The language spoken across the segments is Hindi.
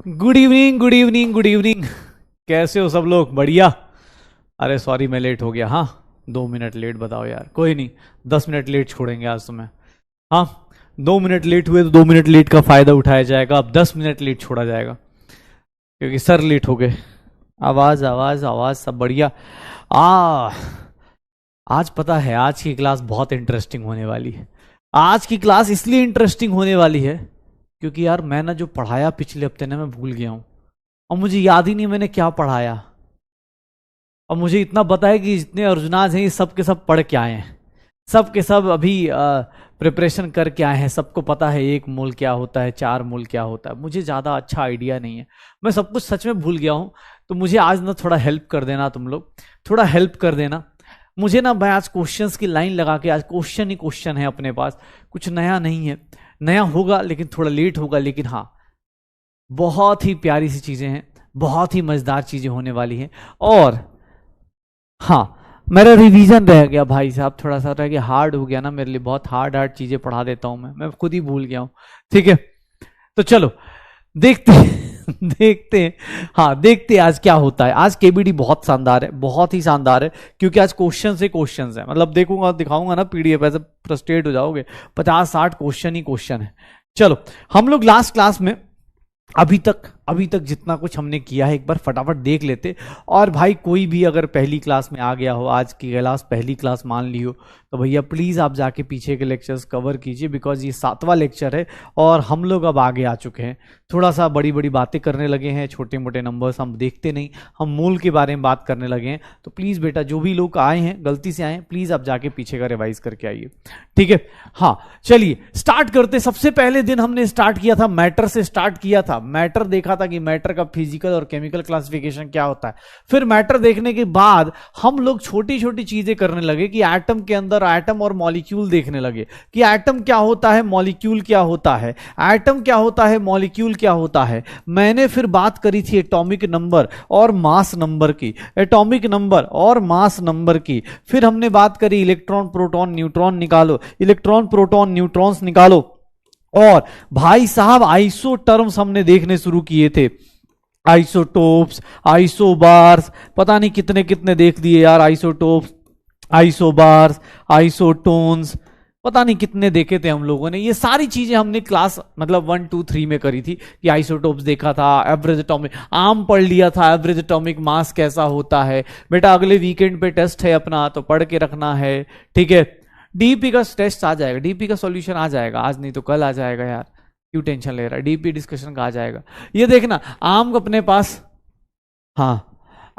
Good evening, good evening, good evening. कैसे हो सब लोग? बढ़िया। अरे सॉरी मैं लेट हो गया। हाँ 2 मिनट लेट, बताओ यार। कोई नहीं, 10 मिनट लेट छोड़ेंगे आज तुम्हें। हाँ 2 मिनट लेट हुए तो 2 मिनट लेट का फायदा उठाया जाएगा। अब 10 मिनट लेट छोड़ा जाएगा क्योंकि सर लेट हो गए। आवाज आवाज आवाज सब बढ़िया। आ आज पता है आज की क्लास बहुत इंटरेस्टिंग होने वाली है। आज की क्लास इसलिए इंटरेस्टिंग होने वाली है क्योंकि यार मैं ना जो पढ़ाया पिछले हफ्ते ना मैं भूल गया हूं और मुझे याद ही नहीं मैंने क्या पढ़ाया। और मुझे इतना पता है कि जितने अर्जुनाज हैं ये सब के सब पढ़ के आए हैं, सब के सब अभी प्रिपरेशन करके आए हैं। सबको पता है 1 मोल क्या होता है, 4 मोल क्या होता है। मुझे ज़्यादा अच्छा आइडिया नहीं है, मैं सब कुछ सच में भूल गया हूं। तो मुझे आज ना थोड़ा हेल्प कर देना, तुम लोग थोड़ा हेल्प कर देना मुझे ना। मैं आज क्वेश्चंस की लाइन लगा के, आज क्वेश्चन ही क्वेश्चन है अपने पास, कुछ नया नहीं है। नया होगा लेकिन थोड़ा लेट होगा, लेकिन हाँ बहुत ही प्यारी सी चीजें हैं, बहुत ही मजेदार चीजें होने वाली हैं। और हाँ मेरा रिवीजन रह गया भाई साहब, थोड़ा सा रह गया, हार्ड हो गया ना मेरे लिए। बहुत हार्ड हार्ड चीजें पढ़ा देता हूं मैं खुद ही भूल गया हूं। ठीक है तो चलो देखते हैं देखते हैं। हाँ देखते हैं आज क्या होता है। आज केबीडी बहुत शानदार है, बहुत ही शानदार है क्योंकि आज क्वेश्चन से क्वेश्चन है। मतलब देखूंगा दिखाऊंगा ना पीडीएफ, ऐसे फ्रस्ट्रेट हो जाओगे। 50-60 क्वेश्चन ही क्वेश्चन है। चलो हम लोग लास्ट क्लास में अभी तक जितना कुछ हमने किया है एक बार फटाफट देख लेते। और भाई कोई भी अगर पहली क्लास में आ गया हो, आज की क्लास पहली क्लास मान ली हो, तो भैया प्लीज आप जाके पीछे के लेक्चर्स कवर कीजिए बिकॉज ये 7वां लेक्चर है और हम लोग अब आगे आ चुके हैं। थोड़ा सा बड़ी बड़ी बातें करने लगे हैं, छोटे मोटे नंबर्स हम देखते नहीं, हम मूल के बारे में बात करने लगे हैं। तो प्लीज बेटा जो भी लोग आए हैं गलती से आए हैं, प्लीज आप जाके पीछे का रिवाइज करके आइए। ठीक है हाँ चलिए स्टार्ट करते। सबसे पहले दिन हमने स्टार्ट किया था मैटर से, स्टार्ट किया था मैटर, देखा था कि मैटर का फिजिकल और केमिकल क्लासिफिकेशन क्या होता है। फिर मैटर देखने के बाद हम लोग छोटी छोटी चीजें करने लगे कि एटम के अंदर एटम और मॉलिक्यूल देखने लगे कि एटम क्या होता है, मॉलिक्यूल क्या होता है, एटम क्या होता है, मॉलिक्यूल क्या होता है। मैंने फिर बात करी थी एटॉमिक नंबर और मास नंबर की, एटॉमिक नंबर और मास नंबर की। फिर हमने बात करी इलेक्ट्रॉन प्रोटॉन न्यूट्रॉन निकालो, इलेक्ट्रॉन प्रोटॉन न्यूट्रॉन्स निकालो। और भाई साहब आइसो टर्म्स हमने देखने शुरू किए थे, आइसोटोप्स, आइसोबार्स, पता नहीं कितने कितने देख दिए यार। आइसोटोप्स, आइसोबार्स, आइसोटोन्स, पता नहीं कितने देखे थे हम लोगों ने। ये सारी चीजें हमने क्लास मतलब 1, 2, 3 में करी थी कि आइसोटोप्स देखा था, एवरेज एटॉमिक आम पढ़ लिया था, एवरेज एटॉमिक मास कैसा होता है। बेटा अगले वीकेंड पे टेस्ट है अपना, तो पढ़ के रखना है। ठीक है डीपी का टेस्ट आ जाएगा, डीपी का सॉल्यूशन आ जाएगा, आज नहीं तो कल आ जाएगा यार, क्यों टेंशन ले रहा है। डीपी डिस्कशन का आ जाएगा। ये देखना आम अपने पास, हाँ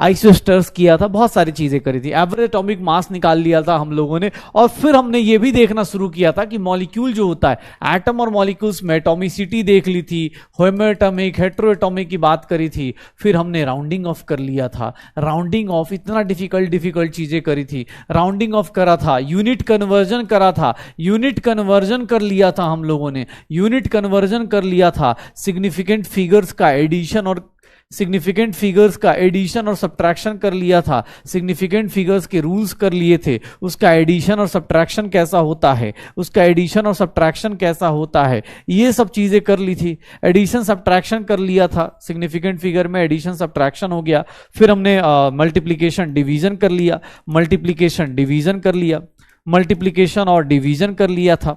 आइसोस्टर्स किया था, बहुत सारी चीजें करी थी, एवरेज एटॉमिक मास निकाल लिया था हम लोगों ने। और फिर हमने ये भी देखना शुरू किया था कि मॉलिक्यूल जो होता है, एटम और मॉलिक्यूल्स में एटॉमिसिटी देख ली थी, होमोएटॉमिक हेटेरोएटॉमिक की बात करी थी। फिर हमने राउंडिंग ऑफ कर लिया था। राउंडिंग ऑफ इतना डिफिकल्ट चीजें करी थी, राउंडिंग ऑफ करा था, यूनिट कन्वर्जन करा था, यूनिट कन्वर्जन कर लिया था हम लोगों ने, यूनिट कन्वर्जन कर लिया था। सिग्निफिकेंट फिगर्स का एडिशन और सिग्निफिकेंट फिगर्स का एडिशन और सब्ट्रैक्शन कर लिया था, सिग्निफिकेंट फिगर्स के रूल्स कर लिए थे, उसका एडिशन और सब्ट्रैक्शन कैसा होता है, उसका एडिशन और सब्ट्रैक्शन कैसा होता है, ये सब चीजें कर ली थी। एडिशन सब्ट्रैक्शन कर लिया था, सिग्निफिकेंट फिगर में एडिशन सब्ट्रैक्शन हो गया। फिर हमने मल्टीप्लीकेशन डिवीजन कर लिया, मल्टीप्लीकेशन डिवीजन कर लिया, मल्टीप्लीकेशन और डिवीजन कर लिया था,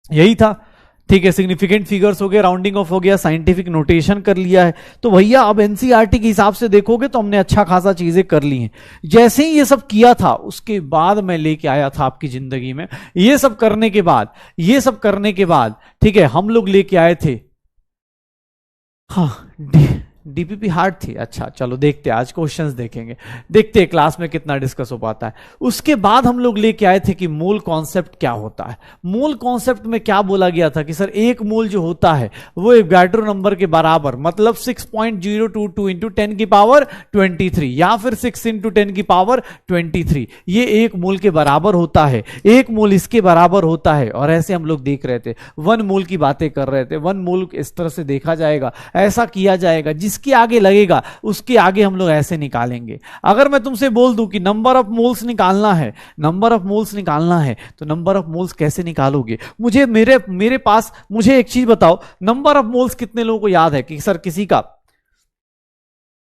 यही था। ठीक है सिग्निफिकेंट फिगर्स हो गए, राउंडिंग ऑफ हो गया, साइंटिफिक नोटेशन कर लिया है। तो भैया अब एनसीईआरटी के हिसाब से देखोगे तो हमने अच्छा खासा चीजें कर ली हैं। जैसे ही ये सब किया था उसके बाद मैं लेके आया था आपकी जिंदगी में, ये सब करने के बाद ठीक है हम लोग लेके आए थे, हाँ डीपीपी हार्ड थी। अच्छा चलो देखते हैं आज क्वेश्चंस देखेंगे, देखते हैं क्लास में कितना डिस्कस हो पाता है। उसके बाद हम लोग लेके आए थे कि मोल कॉन्सेप्ट क्या होता है। मोल कॉन्सेप्ट में क्या बोला गया था कि सर एक मोल जो होता है वो एवोगाड्रो नंबर के बराबर, मतलब 6.022 इंटू 10 की पावर 23 या फिर 6 इंटू 10 की पावर 23, ये एक मोल के बराबर होता है, एक मोल इसके बराबर होता है। और ऐसे हम लोग देख रहे थे, 1 मोल की बातें कर रहे थे। 1 मोल इस तरह से देखा जाएगा, ऐसा किया जाएगा जिस जिसके आगे लगेगा उसके आगे हम लोग ऐसे निकालेंगे। अगर मैं तुमसे बोल दूं कि नंबर ऑफ मोल्स निकालना है, नंबर ऑफ मोल्स निकालना है, तो नंबर ऑफ मोल्स कैसे निकालोगे? मुझे मेरे पास मुझे एक चीज बताओ, नंबर ऑफ मोल्स कितने लोगों को याद है कि सर किसी का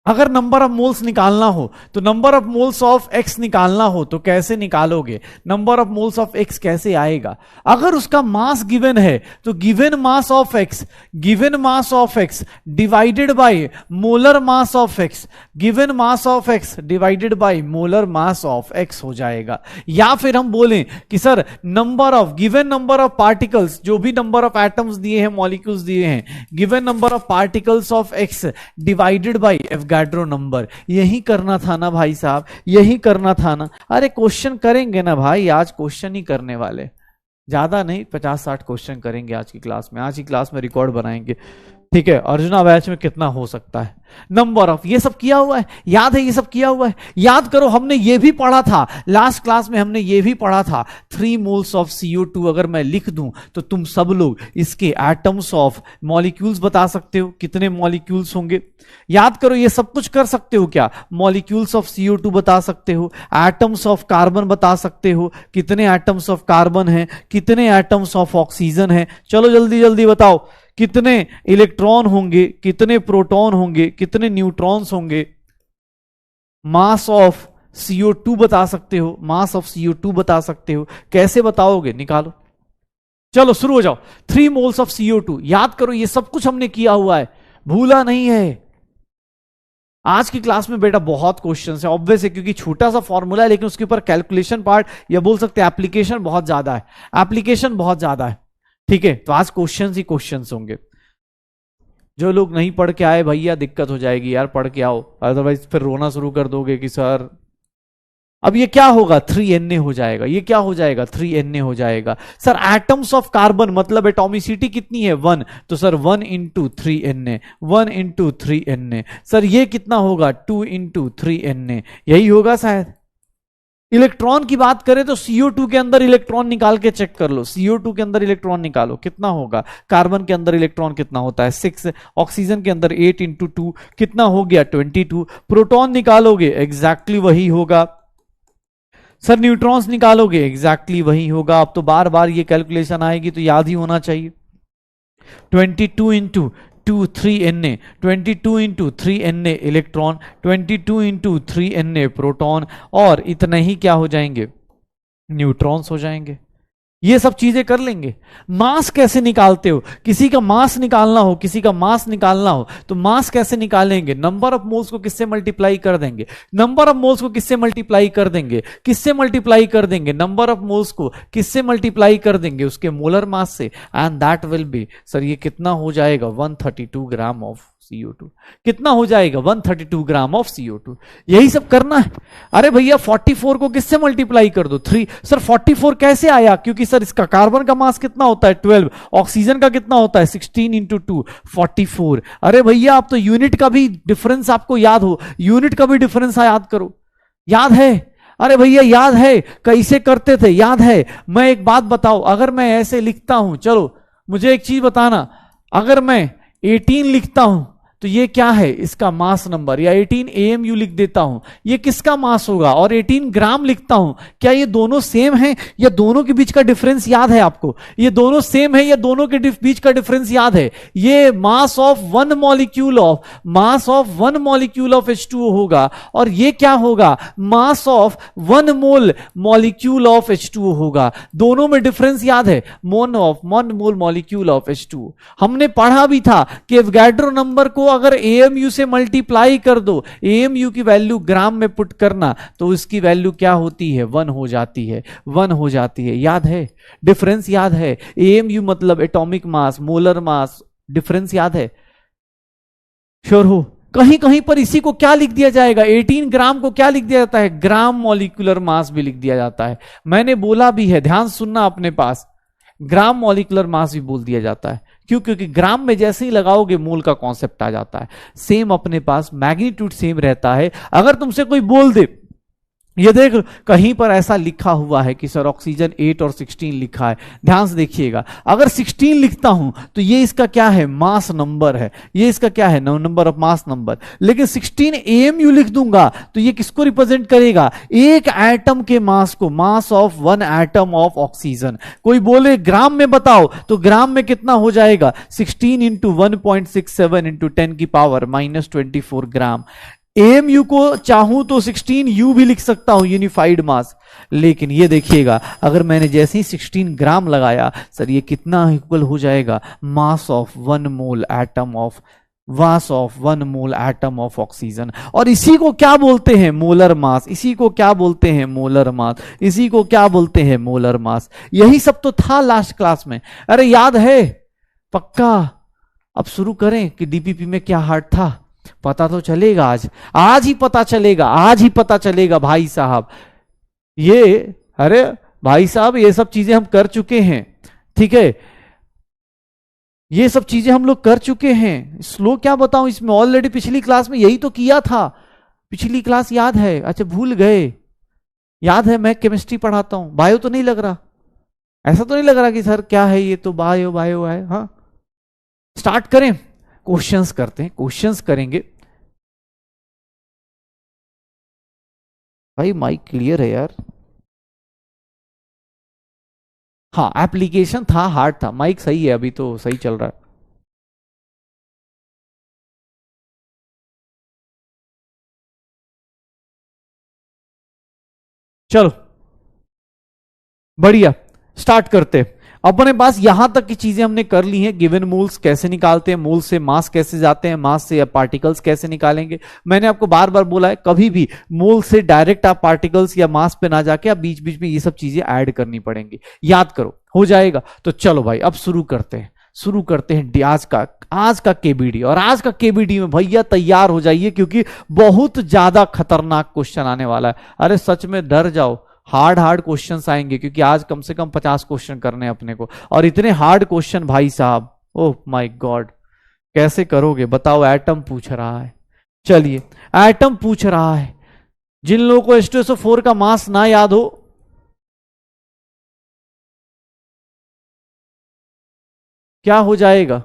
अगर नंबर ऑफ मोल्स निकालना हो तो number of moles of x निकालना हो तो कैसे निकालोगे? Number of moles of x कैसे आएगा? अगर उसका मास गिवन है तो given mass of x, given mass of X divided by molar mass of x, given mass of X divided by molar mass of x हो जाएगा। या फिर हम बोलें कि sir number of given number of particles, जो भी नंबर ऑफ एटम्स दिए हैं, मॉलिक्यूल्स दिए हैं, given number of particles of X divided by Avogadro number. यही करना था ना भाई साहब, यही करना था ना। अरे क्वेश्चन करेंगे ना भाई, आज क्वेश्चन ही करने वाले, ज्यादा नहीं, 50-60 क्वेश्चन करेंगे आज की क्लास में। आज की क्लास में रिकॉर्ड बनाएंगे, ठीक है। अर्जुना बैच में कितना हो सकता है, नंबर ऑफ, ये सब किया हुआ है, याद है, ये सब किया हुआ है। याद करो, हमने ये भी पढ़ा था लास्ट क्लास में, हमने ये भी पढ़ा था 3 मोल्स ऑफ CO2 अगर मैं लिख दूं तो तुम सब लोग इसके एटम्स ऑफ मॉलिक्यूल्स बता सकते हो, कितने मॉलिक्यूल्स होंगे। याद करो, ये सब कुछ कर सकते हो क्या? मॉलिक्यूल्स ऑफ CO2 बता सकते हो, एटम्स ऑफ कार्बन बता सकते हो, कितने एटम्स ऑफ कार्बन है, कितने एटम्स ऑफ ऑक्सीजन है। चलो जल्दी जल्दी बताओ, कितने इलेक्ट्रॉन होंगे, कितने प्रोटॉन होंगे, कितने न्यूट्रॉन्स होंगे। मास ऑफ CO2 बता सकते हो, मास ऑफ CO2 बता सकते हो। कैसे बताओगे? निकालो, चलो शुरू हो जाओ। 3 मोल्स ऑफ CO2, याद करो, ये सब कुछ हमने किया हुआ है, भूला नहीं है। आज की क्लास में बेटा बहुत क्वेश्चंस है, ऑब्वियस है, क्योंकि छोटा सा फॉर्मूला है, लेकिन उसके ऊपर कैलकुलेशन पार्ट या बोल सकते हैं एप्लीकेशन बहुत ज्यादा है, एप्लीकेशन बहुत ज्यादा है, ठीक है। तो आज क्वेश्चंस ही क्वेश्चंस होंगे। जो लोग नहीं पढ़ के आए भैया दिक्कत हो जाएगी यार, पढ़ के आओ, अदरवाइज फिर रोना शुरू कर दोगे कि सर अब ये क्या होगा, 3Na हो जाएगा। ये क्या हो जाएगा, 3Na हो जाएगा। सर एटम्स ऑफ कार्बन मतलब एटॉमिसिटी कितनी है, 1, तो sir 1 into 3Na, 1 into 3Na। Sir ये कितना होगा, 2 इंटू 3Na, यही होगा शायद। इलेक्ट्रॉन की बात करें तो CO2 के अंदर इलेक्ट्रॉन निकाल के चेक कर लो, CO2 के अंदर इलेक्ट्रॉन निकालो कितना होगा। कार्बन के अंदर इलेक्ट्रॉन कितना होता है, 6। ऑक्सीजन के अंदर 8 इंटू 2 कितना हो गया, 22। प्रोटॉन निकालोगे एग्जैक्टली वही होगा। सर न्यूट्रॉन्स निकालोगे एग्जैक्टली वही होगा। अब तो बार बार ये कैलकुलेशन आएगी तो याद ही होना चाहिए। 22 into 2 3Na, 22 into 3Na electron, 22 into 3Na proton, और इतने ही क्या हो जाएंगे, न्यूट्रॉन्स हो जाएंगे। ये सब चीजें कर लेंगे। मास कैसे निकालते हो, किसी का मास निकालना हो, किसी का मास निकालना हो तो मास कैसे निकालेंगे? नंबर ऑफ मोल्स को किससे मल्टीप्लाई कर देंगे, नंबर ऑफ मोल्स को किससे मल्टीप्लाई कर देंगे, किससे मल्टीप्लाई कर देंगे, नंबर ऑफ मोल्स को किससे मल्टीप्लाई कर देंगे, उसके मोलर मास से, and that will be, sir ये कितना हो जाएगा, 132 ग्राम ऑफ CO2। कितना हो जाएगा, 132 ग्राम ऑफ CO2। यही सब करना है। अरे भैया 44 को किससे मल्टीप्लाई कर दो, 3। सर 44 कैसे आया, क्योंकि सर इसका कार्बन का मास कितना होता है, 12, ऑक्सीजन का कितना होता है, 16 इंटू 2 44। अरे भैया आप तो यूनिट का भी डिफरेंस आपको याद हो, यूनिट का भी डिफरेंस याद करो, याद है? अरे भैया याद है, कैसे करते थे, याद है? मैं एक बात बताओ, अगर मैं ऐसे लिखता हूं, चलो मुझे एक चीज बताना, अगर मैं 18 लिखता हूं तो ये क्या है, इसका मास नंबर, या 18 AMU लिख देता हूं, ये किसका मास होगा, और 18 ग्राम लिखता हूं, क्या ये दोनों सेम है या दोनों के बीच का डिफरेंस याद है आपको? ये दोनों सेम है या दोनों के बीच का डिफरेंस याद है? ये mass of 1 molecule of, mass of 1 molecule of H2O होगा, और ये क्या होगा, mass of 1 mole molecule of H2O होगा। दोनों में डिफरेंस याद है, 1 मोल मॉलिक्यूल ऑफ H2O। हमने पढ़ा भी था कि एवोगाड्रो नंबर को अगर AMU से मल्टीप्लाई कर दो, AMU की वैल्यू ग्राम में पुट करना, तो इसकी वैल्यू क्या होती है, 1 हो जाती है, 1 हो जाती है। याद है, डिफरेंस याद है? AMU मतलब atomic mass, molar mass, difference याद है? श्योर हो? कहीं कहीं पर इसी को क्या लिख दिया जाएगा, 18 ग्राम को क्या लिख दिया जाता है, ग्राम मॉलिक्यूलर मास भी लिख दिया जाता है। मैंने बोला भी है, ध्यान सुनना अपने पास, ग्राम मॉलिक्यूलर मास भी बोल दिया जाता है। क्यों? क्योंकि ग्राम में जैसे ही लगाओगे मोल का कॉन्सेप्ट आ जाता है। सेम अपने पास मैग्नीट्यूड सेम रहता है। अगर तुमसे कोई बोल दे ये देख, कहीं पर ऐसा लिखा हुआ है कि सर ऑक्सीजन 8 और 16 लिखा है। ध्यान से देखिएगा, अगर 16 लिखता हूं तो ये इसका क्या है, मास नंबर है, ये इसका क्या है, नंबर ऑफ मास नंबर। लेकिन 16 एएमयू लिख दूंगा तो ये किसको रिप्रेजेंट करेगा, एक एटम के मास को, मास of one atom of oxygen. कोई बोले ग्राम में बताओ, तो ग्राम में कितना हो जाएगा, 16 इंटू 1.67 इंटू 10 की पावर -24 ग्राम। एएमयू को चाहूं तो 16 यू भी लिख सकता हूं, यूनिफाइड मास। लेकिन ये देखिएगा, अगर मैंने जैसे ही 16 ग्राम लगाया, सर ये कितना इक्वल हो जाएगा, mass of 1 mole atom of, mass of 1 mole atom of oxygen. और इसी को क्या बोलते हैं, मोलर मास। इसी को क्या बोलते हैं, मोलर मास। इसी को क्या बोलते हैं, मोलर मास। यही सब तो था लास्ट क्लास में, अरे याद है पक्का। अब शुरू करें कि डीपीपी में क्या हार्ड था, पता तो चलेगा आज, आज ही पता चलेगा, आज ही पता चलेगा भाई साहब। ये, अरे भाई साहब ये सब चीजें हम कर चुके हैं, ठीक है, ये सब चीजें हम लोग कर चुके हैं। स्लो क्या बताऊं, इसमें ऑलरेडी पिछली क्लास में यही तो किया था। पिछली क्लास याद है, अच्छा भूल गए, याद है मैं केमिस्ट्री पढ़ाता हूं, बायो तो नहीं लग रहा, ऐसा तो नहीं लग रहा कि सर क्या है ये तो बायो बायो है। हाँ, स्टार्ट करें, क्वेश्चंस करते हैं, क्वेश्चंस करेंगे। भाई माइक क्लियर है यार। हाँ, एप्लीकेशन था हार्ड था, माइक सही है, अभी तो सही चल रहा है। चलो बढ़िया, स्टार्ट करते हैं। अपने पास यहां तक की चीजें हमने कर ली हैं। गिवन मोल्स कैसे निकालते हैं, मोल से मास कैसे जाते हैं, मास से पार्टिकल्स कैसे निकालेंगे। मैंने आपको बार बार बोला है, कभी भी मोल से डायरेक्ट आप पार्टिकल्स या मास पे ना जाके आप बीच बीच में ये सब चीजें ऐड करनी पड़ेंगी, याद करो, हो जाएगा। तो चलो भाई अब शुरू करते हैं, शुरू करते हैं आज का केबीडी। और आज का केबीडी में भैया तैयार हो जाइए, क्योंकि बहुत ज्यादा खतरनाक क्वेश्चन आने वाला है। अरे सच में डर जाओ, हार्ड हार्ड क्वेश्चंस आएंगे, क्योंकि आज कम से कम 50 क्वेश्चन करने हैं अपने को। और इतने हार्ड क्वेश्चन भाई साहब, ओह माय गॉड, कैसे करोगे बताओ। एटम पूछ रहा है, चलिए एटम पूछ रहा है। जिन लोगों को H2SO4 का मास ना याद हो, क्या हो जाएगा,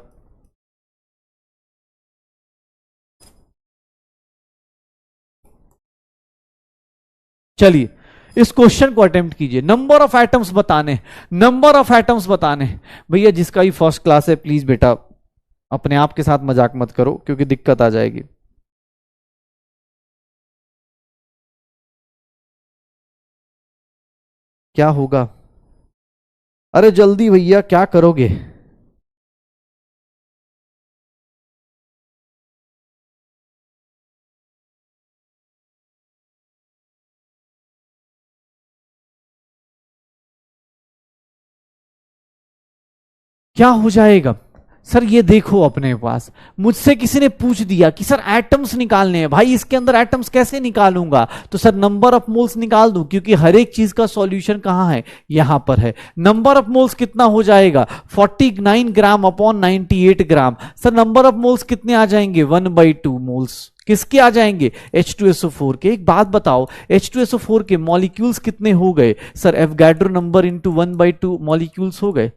चलिए इस क्वेश्चन को अटेम्प्ट कीजिए। नंबर ऑफ एटम्स बताने, नंबर ऑफ एटम्स बताने। भैया जिसका भी फर्स्ट क्लास है प्लीज बेटा अपने आप के साथ मजाक मत करो, क्योंकि दिक्कत आ जाएगी। क्या होगा, अरे जल्दी भैया क्या करोगे। क्या हो जाएगा, सर ये देखो अपने पास, मुझसे किसी ने पूछ दिया कि सर एटम्स निकालने हैं, भाई इसके अंदर एटम्स कैसे निकालूंगा। तो सर नंबर ऑफ मोल्स निकाल दूं, क्योंकि हर एक चीज का सॉल्यूशन कहां है, यहां पर है। नंबर ऑफ मोल्स कितना हो जाएगा, 49 ग्राम upon 98 gram. Sir number of moles कितने आ जाएंगे, 1/2 मोल्स। किसके आ जाएंगे, H2SO4 के। एक बात बताओ, H2SO4 के मॉलिक्यूल्स कितने हो गए, sir Avogadro number into 1/2 molecules हो गए।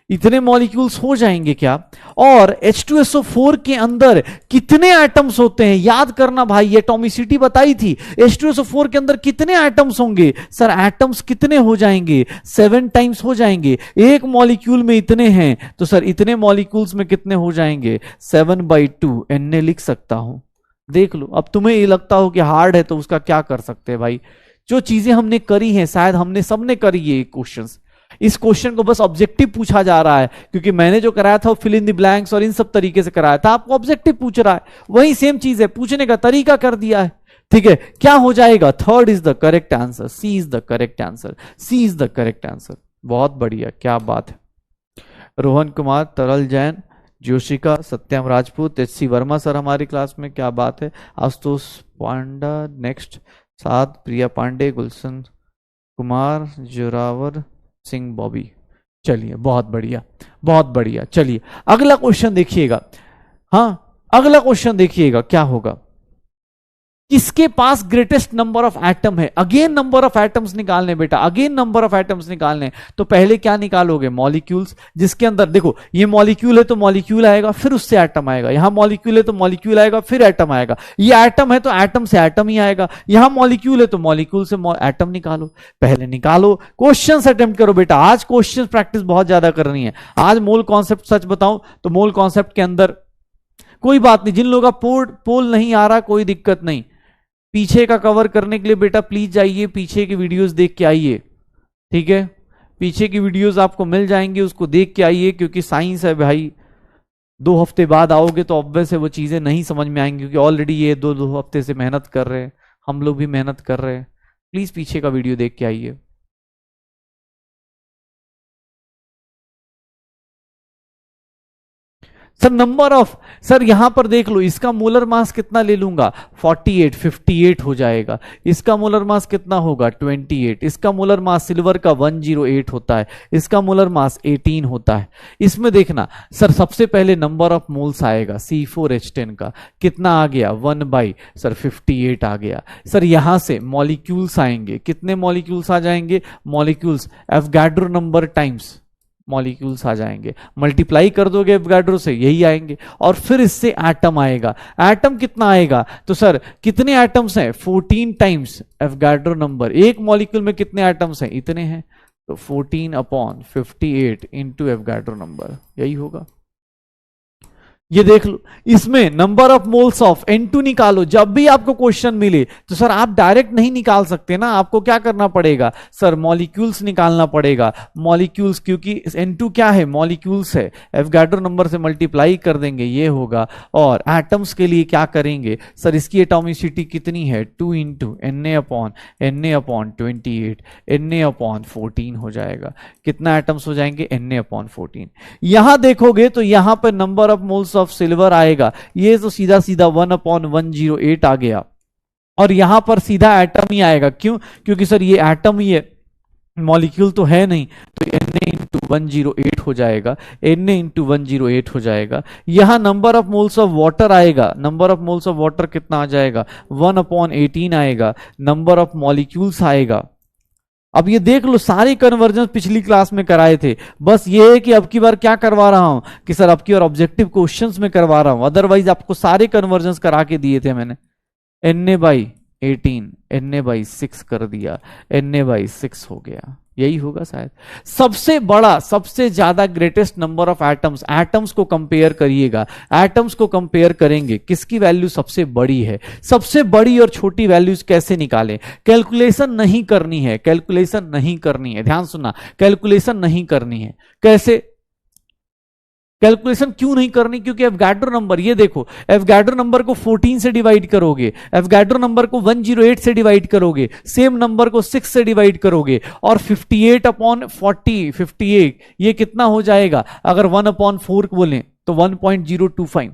इतने मॉलिक्यूल्स हो जाएंगे क्या। और H2SO4 के अंदर कितने एटम्स होते हैं, याद करना भाई, ये एटॉमिसिटी बताई थी। H2SO4 के अंदर कितने एटम्स होंगे, सर एटम्स कितने हो जाएंगे, 7 टाइम्स हो जाएंगे। एक मॉलिक्यूल में इतने हैं, तो सर इतने मॉलिक्यूल्स में कितने हो जाएंगे, 7/2 Na लिख सकता हूं। देख लो, अब तुम्हें ये लगता हो कि हार्ड है तो उसका क्या कर सकते हैं भाई। जो चीजें हमने करी हैं, शायद हमने सबने करी है क्वेश्चंस। इस क्वेश्चन को बस ऑब्जेक्टिव पूछा जा रहा है, क्योंकि मैंने जो कराया था वो फिल इन द ब्लैंक्स और इन सब तरीके से कराया था, आपको ऑब्जेक्टिव पूछ रहा है, वही सेम चीज है, पूछने का तरीका कर दिया है। ठीक है, क्या हो जाएगा, third is the correct answer, C is the correct answer, C is the correct answer. बहुत बढ़िया, क्या बात है। रोहन कुमार, तरल जैन, जोशिका, सत्यम राजपूत, HC वर्मा सर हमारी क्लास में, क्या बात है। आशुतोष पांडा नेक्स्ट, साथ प्रिया पांडे, गुलशन कुमार, जोरावर सिंह, बॉबी। चलिए बहुत बढ़िया, बहुत बढ़िया। चलिए अगला क्वेश्चन देखिएगा। हाँ अगला क्वेश्चन देखिएगा क्या होगा। किसके पास ग्रेटेस्ट नंबर ऑफ एटम है, अगेन नंबर ऑफ एटम्स निकालने बेटा, अगेन नंबर ऑफ एटम्स निकालने। तो पहले क्या निकालोगे, मॉलिक्यूल्स, जिसके अंदर देखो ये मॉलिक्यूल है तो मॉलिक्यूल आएगा, फिर उससे एटम आएगा, यहां मॉलिक्यूल है तो मॉलिक्यूल आएगा, फिर एटम आएगा, ये एटम है तो एटम से एटम ही आएगा, यहां मॉलिक्यूल है तो मॉलिक्यूल से एटम निकालो, पहले निकालो, क्वेश्चंस अटेम्प्ट करो बेटा। आज क्वेश्चंस प्रैक्टिस बहुत ज्यादा करनी है। आज मूल कॉन्सेप्ट सच बताऊं तो मूल कॉन्सेप्ट के अंदर कोई बात नहीं, जिन लोगों का पोल नहीं आ रहा कोई दिक्कत नहीं, पीछे का कवर करने के लिए बेटा प्लीज जाइए, पीछे की वीडियोस देख के आइए, ठीक है, पीछे की वीडियोस आपको मिल जाएंगी, उसको देख के आइए, क्योंकि साइंस है भाई। 2 हफ्ते बाद आओगे तो ऑब्वियस है वो चीजें नहीं समझ में आएंगी, क्योंकि ऑलरेडी ये 2 हफ्ते से मेहनत कर रहे हैं, हम लोग भी मेहनत कर रहे हैं। प्लीज पीछे का वीडियो देख के आइए। सर नंबर ऑफ, सर यहां पर देख लो, इसका मोलर मास कितना ले लूंगा, 48, 58 हो जाएगा। इसका मोलर मास कितना होगा, 28। इसका मोलर मास सिल्वर का 108 होता है, इसका मोलर मास 18 होता है। इसमें देखना सर, सबसे पहले नंबर ऑफ मोल्स आएगा C4H10 का, कितना आ गया, 1 सर 58 आ गया। सर यहां से मॉलिक्यूल्स आएंगे, कितने मॉलिक्यूल्स आ जाएंगे, molecules Avogadro number times molecules आ जाएंगे, मल्टीप्लाई कर दोगे एवोगाड्रो से, यही आएंगे। और फिर इससे एटम आएगा, एटम कितना आएगा, तो सर कितने एटम्स हैं, 14 टाइम्स एवोगाड्रो नंबर। एक मॉलिक्यूल में कितने एटम्स हैं, इतने हैं, तो 14/58 इंटू एवोगाड्रो नंबर, यही होगा। ये देख लो, इसमें number of moles of N2 निकालो। जब भी आपको क्वेश्चन मिले तो सर आप डायरेक्ट नहीं निकाल सकते ना, आपको क्या करना पड़ेगा, सर मॉलिक्यूल्स निकालना पड़ेगा। मॉलिक्यूल्स, क्योंकि N2 क्या है, मॉलिक्यूल्स है, एवोगाड्रो नंबर से मल्टीप्लाई कर देंगे, ये होगा। और एटम्स के लिए क्या करेंगे, सर इसकी एटॉमिसिटी कितनी है, 2 इंटू Na/28, Na/14 हो जाएगा। कितना एटम्स हो जाएंगे, Na/14। यहां देखोगे तो यहां पर number of moles of silver आएगा, ये तो सीधा सीधा 1/108 आ गया। और यहां पर सीधा एटम ही आएगा, क्यों, क्योंकि सर ये एटम ही है, मॉलिक्यूल तो है नहीं, तो Na/108 हो जाएगा, Na/108 हो जाएगा। यहां number of moles of water आएगा, number of moles of water कितना आ जाएगा, 1/18 आएगा। नंबर ऑफ मॉलिक्यूल्स आएगा। अब ये देख लो, सारे कन्वर्जन पिछली क्लास में कराए थे, बस ये है कि अब की बार क्या करवा रहा हूं कि सर अब की बार ऑब्जेक्टिव क्वेश्चंस में करवा रहा हूं, अदरवाइज आपको सारे कन्वर्जन करा के दिए थे मैंने। Na/18 Na/6 कर दिया, Na/6 हो गया, यही होगा शायद। सबसे बड़ा, सबसे ज्यादा greatest number of atoms, atoms को कंपेयर करिएगा, एटम्स को कंपेयर करेंगे, किसकी वैल्यू सबसे बड़ी है। सबसे बड़ी और छोटी वैल्यूज कैसे निकालें, कैलकुलेशन नहीं करनी है, कैलकुलेशन नहीं करनी है, ध्यान सुनना, कैलकुलेशन नहीं करनी है। कैसे कैलकुलेशन क्यों नहीं करनी, क्योंकि एवोगाड्रो नंबर, ये देखो एवोगाड्रो नंबर को 14 से डिवाइड करोगे, एवोगाड्रो नंबर को 108 से डिवाइड करोगे, सेम नंबर को 6 से डिवाइड करोगे, और 58/40 58 ये कितना हो जाएगा, अगर 1/4 बोलें तो 1.025।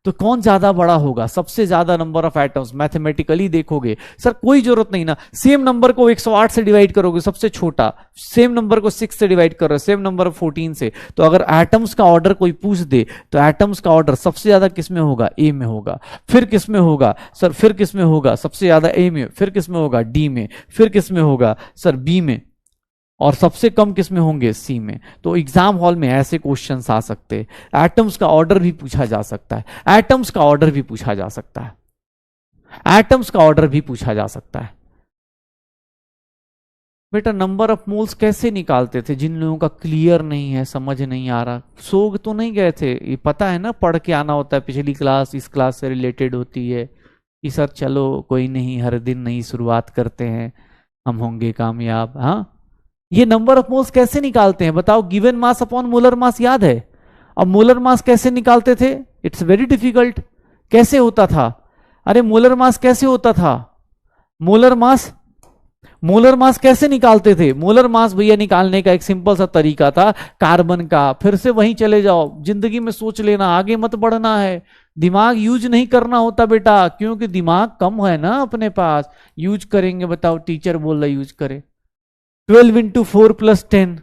तो कौन ज्यादा बड़ा होगा, सबसे ज्यादा नंबर ऑफ एटम्स। मैथमेटिकली देखोगे सर कोई जरूरत नहीं ना, सेम नंबर को 108 से डिवाइड करोगे सबसे छोटा, सेम नंबर को 6 से डिवाइड कर रहे हो, सेम नंबर 14 से। तो अगर एटम्स का ऑर्डर कोई पूछ दे तो एटम्स का ऑर्डर सबसे ज्यादा किस में होगा, ए में होगा। फिर किस में होगा सर, फिर किस में होगा, सबसे ज्यादा ए में, फिर किस में होगा, डी में, फिर किस में होगा सर, बी में, और सबसे कम किस में होंगे, सी में। तो एग्जाम हॉल में ऐसे क्वेश्चंस आ सकते हैं। एटम्स का ऑर्डर भी पूछा जा सकता है, एटम्स का ऑर्डर भी पूछा जा सकता है, एटम्स का ऑर्डर भी पूछा जा सकता है। बेटा नंबर ऑफ मोल्स कैसे निकालते थे, जिन लोगों का क्लियर नहीं है, समझ नहीं आ रहा, सोग तो नहीं गए थे, ये पता है ना, पढ़ के आना होता है, पिछली क्लास इस क्लास से रिलेटेड होती है कि सर चलो कोई नहीं, हर दिन नई शुरुआत करते हैं, हम होंगे कामयाब। हाँ, ये नंबर ऑफ मोल्स कैसे निकालते हैं बताओ, given mass upon molar mass याद है। अब मोलर मास कैसे निकालते थे, इट्स वेरी डिफिकल्ट। कैसे होता था, अरे मोलर मास कैसे होता था, मोलर मास कैसे निकालते थे। मोलर मास भैया निकालने का एक सिंपल सा तरीका था, कार्बन का। फिर से वहीं चले जाओ, जिंदगी में सोच लेना, आगे मत बढ़ना है, दिमाग यूज नहीं करना होता बेटा, क्योंकि दिमाग कम है ना अपने पास। यूज करेंगे बताओ, टीचर बोल रहा यूज करे। 12 इंटू 4 प्लस 10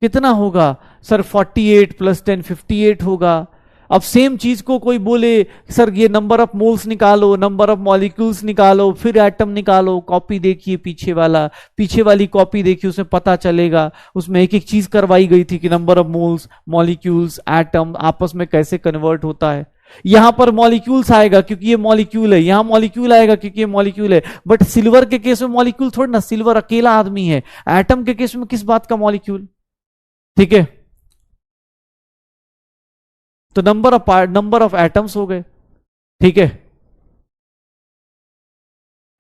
कितना होगा सर, 48 प्लस 10 58 होगा। अब सेम चीज को कोई बोले सर ये नंबर ऑफ मोल्स निकालो, नंबर ऑफ मॉलिक्यूल्स निकालो, फिर एटम निकालो, कॉपी देखिए पीछे वाला, पीछे वाली कॉपी देखिए, उसमें पता चलेगा उसमें एक एक चीज करवाई गई थी कि number of moles, molecules, atom आपस में कैसे कन्वर्ट होता है। यहां पर मॉलिक्यूल्स आएगा क्योंकि ये मॉलिक्यूल है, यहां मॉलिक्यूल आएगा क्योंकि ये मॉलिक्यूल है। बट सिल्वर के केस में मॉलिक्यूल थोड़ा ना, सिल्वर अकेला आदमी है। एटम के केस में किस बात का मॉलिक्यूल, ठीक है। तो नंबर ऑफ एटम्स हो गए, ठीक है।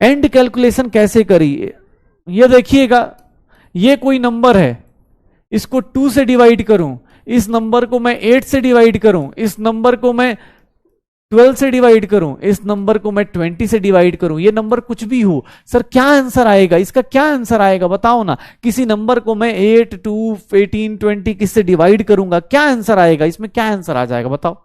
एंड कैलकुलेशन कैसे करी, ये देखिएगा, ये कोई नंबर है, इसको 2 से डिवाइड करूं, इस नंबर को मैं 8 से डिवाइड करूं, इस नंबर को मैं 12 से डिवाइड करूं, इस नंबर को मैं 20 से डिवाइड करूं, ये नंबर कुछ भी हो, सर क्या आंसर आएगा, इसका क्या आंसर आएगा बताओ ना। किसी नंबर को मैं 8, 2, 18, 20 किससे डिवाइड करूंगा, क्या आंसर आएगा, इसमें क्या आंसर आ जाएगा बताओ।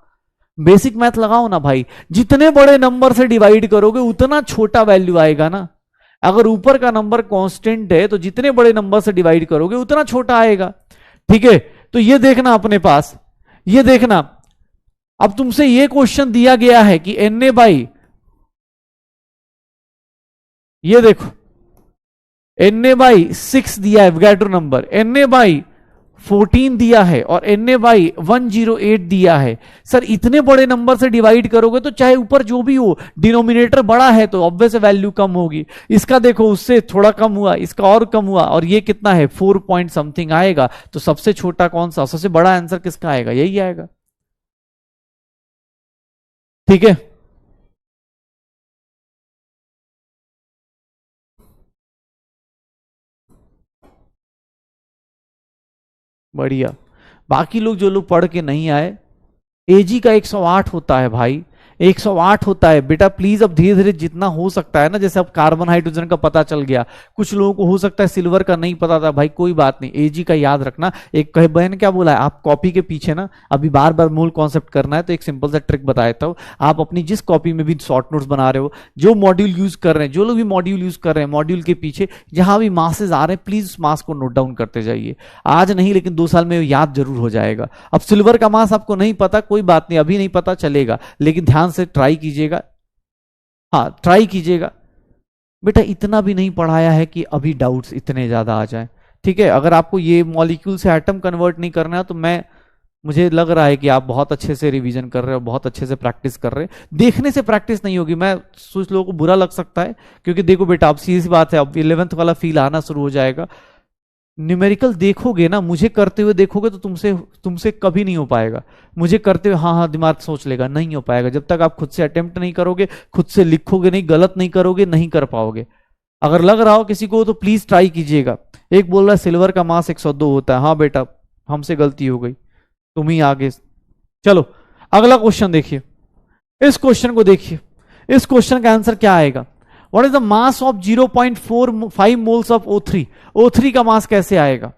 बेसिक मैथ लगाओ ना भाई, जितने बड़े नंबर से डिवाइड करोगे उतना छोटा वैल्यू आएगा ना। अगर ऊपर का नंबर कांस्टेंट है तो जितने बड़े नंबर से डिवाइड करोगे उतना छोटा आएगा, ठीक है। तो ये देखना अपने पास, ये देखना, अब तुमसे ये क्वेश्चन दिया गया है कि Na बाई, ये देखो Na बाई 6 दिया है वोगैड्रो नंबर, Na बाई 14 दिया है और Na बाई 108 दिया है। सर इतने बड़े नंबर से डिवाइड करोगे तो चाहे ऊपर जो भी हो, डिनोमिनेटर बड़ा है तो ऑब्वियस वैल्यू कम होगी। इसका देखो उससे थोड़ा कम हुआ, इसका और कम हुआ, और ये कितना है 4 पॉइंट समथिंग आएगा। तो सबसे छोटा कौन सा, सबसे बड़ा आंसर किसका आएगा, यही आएगा, ठीक है। बढ़िया। बाकी लोग जो लोग पढ़ के नहीं आए, एजी का 108 होता है भाई, 108 होता है बेटा। प्लीज अब धीरे धीरे जितना हो सकता है ना, जैसे अब कार्बन हाइड्रोजन का पता चल गया, कुछ लोगों को हो सकता है सिल्वर का नहीं पता था, भाई कोई बात नहीं, एजी का याद रखना। एक कहे बहन क्या बोला है, आप कॉपी के पीछे ना अभी बार बार मूल कॉन्सेप्ट करना है, तो एक सिंपल सा ट्रिक बता देता हूं। आप अपनी जिस कॉपी में भी शॉर्ट नोट्स बना रहे हो, जो मॉड्यूल यूज कर रहे हैं, जो लोग भी मॉड्यूल यूज कर रहे हैं, मॉड्यूल के पीछे जहां भी मासेज आ रहे हैं, प्लीज उस मास को नोट डाउन करते जाइए। आज नहीं लेकिन 2 साल में याद जरूर हो जाएगा। अब सिल्वर का मास आपको नहीं पता, कोई बात नहीं, अभी नहीं पता चलेगा, लेकिन ध्यान से ट्राई कीजिएगा, हाँ ट्राई कीजिएगा। बेटा इतना भी नहीं पढ़ाया है कि अभी डाउट्स इतने ज्यादा आ जाएं, ठीक है। अगर आपको ये मॉलिक्यूल से एटम कन्वर्ट नहीं करना है तो मुझे लग रहा है कि आप बहुत अच्छे से रिवीजन कर रहे हो, बहुत अच्छे से प्रैक्टिस कर रहे हैं। देखने से प्रैक्टिस नहीं होगी, मैं कुछ लोगों को बुरा लग सकता है, क्योंकि देखो बेटा अब सीधी सी बात है, अब 11th वाला फील आना शुरू हो जाएगा। न्यूमेरिकल देखोगे ना, मुझे करते हुए देखोगे तो तुमसे कभी नहीं हो पाएगा। मुझे करते हुए हाँ हाँ दिमाग सोच लेगा, नहीं हो पाएगा। जब तक आप खुद से अटेम्प्ट नहीं करोगे, खुद से लिखोगे नहीं, गलत नहीं करोगे, नहीं कर पाओगे। अगर लग रहा हो किसी को तो प्लीज ट्राई कीजिएगा। एक बोल रहा है सिल्वर का मास 102 होता है, हाँ बेटा हमसे गलती हो गई, तुम ही आगे। चलो अगला क्वेश्चन देखिए, इस क्वेश्चन को देखिए, इस क्वेश्चन का आंसर क्या आएगा। What is the mass of 0.45 moles of O3, O3 का मास कैसे आएगा।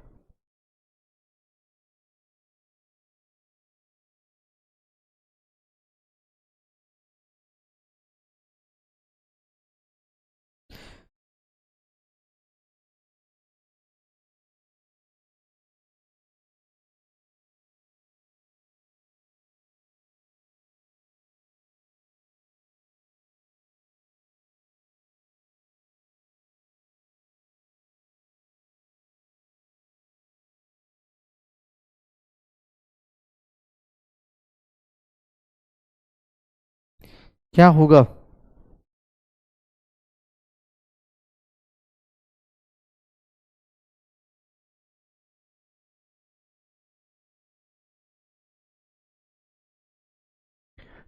क्या होगा,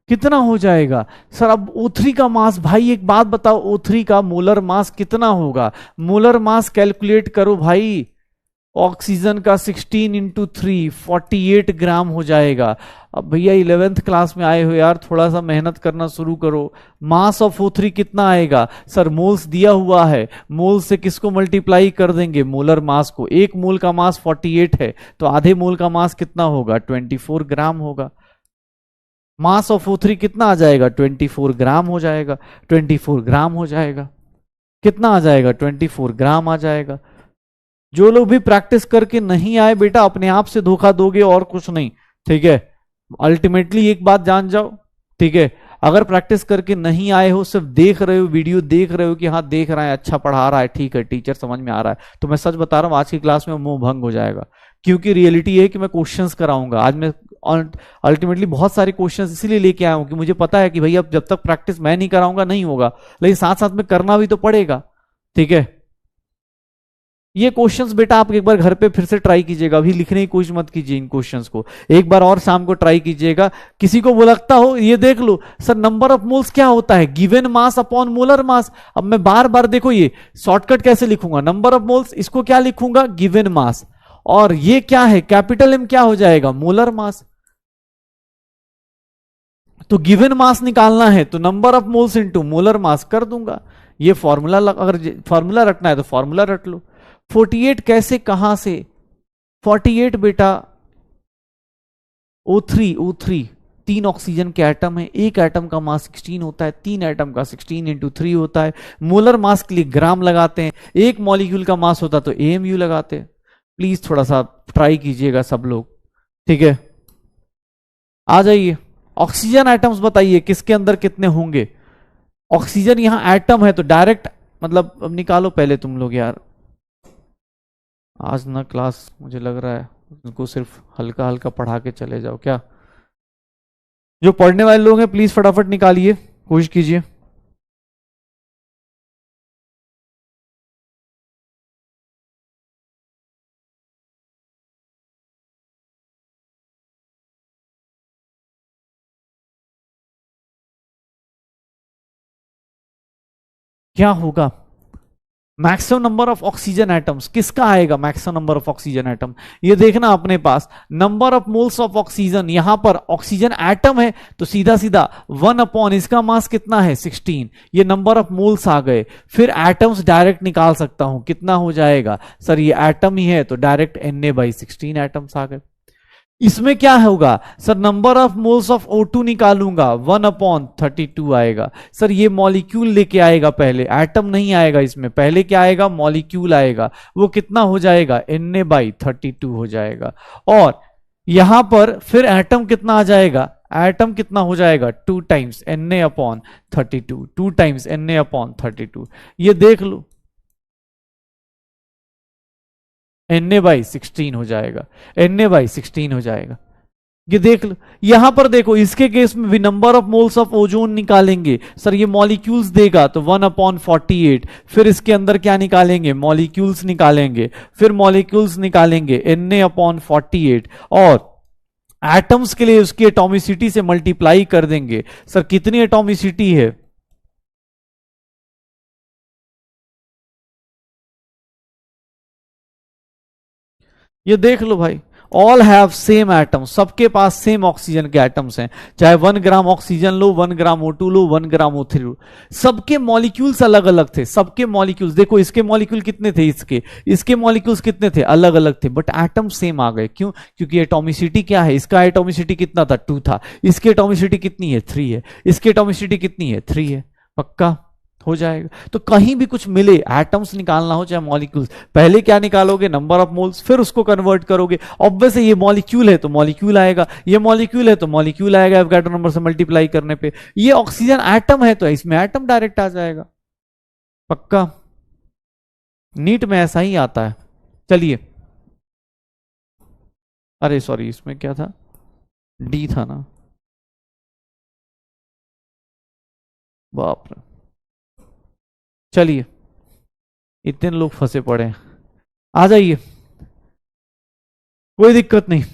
कितना हो जाएगा सर। अब O3 का मास, भाई एक बात बताओ, O3 का मोलर मास कितना होगा। मोलर मास कैलकुलेट करो भाई, ऑक्सीजन का 16 इंटू 3 48 ग्राम हो जाएगा। अब भैया 11th क्लास में आए हो यार, थोड़ा सा मेहनत करना शुरू करो। मास ऑफ O3 कितना आएगा सर, मोल्स दिया हुआ है, मोल से किसको मल्टीप्लाई कर देंगे, मोलर मास को। एक मोल का मास 48 है, तो आधे मोल का मास कितना होगा, 24 ग्राम होगा। मास ऑफ O3 कितना आ जाएगा, 24 ग्राम हो जाएगा, 24 ग्राम हो जाएगा। कितना आ जाएगा, 24 ग्राम आ जाएगा। जो लोग भी प्रैक्टिस करके नहीं आए बेटा, अपने आप से धोखा दोगे और कुछ नहीं, ठीक है। अल्टीमेटली एक बात जान जाओ, ठीक है, अगर प्रैक्टिस करके नहीं आए हो, सिर्फ देख रहे हो, वीडियो देख रहे हो कि हाँ देख रहा है, अच्छा पढ़ा रहा है, ठीक है, टीचर समझ में आ रहा है, तो मैं सच बता रहा हूँ आज की क्लास में मुंह भंग हो जाएगा। क्योंकि रियलिटी है कि मैं क्वेश्चंस कराऊंगा आज मैं, अल्टीमेटली बहुत सारे क्वेश्चंस इसीलिए लेके आया हूं कि मुझे पता है कि भाई अब जब तक प्रैक्टिस मैं नहीं कराऊंगा नहीं होगा, लेकिन साथ साथ में करना भी तो पड़ेगा, ठीक है। ये क्वेश्चंस बेटा आप एक बार घर पे फिर से ट्राई कीजिएगा, अभी लिखने की कोशिश मत कीजिए इन क्वेश्चंस को, एक बार और शाम को ट्राई कीजिएगा। किसी को वो लगता हो, ये देख लो सर नंबर ऑफ मोल्स क्या होता है, given mass upon molar mass. अब मैं बार बार देखो ये शॉर्टकट कैसे लिखूंगा, नंबर ऑफ मोल्स, इसको क्या लिखूंगा, गिवन मास, और ये क्या है, कैपिटल एम क्या हो जाएगा, मोलर मास। तो गिवन मास निकालना है तो number of moles into molar mass कर दूंगा। ये फॉर्मूला, अगर फॉर्मूला रखना है तो फॉर्मूला रख लो। 48 कैसे, कहां से, 48 बेटा O3 तीन ऑक्सीजन के एटम है, एक एटम का मास 16 होता है, तीन एटम का 16 इंटू 3 होता है। मोलर मास के लिए ग्राम लगाते हैं, एक मॉलिक्यूल का मास होता तो AMU लगाते हैं। प्लीज थोड़ा सा ट्राई कीजिएगा सब लोग, ठीक है। आ जाइए, ऑक्सीजन एटम्स बताइए किसके अंदर कितने होंगे। ऑक्सीजन यहां एटम है तो डायरेक्ट, मतलब अब निकालो पहले तुम लोग यार, आज ना क्लास मुझे लग रहा है उनको सिर्फ हल्का हल्का पढ़ा के चले जाओ क्या। जो पढ़ने वाले लोग हैं प्लीज फटाफट निकालिए, कोशिश कीजिए। क्या होगा, maximum number of oxygen atoms किसका आएगा, maximum number of oxygen atom, ये देखना अपने पास number of moles of oxygen, यहां पर ऑक्सीजन एटम है तो सीधा सीधा 1 अपॉन इसका मास कितना है 16, ये नंबर ऑफ मोल्स आ गए। फिर एटम्स डायरेक्ट निकाल सकता हूं, कितना हो जाएगा, सर ये एटम ही है तो डायरेक्ट Na/16 एटम्स आ गए। इसमें क्या होगा, sir number of moles of O2 निकालूंगा 1/32 आएगा। सर ये मॉलिक्यूल लेके आएगा, पहले एटम नहीं आएगा इसमें, पहले क्या आएगा, मॉलिक्यूल आएगा, वो कितना हो जाएगा Na/32 हो जाएगा। और यहां पर फिर एटम कितना आ जाएगा, एटम कितना हो जाएगा 2 टाइम्स Na/32, 2 टाइम्स Na/32, ये देख लो Na/16 हो जाएगा, Na/16 हो जाएगा। ये देख लो, यहां पर देखो इसके केस में भी number of moles of ozone निकालेंगे, सर ये मॉलिक्यूल्स देगा तो 1/48, फिर इसके अंदर क्या निकालेंगे, मॉलिक्यूल्स निकालेंगे, फिर मॉलिक्यूल्स निकालेंगे Na/48, और एटम्स के लिए उसकी एटॉमिसिटी से मल्टीप्लाई कर देंगे। सर कितनी एटॉमिसिटी है, ये देख लो भाई, ऑल हैव सेम एटम, सबके पास सेम ऑक्सीजन के एटम्स हैं, चाहे 1 ग्राम ऑक्सीजन लो, 1 ग्राम O2 लो, 1 ग्राम O3 लो, सबके मॉलिक्यूल्स अलग अलग थे, सबके मॉलिक्यूल्स देखो, इसके मॉलिक्यूल कितने थे, इसके मॉलिक्यूल्स कितने थे, अलग अलग थे, बट एटम सेम आ गए। क्यों, क्योंकि एटॉमिसिटी क्या है, इसका एटॉमिसिटी कितना था 2 था, इसकी एटॉमिसिटी कितनी है 3 है, इसकी एटॉमिसिटी कितनी है 3 है, पक्का हो जाएगा। तो कहीं भी कुछ मिले, एटम्स निकालना हो चाहे मॉलिक्यूल्स, पहले क्या निकालोगे, नंबर ऑफ मोल्स, फिर उसको कन्वर्ट करोगे। ऑब्वियस ये मॉलिक्यूल है तो मॉलिक्यूल आएगा, ये मॉलिक्यूल है तो मॉलिक्यूल आएगा एवोगाड्रो नंबर से मल्टीप्लाई करने पे। ये ऑक्सीजन एटम है तो इसमें एटम डायरेक्ट आ जाएगा, पक्का नीट में ऐसा ही आता है। चलिए, अरे सॉरी इसमें क्या था, डी था ना, बाप रे, चलिए इतने लोग फंसे पड़े हैं, आ जाइए, कोई दिक्कत नहीं।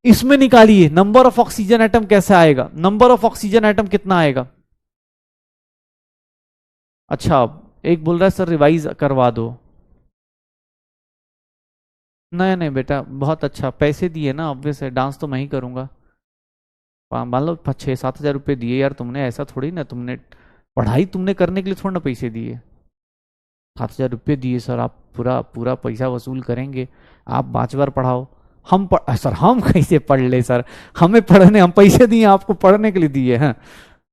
इसमें निकालिए नंबर ऑफ ऑक्सीजन एटम कैसे आएगा, नंबर ऑफ ऑक्सीजन एटम कितना आएगा। अच्छा, एक बोल रहा है सर रिवाइज करवा दो, नहीं नहीं बेटा बहुत अच्छा, पैसे दिए ना, ऑब्वियस है डांस तो मैं ही करूंगा। मान लो 6-7 हज़ार रुपये दिए यार तुमने, ऐसा थोड़ी ना, तुमने पढ़ाई तुमने करने के लिए थोड़ा ना पैसे दिए, 7 हज़ार रुपये दिए सर, आप पूरा पूरा पैसा वसूल करेंगे, आप 5 बार पढ़ाओ। सर हम कैसे पढ़ ले सर, हमें पढ़ने, हम पैसे दिए आपको पढ़ने के लिए दिए हैं,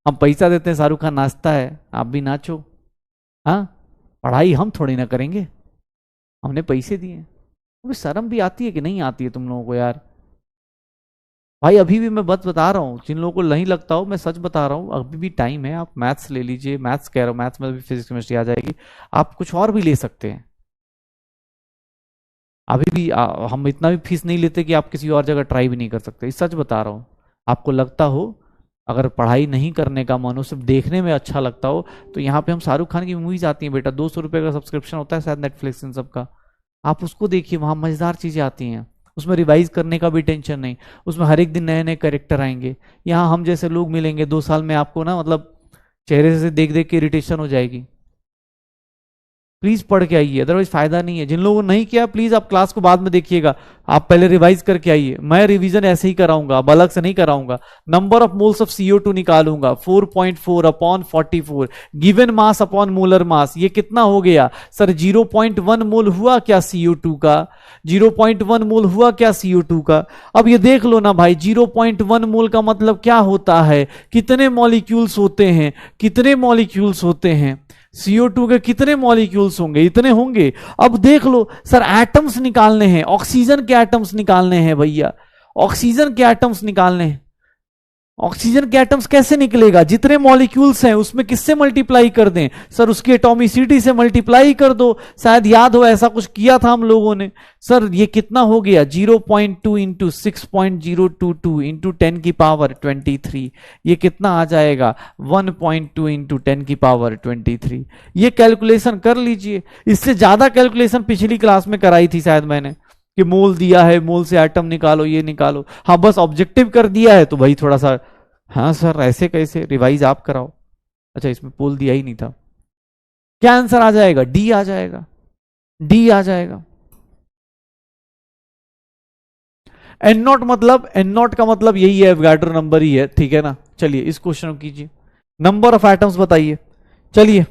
हम पैसा देते हैं, शाहरुख खान नाचता है आप भी नाचो, हाँ पढ़ाई हम थोड़ी ना करेंगे, हमने पैसे दिए। अभी शर्म भी आती है कि नहीं आती है तुम लोगों को यार, भाई अभी भी मैं बस बता रहा हूँ, जिन लोगों को नहीं लगता हो मैं सच बता रहा हूँ, अभी भी टाइम है। आप मैथ्स ले लीजिए, मैथ्स कह रहा हूँ, मैथ्स में भी फिजिक्स केमिस्ट्री आ जाएगी, आप कुछ और भी ले सकते हैं। अभी भी हम इतना भी फीस नहीं लेते कि आप किसी और जगह ट्राई भी नहीं कर सकते, इस सच बता रहा हूँ। आपको लगता हो, अगर पढ़ाई नहीं करने का मन हो, सिर्फ देखने में अच्छा लगता हो, तो यहाँ पे हम शाहरुख खान की मूवीज आती हैं बेटा, 200 रुपये का सब्सक्रिप्शन होता है शायद नेटफ्लिक्स इन सब का, आप उसको देखिए, वहां मजेदार चीजें आती हैं। उसमें रिवाइज करने का भी टेंशन नहीं, उसमें हर एक दिन नए नए कैरेक्टर आएंगे। यहाँ हम जैसे लोग मिलेंगे 2 साल में, आपको ना मतलब चेहरे से देख देख के इरिटेशन हो जाएगी। प्लीज पढ़ के आइए, अदरवाइज फायदा नहीं है। जिन लोगों ने नहीं किया प्लीज आप क्लास को बाद में देखिएगा, आप पहले रिवाइज करके आइए। मैं रिवीजन ऐसे ही कराऊंगा, अब अलग से नहीं कराऊंगा। Number of moles of CO2 निकालूंगा, 4.4 upon 44, given mass upon molar mass, ये कितना हो गया सर? 0.1 मोल हुआ क्या CO2 का? 0.1 मोल हुआ क्या CO2 का? अब ये देख लो ना भाई, 0.1 मोल का मतलब क्या होता है? कितने मॉलिक्यूल्स होते हैं? कितने मॉलिक्यूल्स होते हैं? CO2 के कितने मॉलिक्यूल्स होंगे? इतने होंगे। अब देख लो सर, एटम्स निकालने हैं, ऑक्सीजन के एटम्स निकालने हैं भैया, ऑक्सीजन के एटम्स निकालने हैं। ऑक्सीजन के एटम्स कैसे निकलेगा? जितने मॉलिक्यूल्स हैं उसमें किससे मल्टीप्लाई कर दें सर? उसकी एटॉमिसिटी से मल्टीप्लाई कर दो। शायद याद हो, ऐसा कुछ किया था हम लोगों ने। सर ये कितना हो गया? 0.2 इंटू 6.022 इंटू 10 की पावर 23, ये कितना आ जाएगा? 1.2 इंटू 10 की पावर 23। ये कैलकुलेशन कर लीजिए। इससे ज्यादा कैलकुलेशन पिछली क्लास में कराई थी शायद मैंने, कि मोल दिया है, मोल से एटम निकालो, ये निकालो। हाँ बस ऑब्जेक्टिव कर दिया है तो भाई थोड़ा सा, हाँ सर ऐसे कैसे, रिवाइज आप कराओ। अच्छा इसमें पोल दिया ही नहीं था। क्या आंसर आ जाएगा? डी आ जाएगा, डी आ जाएगा। एन नॉट मतलब, एन नॉट का मतलब यही है, एवोगाड्रो नंबर ही है, ठीक है ना। चलिए इस क्वेश्चन को कीजिए, नंबर ऑफ एटम्स बताइए। चलिए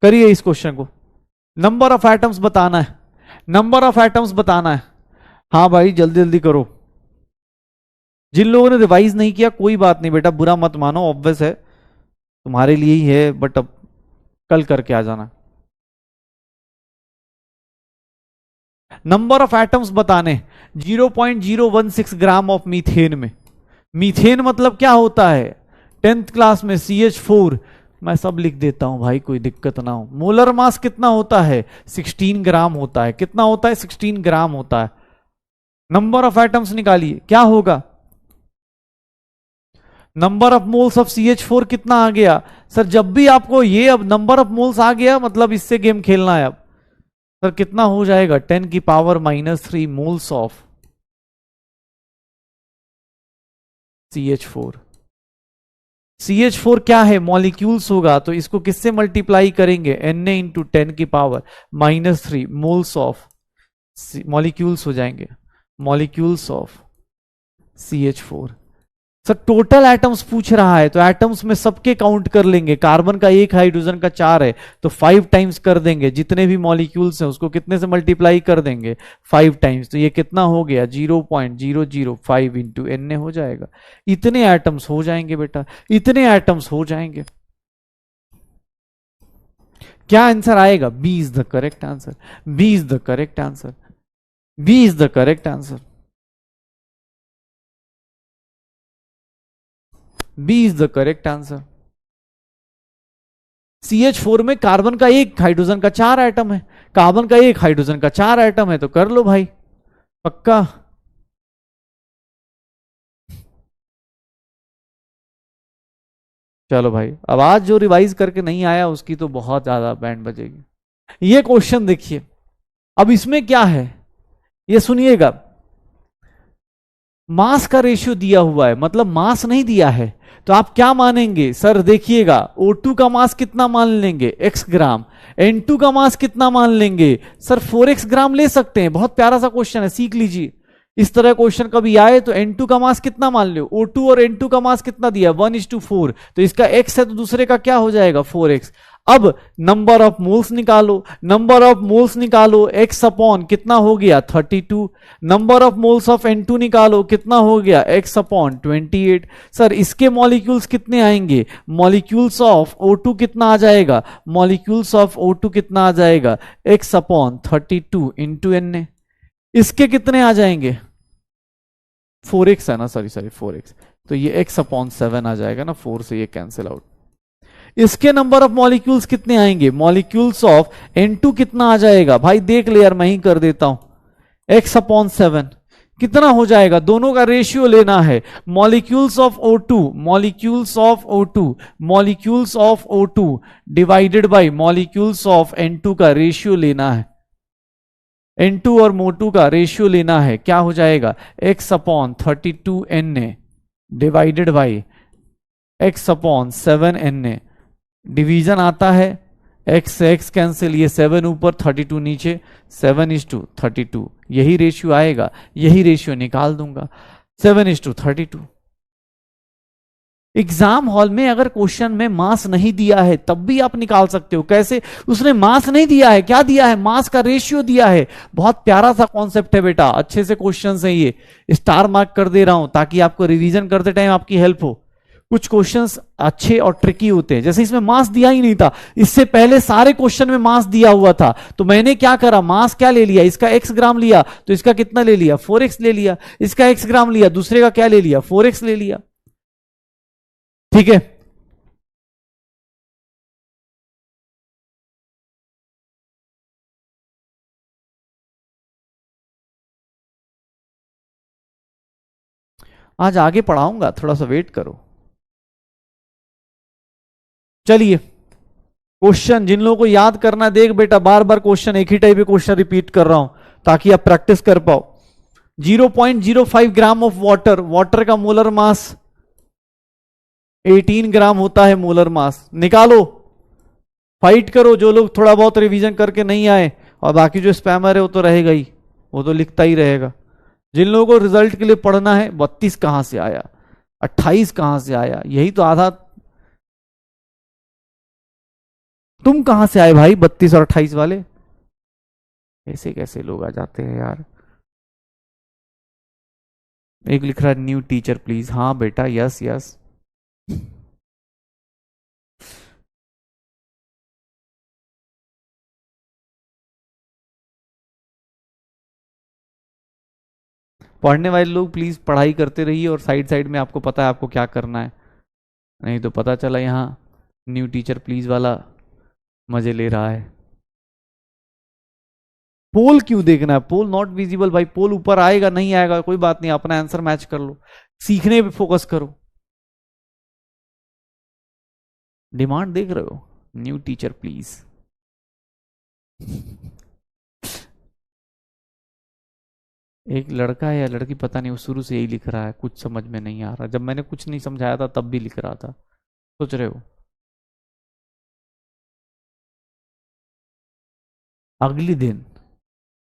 करिए इस क्वेश्चन को, नंबर ऑफ एटम्स बताना है, नंबर ऑफ एटम्स बताना है। हाँ भाई जल्दी जल्दी करो। जिन लोगों ने रिवाइज नहीं किया कोई बात नहीं बेटा, बुरा मत मानो, ऑब्वियस है तुम्हारे लिए ही है, बट अब कल करके आ जाना। नंबर ऑफ एटम्स बताने, 0.016 ग्राम ऑफ मीथेन में। मीथेन मतलब क्या होता है? 10th क्लास में CH4, मैं सब लिख देता हूं भाई, कोई दिक्कत ना हो। मोलर मास कितना होता है? 16 ग्राम होता है। कितना होता है? 16 ग्राम होता है। नंबर ऑफ एटम्स निकालिए, क्या होगा? Number of moles of CH4 कितना आ गया सर? जब भी आपको ये अब नंबर ऑफ मोल्स आ गया मतलब इससे गेम खेलना है अब। सर कितना हो जाएगा? 10 की power -3 moles of CH4। CH4 क्या है? मॉलिक्यूल्स होगा, तो इसको किससे मल्टीप्लाई करेंगे? Na इंटू 10 की पावर -3 मोल्स ऑफ, मॉलिक्यूल्स हो जाएंगे, molecules of CH4। Sir total atoms पूछ रहा है, तो एटम्स में सबके काउंट कर लेंगे। कार्बन का 1, हाइड्रोजन का 4 है, तो 5 टाइम्स कर देंगे। जितने भी मॉलिक्यूल्स हैं उसको कितने से मल्टीप्लाई कर देंगे? 5 टाइम्स। तो ये कितना हो गया? 0.005 इंटू Na हो जाएगा। इतने एटम्स हो जाएंगे बेटा, इतने एटम्स हो जाएंगे। क्या आंसर आएगा? B is the correct answer, B is the correct answer, B is the correct answer, B is the correct answer. CH4 में कार्बन का 1, हाइड्रोजन का 4 एटम है। कार्बन का 1, हाइड्रोजन का 4 एटम है, तो कर लो भाई पक्का। चलो भाई, अब आज जो रिवाइज करके नहीं आया उसकी तो बहुत ज्यादा बैंड बजेगी। ये क्वेश्चन देखिए, अब इसमें क्या है ये सुनिएगा। मास का रेशियो दिया हुआ है, मतलब मास नहीं दिया है, तो आप क्या मानेंगे सर? देखिएगा, O2 का मास कितना मान लेंगे? x ग्राम। N2 का मास कितना मान लेंगे सर? 4x ग्राम ले सकते हैं। बहुत प्यारा सा क्वेश्चन है, सीख लीजिए। इस तरह क्वेश्चन कभी आए तो N2 का मास कितना मान लो। O2 और N2 का मास कितना दिया? 1:4, तो इसका x है तो दूसरे का क्या हो जाएगा? 4x। अब नंबर ऑफ मोल्स निकालो, नंबर ऑफ मोल्स निकालो, x अपॉन कितना हो गया? 32। Number of moles of N2 निकालो, कितना हो गया? x upon 28। सर इसके मॉलिक्यूल्स कितने आएंगे? मॉलिक्यूल्स ऑफ O2 कितना आ जाएगा? मॉलिक्यूल्स ऑफ O2 कितना आ जाएगा? x upon 32 into Na। इसके कितने आ जाएंगे? 4x है ना, सॉरी सॉरी 4x, तो ये x अपॉन 7 आ जाएगा ना, 4 से ये कैंसिल आउट। इसके नंबर ऑफ मॉलिक्यूल्स कितने आएंगे, मॉलिक्यूल्स ऑफ N2 कितना आ जाएगा भाई, देख ले यार, मैं ही कर देता हूं। x अपॉन 7 कितना हो जाएगा, दोनों का रेशियो लेना है। Molecules of O2, molecules of O2, molecules of O2 divided by molecules of N2 का रेशियो लेना है। N2 और MO2 का रेशियो लेना है, क्या हो जाएगा, x upon 32 Na divided by x upon 7 Na। Division आता है, x से x कैंसिल, ये 7 ऊपर 32 नीचे, 7:32, यही रेशियो आएगा, यही रेशियो निकाल दूंगा, 7:32। एग्जाम हॉल में अगर क्वेश्चन में मास नहीं दिया है तब भी आप निकाल सकते हो। कैसे, उसने मास नहीं दिया है, क्या दिया है, मास का रेशियो दिया है। बहुत प्यारा सा कॉन्सेप्ट है बेटा, अच्छे से क्वेश्चन है ये, स्टार मार्क कर दे रहा हूं ताकि आपको रिवीजन करते टाइम आपकी हेल्प हो। कुछ क्वेश्चंस अच्छे और ट्रिकी होते हैं, जैसे इसमें मास दिया ही नहीं था, इससे पहले सारे क्वेश्चन में मास दिया हुआ था, तो मैंने क्या करा, मास क्या ले लिया, इसका x ग्राम लिया, तो इसका कितना ले लिया, 4x ले लिया, इसका x ग्राम लिया, दूसरे का क्या ले लिया, 4x ले लिया। ठीक है, आज आगे पढ़ाऊंगा, थोड़ा सा वेट करो। चलिए क्वेश्चन जिन लोगों को याद करना, देख बेटा बार बार क्वेश्चन, एक ही टाइप के क्वेश्चन रिपीट कर रहा हूं ताकि आप प्रैक्टिस कर पाओ। 0.05 ग्राम ऑफ वाटर, वाटर का मोलर मास 18 ग्राम होता है, मोलर मास निकालो, फाइट करो जो लोग थोड़ा बहुत रिवीजन करके नहीं आए, और बाकी जो स्पैमर है वो तो रहेगा ही, वो तो लिखता ही रहेगा। जिन लोगों को रिजल्ट के लिए पढ़ना है, 32 कहां से आया, 28 कहां से आया, यही तो आधा, तुम कहां से आए भाई 32 और 28 वाले, ऐसे कैसे लोग आ जाते हैं यार। एक लिख रहा है न्यू टीचर प्लीज, हाँ बेटा, यस यस। पढ़ने वाले लोग प्लीज पढ़ाई करते रहिए, और साइड साइड में आपको पता है आपको क्या करना है, नहीं तो पता चला यहाँ न्यू टीचर प्लीज वाला मजे ले रहा है। पोल क्यों देखना है, पोल नॉट विजिबल भाई, पोल ऊपर आएगा नहीं आएगा कोई बात नहीं, अपना आंसर मैच कर लो, सीखने पे फोकस करो। डिमांड देख रहे हो, न्यू टीचर प्लीज। एक लड़का है या लड़की पता नहीं, वो शुरू से यही लिख रहा है, कुछ समझ में नहीं आ रहा, जब मैंने कुछ नहीं समझाया था तब भी लिख रहा था, सोच रहे हो। अगले दिन,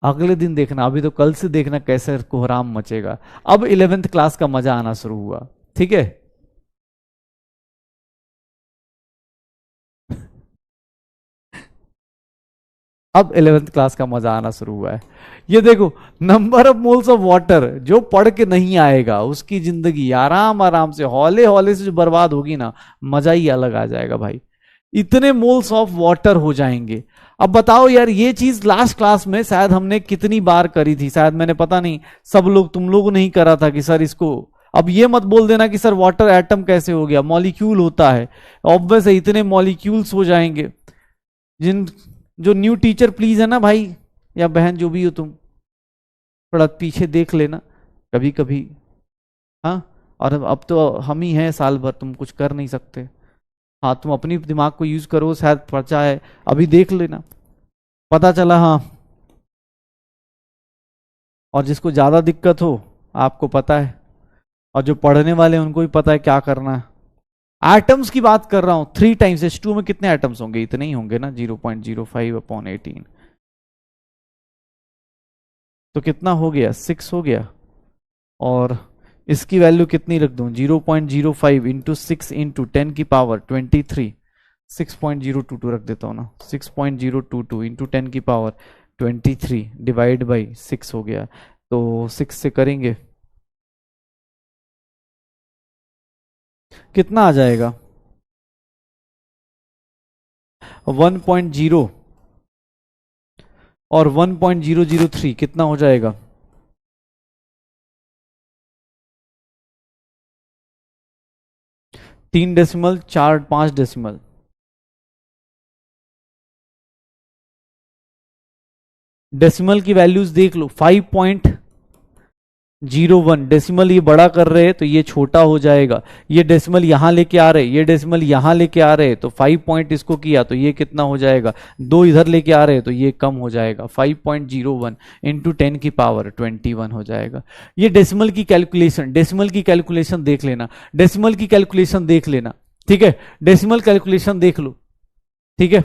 अगले दिन देखना, अभी तो कल से देखना कैसे कोहराम मचेगा। अब 11th क्लास का मजा आना शुरू हुआ, ठीक है। अब 11th क्लास का मजा आना शुरू हुआ है। ये देखो, number of moles of water, जो पढ़ के नहीं आएगा उसकी जिंदगी आराम आराम से हौले हौले से जो बर्बाद होगी ना, मजा ही अलग आ जाएगा भाई। इतने मोल्स ऑफ वाटर हो जाएंगे। अब बताओ यार, ये चीज लास्ट क्लास में शायद हमने कितनी बार करी थी, शायद मैंने, पता नहीं, सब लोग, तुम लोगों ने ही करा था कि सर इसको, अब ये मत बोल देना कि सर वाटर एटम कैसे हो गया, मॉलिक्यूल होता है, ऑब्वियस है, इतने मॉलिक्यूल्स हो जाएंगे। जिन, जो न्यू टीचर प्लीज है ना भाई या बहन, जो भी हो तुम, थोड़ा पीछे देख लेना कभी कभी, हाँ। और अब तो हम ही हैं साल भर, तुम कुछ कर नहीं सकते, हाँ तुम अपनी दिमाग को यूज करो, शायद पर्चा है, अभी देख लेना, पता चला, हाँ। और जिसको ज्यादा दिक्कत हो, आपको पता है, और जो पढ़ने वाले हैं उनको भी पता है क्या करना है। एटम्स की बात कर रहा हूं, 3 टाइम्स H2 में कितने एटम्स होंगे, इतने ही होंगे ना, 0.05/18, तो कितना हो गया, 6 हो गया। और इसकी वैल्यू कितनी रख दूं, 0.05 इंटू 6 इंटू 10 की पावर 23, 6.022 रख देता हूं ना, 6.022 इंटू 10 की पावर 23 डिवाइड बाई 6 हो गया, तो 6 से करेंगे कितना आ जाएगा, 1.0 और 1.003 कितना हो जाएगा, 3 डेसिमल, 4, 5 डेसिमल। डेसिमल की वैल्यूज देख लो, 5.01 डेसिमल ये बड़ा कर रहे हैं तो ये छोटा हो जाएगा, ये डेसिमल यहां लेके आ रहे, ये डेसिमल यहां लेके आ रहे, तो 5 पॉइंट इसको किया तो ये कितना हो जाएगा, 2 इधर लेके आ रहे तो ये कम हो जाएगा, 5.01 इंटू 10 की पावर 21 हो जाएगा। ये डेसिमल की कैलकुलेशन, डेसिमल की कैलकुलेशन देख लेना, डेसिमल की कैलकुलेशन देख लेना, ठीक है, डेसिमल कैलकुलेशन देख लो, ठीक है।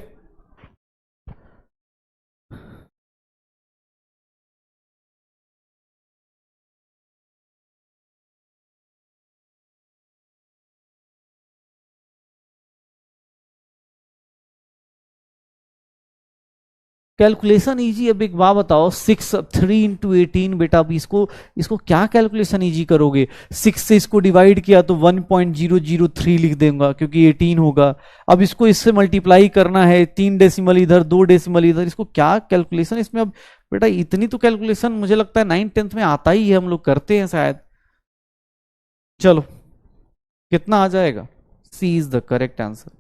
कैलकुलेशन इजी, अब एक बात बताओ, 6 3 into 18 बेटा, अभी इसको इसको क्या कैलकुलेशन इजी करोगे, 6 से इसको डिवाइड किया तो 1.003 लिख देंगे क्योंकि 18 होगा। अब इसको इससे मल्टीप्लाई करना है, 3 डेसिमल इधर 2 डेसिमल इधर, इसको क्या कैलकुलेशन इसमें। अब बेटा इतनी तो कैलकुलेशन मुझे लगता है 9th-10th में आता ही है, हम लोग करते हैं शायद। चलो कितना आ जाएगा, C is the correct answer.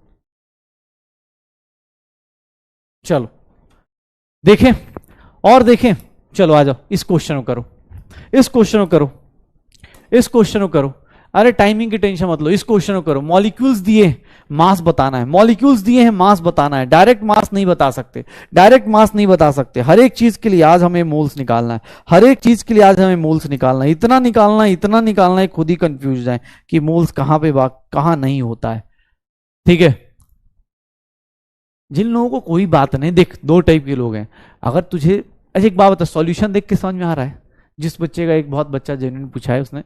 चलो देखें और देखें, चलो आ जाओ, इस क्वेश्चन को करो, इस क्वेश्चन को करो, इस क्वेश्चन को करो। अरे टाइमिंग की टेंशन मत लो, इस क्वेश्चन को करो। मॉलिक्यूल्स दिए, मास बताना है, मॉलिक्यूल्स दिए हैं, मास बताना है। डायरेक्ट मास नहीं बता सकते, डायरेक्ट मास नहीं बता सकते। हर एक चीज के लिए आज हमें मोल्स निकालना है, हर एक चीज के लिए आज हमें मोल्स निकालना है। इतना निकालना है, इतना निकालना है, खुद ही कंफ्यूज जाए कि मोल्स कहां पे कहां नहीं होता है, ठीक है। जिन लोगों को कोई बात नहीं, देख 2 टाइप के लोग हैं। अगर तुझे, अच्छा एक बात बता, सॉल्यूशन देख के समझ में आ रहा है? जिस बच्चे का एक बहुत बच्चा जेन्युइन पूछा है, उसने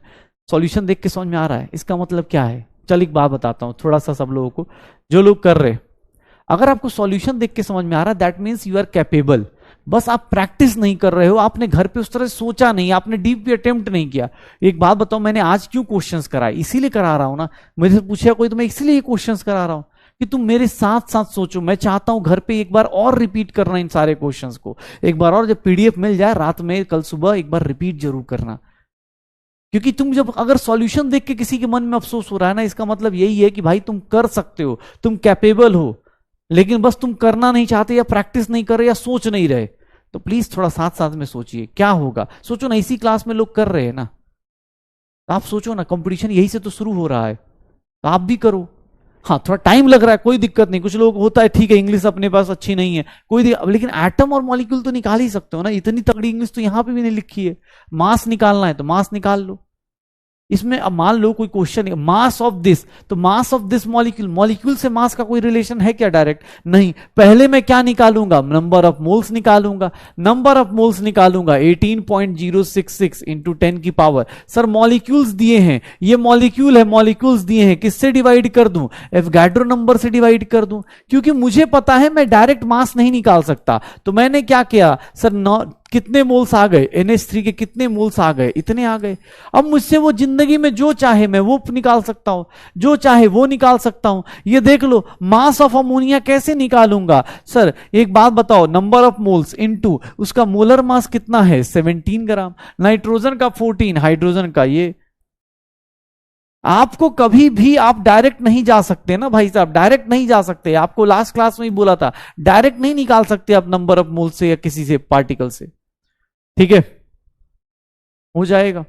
सॉल्यूशन देख के समझ में आ रहा है, इसका मतलब क्या है? चल एक बात बताता हूं थोड़ा सा सब लोगों को, जो लोग कर रहे, अगर आपको सॉल्यूशन देख के समझ में आ रहा है, that means you are capable. बस आप प्रैक्टिस नहीं कर रहे हो, आपने घर पे उस तरह सोचा नहीं, आपने डीप भी अटेम्प्ट नहीं किया। एक बात बताओ, मैंने आज क्यों क्वेश्चंस कराए? इसीलिए करा रहा हूं ना, मुझे पूछा कोई तो मैं इसीलिए क्वेश्चंस करा रहा हूं कि तुम मेरे साथ साथ सोचो। मैं चाहता हूं घर पे एक बार और रिपीट करना इन सारे क्वेश्चंस को, एक बार और जब पीडीएफ मिल जाए रात में, कल सुबह एक बार रिपीट जरूर करना। क्योंकि तुम जब अगर सॉल्यूशन देख के किसी के मन में अफसोस हो रहा है ना, इसका मतलब यही है कि भाई तुम कर सकते हो, तुम कैपेबल हो, लेकिन बस तुम करना नहीं चाहते, या प्रैक्टिस नहीं कर रहे, या सोच नहीं रहे। तो प्लीज थोड़ा साथ साथ में सोचिए क्या होगा। सोचो ना, इसी क्लास में लोग कर रहे हैं ना, आप सोचो ना, कंपटीशन यही से तो शुरू हो रहा है, तो आप भी करो। हाँ थोड़ा टाइम लग रहा है, कोई दिक्कत नहीं, कुछ लोग होता है, ठीक है इंग्लिश अपने पास अच्छी नहीं है, कोई लेकिन एटम और मॉलिक्यूल तो निकाल ही सकते हो ना। इतनी तगड़ी इंग्लिश तो यहां पे भी नहीं लिखी है। मास निकालना है तो मास निकाल लो। इसमें अब मान लो कोई क्वेश्चन, मास ऑफ दिस, तो mass of this molecule, molecule से मास का कोई रिलेशन है क्या डायरेक्ट? नहीं। पहले मैं क्या निकालूंगा? नंबर ऑफ मोल्स निकालूंगा। नंबर ऑफ मोल्स निकालूंगा 18.066 इंटू 10 की पावर। सर मॉलिक्यूल्स दिए हैं, ये मॉलिक्यूल है, मॉलिक्यूल्स दिए हैं, किससे डिवाइड कर दूं? एवोगाड्रो नंबर से डिवाइड कर दूं, क्योंकि मुझे पता है मैं डायरेक्ट मास नहीं निकाल सकता। तो मैंने क्या किया सर, कितने मोल्स आ गए? NH3 के कितने मोल्स आ गए? इतने आ गए। अब मुझसे वो जिंदगी में जो चाहे मैं वो निकाल सकता हूं, जो चाहे वो निकाल सकता हूं। ये देख लो, मास ऑफ अमोनिया कैसे निकालूंगा? सर एक बात बताओ, नंबर ऑफ मोल्स इनटू उसका मोलर मास कितना है? 17 ग्राम। नाइट्रोजन का 14, हाइड्रोजन का ये। आपको कभी भी आप डायरेक्ट नहीं जा सकते ना भाई साहब, डायरेक्ट नहीं जा सकते। आपको लास्ट क्लास में ही बोला था, डायरेक्ट नहीं निकाल सकते आप नंबर ऑफ मोल से या किसी से पार्टिकल से, ठीक है? हो जाएगा।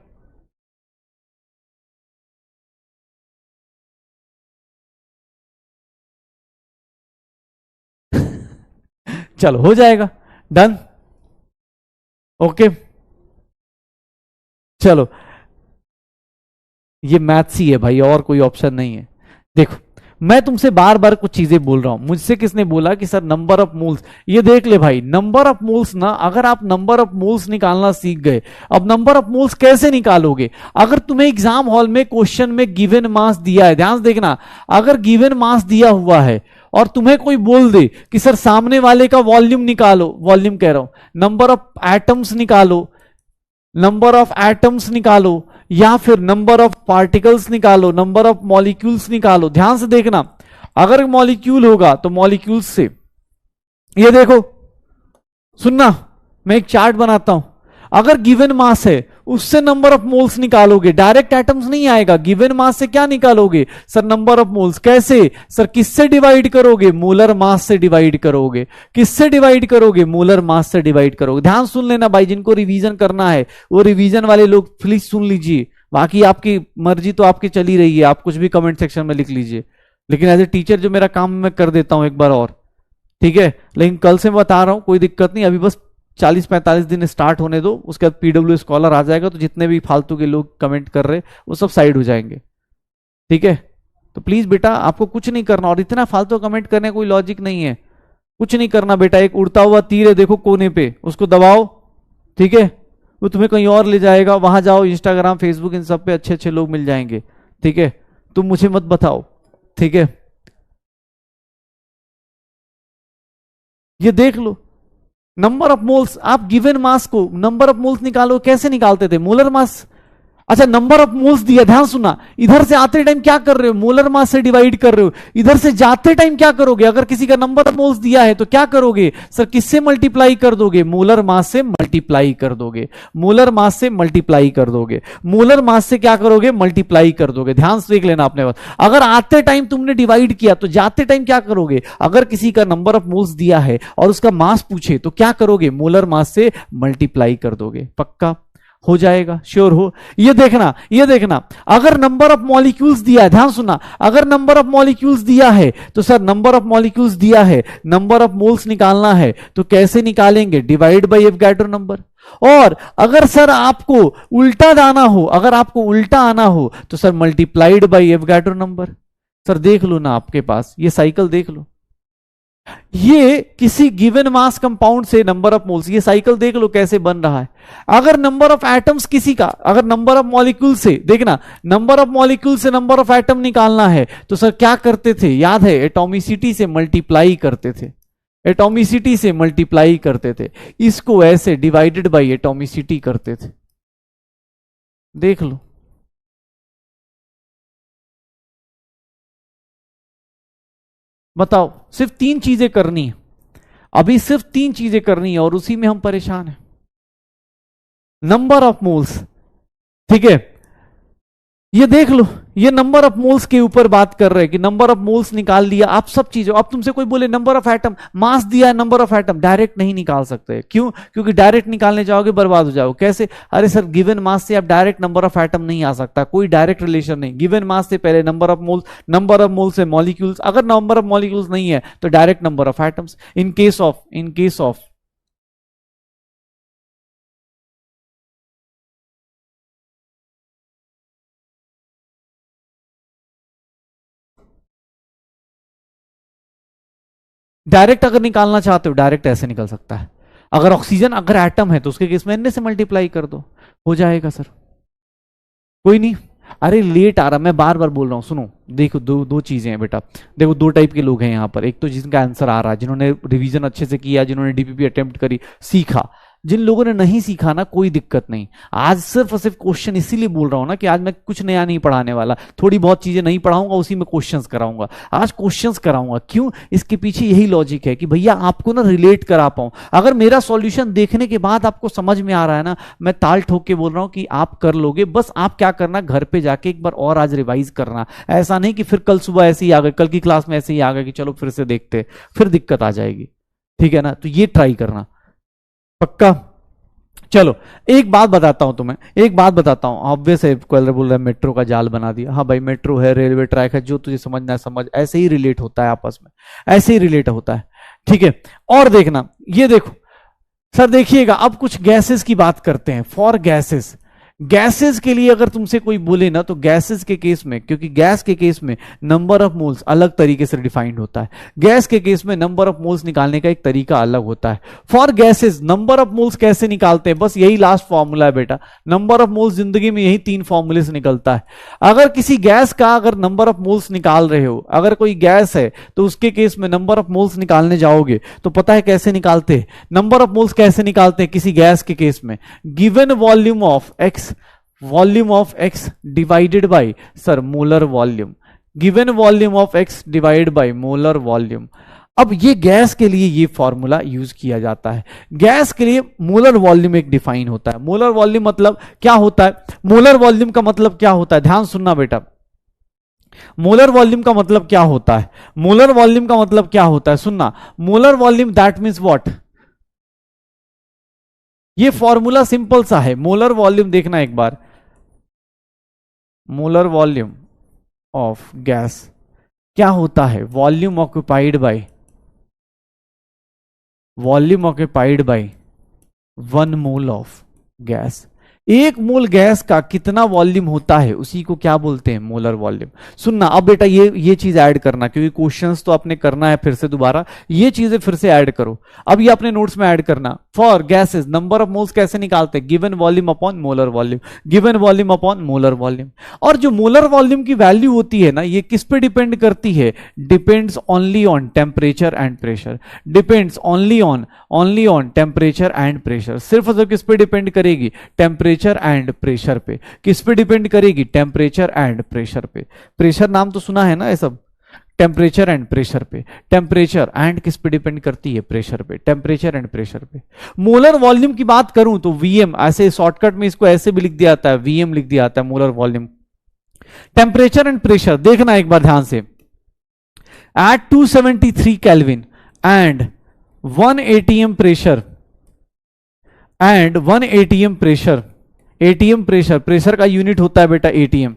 चलो हो जाएगा, डन, ओके। चलो ये मैथ्स ही है भाई, और कोई ऑप्शन नहीं है। देखो मैं तुमसे बार बार कुछ चीजें बोल रहा हूं, मुझसे किसने बोला कि सर नंबर ऑफ मोल्स, ये देख ले भाई, नंबर ऑफ मोल्स ना, अगर आप नंबर ऑफ मोल्स निकालना सीख गए, अब नंबर ऑफ मोल्स कैसे निकालोगे? अगर तुम्हें एग्जाम हॉल में क्वेश्चन में गिवन मास दिया है, ध्यान से देखना, अगर गिवन मास दिया हुआ है और तुम्हें कोई बोल दे कि सर सामने वाले का वॉल्यूम निकालो, वॉल्यूम कह रहा हूं, नंबर ऑफ एटम्स निकालो, नंबर ऑफ एटम्स निकालो, या फिर नंबर ऑफ पार्टिकल्स निकालो, नंबर ऑफ मॉलिक्यूल्स निकालो। ध्यान से देखना, अगर मॉलिक्यूल होगा तो मॉलिक्यूल्स से, ये देखो सुनना, मैं एक चार्ट बनाता हूं, अगर गिवन मास है उससे नंबर ऑफ मोल्स निकालोगे, डायरेक्ट एटम्स नहीं आएगा। गिवन मास से क्या निकालोगे सर? Number of moles. कैसे सर? किससे डिवाइड करोगे? मोलर मास से डिवाइड करोगे। किससे डिवाइड करोगे? मोलर मास से डिवाइड करोगे। ध्यान सुन लेना भाई, जिनको रिवीजन करना है वो रिवीजन वाले लोग प्लीज सुन लीजिए, बाकी आपकी मर्जी तो आपकी चली रही है, आप कुछ भी कमेंट सेक्शन में लिख लीजिए, लेकिन एज ए टीचर जो मेरा काम मैं कर देता हूं एक बार और, ठीक है। लेकिन कल से मैं बता रहा हूं, कोई दिक्कत नहीं, अभी बस 40-45 दिन स्टार्ट होने दो, उसके बाद पीडब्ल्यू स्कॉलर आ जाएगा, तो जितने भी फालतू के लोग कमेंट कर रहे वो सब साइड हो जाएंगे, ठीक है। तो प्लीज बेटा आपको कुछ नहीं करना, और इतना फालतू कमेंट करने कोई लॉजिक नहीं है, कुछ नहीं करना बेटा। एक उड़ता हुआ तीर है देखो कोने पे, उसको दबाओ, ठीक है, वो तुम्हें कहीं और ले जाएगा, वहां जाओ, इंस्टाग्राम फेसबुक इन सब पे अच्छे अच्छे लोग मिल जाएंगे, ठीक है। तुम मुझे मत बताओ, ठीक है। ये देख लो नंबर ऑफ मोल्स, आप गिवन मास को नंबर ऑफ मोल्स निकालो, कैसे निकालते थे? Molar mass. अच्छा नंबर ऑफ मोल्स दिया, ध्यान सुना, इधर से आते टाइम क्या कर रहे हो? मोलर मास से डिवाइड कर रहे हो। इधर से जाते टाइम क्या करोगे? अगर किसी का नंबर ऑफ मोल्स दिया है तो क्या करोगे सर? किससे मल्टीप्लाई कर दोगे? मोलर मास से मल्टीप्लाई कर दोगे। मोलर मास से मल्टीप्लाई कर दोगे। मोलर मास से क्या करोगे? मल्टीप्लाई कर दोगे। ध्यान से देख लेना आपने बात। अगर आते टाइम तुमने डिवाइड किया तो जाते टाइम क्या करोगे? अगर किसी का नंबर ऑफ मोल्स दिया है और उसका मास पूछे तो क्या करोगे? मोलर मास से मल्टीप्लाई कर दोगे। पक्का हो जाएगा, श्योर हो? ये देखना, ये देखना, अगर नंबर ऑफ मॉलिक्यूल्स दिया है, ध्यान सुना, अगर नंबर ऑफ मॉलिक्यूल्स दिया है तो सर नंबर ऑफ मॉलिक्यूल्स दिया है, नंबर ऑफ मोल्स निकालना है तो कैसे निकालेंगे? Divide by Avogadro number. और अगर सर आपको उल्टा जाना हो, अगर आपको उल्टा आना हो तो sir multiplied by Avogadro number. Sir देख लो ना आपके पास ये साइकिल देख लो, ये किसी गिवन मास कंपाउंड से नंबर ऑफ मोल्स, ये साइकिल देख लो कैसे बन रहा है। अगर नंबर ऑफ एटम्स किसी का, अगर नंबर ऑफ मॉलिक्यूल से, देखना, नंबर ऑफ मॉलिक्यूल से नंबर ऑफ एटम निकालना है तो सर क्या करते थे? याद है, एटॉमिसिटी से मल्टीप्लाई करते थे। एटॉमिसिटी से मल्टीप्लाई करते थे, इसको ऐसे डिवाइडेड बाय एटॉमिसिटी करते थे। देख लो, बताओ, सिर्फ 3 चीजें करनी है, अभी सिर्फ 3 चीजें करनी है और उसी में हम परेशान हैं। नंबर ऑफ मोल्स, ठीक है, ये देख लो, ये नंबर ऑफ मोल्स के ऊपर बात कर रहे हैं कि नंबर ऑफ मोल्स निकाल लिया आप सब चीजों। अब तुमसे कोई बोले नंबर ऑफ एटम, मास दिया है, नंबर ऑफ एटम, डायरेक्ट नहीं निकाल सकते। क्यों? क्योंकि डायरेक्ट निकालने जाओगे बर्बाद हो जाओगे। कैसे? अरे सर गिवन मास से आप डायरेक्ट नंबर ऑफ एटम नहीं आ सकता, कोई डायरेक्ट रिलेशन नहीं। गिवन मास से पहले number of moles, number of moles से मॉलिक्यूल्स, अगर नंबर ऑफ मॉलिक्यूल्स नहीं है तो direct number of atoms. In case of direct अगर निकालना चाहते हो डायरेक्ट ऐसे निकल सकता है। अगर ऑक्सीजन, अगर एटम है तो उसके केस में एन से मल्टीप्लाई कर दो, हो जाएगा सर, कोई नहीं। अरे लेट आ रहा, मैं बार बार बोल रहा हूं, सुनो, देखो दो चीजें हैं बेटा। देखो 2 टाइप के लोग हैं यहाँ पर, एक तो जिनका आंसर आ रहा है, जिन्होंने रिवीजन अच्छे से किया, जिन्होंने डीपीपी अटेम्प्ट करी, सीखा। जिन लोगों ने नहीं सीखा ना, कोई दिक्कत नहीं। आज सिर्फ और सिर्फ क्वेश्चन इसीलिए बोल रहा हूं ना कि आज मैं कुछ नया नहीं पढ़ाने वाला, थोड़ी बहुत चीजें नहीं पढ़ाऊंगा, उसी में क्वेश्चंस कराऊंगा। आज क्वेश्चंस कराऊंगा, क्यों? इसके पीछे यही लॉजिक है कि भैया आपको ना रिलेट करा पाऊं। अगर मेरा सॉल्यूशन देखने के बाद आपको समझ में आ रहा है ना, मैं ताल ठोक के बोल रहा हूं कि आप कर लोगे। बस आप क्या करना, घर पे जाके एक बार और आज रिवाइज करना। ऐसा नहीं कि फिर कल सुबह ऐसे ही आ गए, कल की क्लास में ऐसे ही आ गए कि चलो फिर से देखते, फिर दिक्कत आ जाएगी, ठीक है ना। तो ये ट्राई करना, पक्का। चलो एक बात बताता हूं तुम्हें, एक बात बताता हूं। ऑब्वियस है, कोई बोल रहा है मेट्रो का जाल बना दिया। हाँ भाई, मेट्रो है, रेलवे ट्रैक है, जो तुझे समझना है समझ, ऐसे ही रिलेट होता है आपस में, ऐसे ही रिलेट होता है, ठीक है। और देखना, ये देखो सर, देखिएगा अब कुछ गैसेस की बात करते हैं। फॉर गैसेस, गैसेस के लिए अगर तुमसे कोई बोले ना, तो गैसेस के केस में, क्योंकि गैस के केस में नंबर ऑफ मोल्स अलग तरीके से डिफाइंड होता है, गैस के केस में नंबर ऑफ मोल्स निकालने का एक तरीका अलग होता है। For gases number of moles कैसे निकालते हैं? बस यही लास्ट फॉर्मूला है बेटा। नंबर ऑफ मोल्स जिंदगी में यही 3 फॉर्मूले से निकलता है। अगर किसी गैस का अगर नंबर ऑफ मोल्स निकाल रहे हो, अगर कोई गैस है तो उसके केस में नंबर ऑफ मोल्स निकालने जाओगे तो पता है कैसे निकालते हैं? नंबर ऑफ मोल्स कैसे निकालते हैं किसी गैस के केस में? Given volume of x, volume of X divided by sir molar volume. Given volume of X divided by molar volume. अब ये गैस के लिए ये फॉर्मूला यूज किया जाता है। गैस के लिए मोलर वॉल्यूम एक डिफाइन होता है। मोलर वॉल्यूम मतलब क्या होता है? मोलर वॉल्यूम का मतलब क्या होता है? ध्यान सुनना बेटा, मोलर वॉल्यूम का मतलब क्या होता है? मोलर वॉल्यूम का मतलब क्या होता है? सुनना, molar volume that means what? ये फॉर्मूला सिंपल सा है। मोलर वॉल्यूम देखना एक बार, मोलर वॉल्यूम ऑफ गैस क्या होता है? Volume occupied by 1 mole of gas. 1 mole gas का कितना वॉल्यूम होता है, उसी को क्या बोलते हैं? Molar volume. सुनना अब बेटा, ये चीज ऐड करना, क्योंकि क्वेश्चंस तो आपने करना है फिर से दोबारा, ये चीजें फिर से ऐड करो। अब ये अपने नोट्स में ऐड करना। For gases number of moles कैसे निकालते हैं? Given volume upon molar volume, given volume upon molar volume. और जो मोलर वॉल्यूम की वैल्यू होती है ना, ये किस पे डिपेंड करती है? Depends only on temperature and pressure. Depends only on temperature and pressure. सिर्फ जो किस पे डिपेंड करेगी? टेम्परेचर एंड प्रेशर पे। किस पे डिपेंड करेगी? टेम्परेचर एंड प्रेशर पे। प्रेशर नाम तो सुना है ना ये सब, टेम्परेचर एंड प्रेशर पे। टेम्परेचर एंड किस पे डिपेंड करती है? प्रेशर पे। टेम्परेचर एंड प्रेशर पे। मोलर वॉल्यूम की बात करूं तो वीएम, ऐसे शॉर्टकट में इसको ऐसे भी लिख दिया जाता है, वीएम लिख दिया जाता है, molar volume. Temperature and pressure देखना एक बार ध्यान से। At 273 kelvin and 1 atm pressure and 1 atm pressure, ATM pressure, pressure का यूनिट होता है बेटा ATM,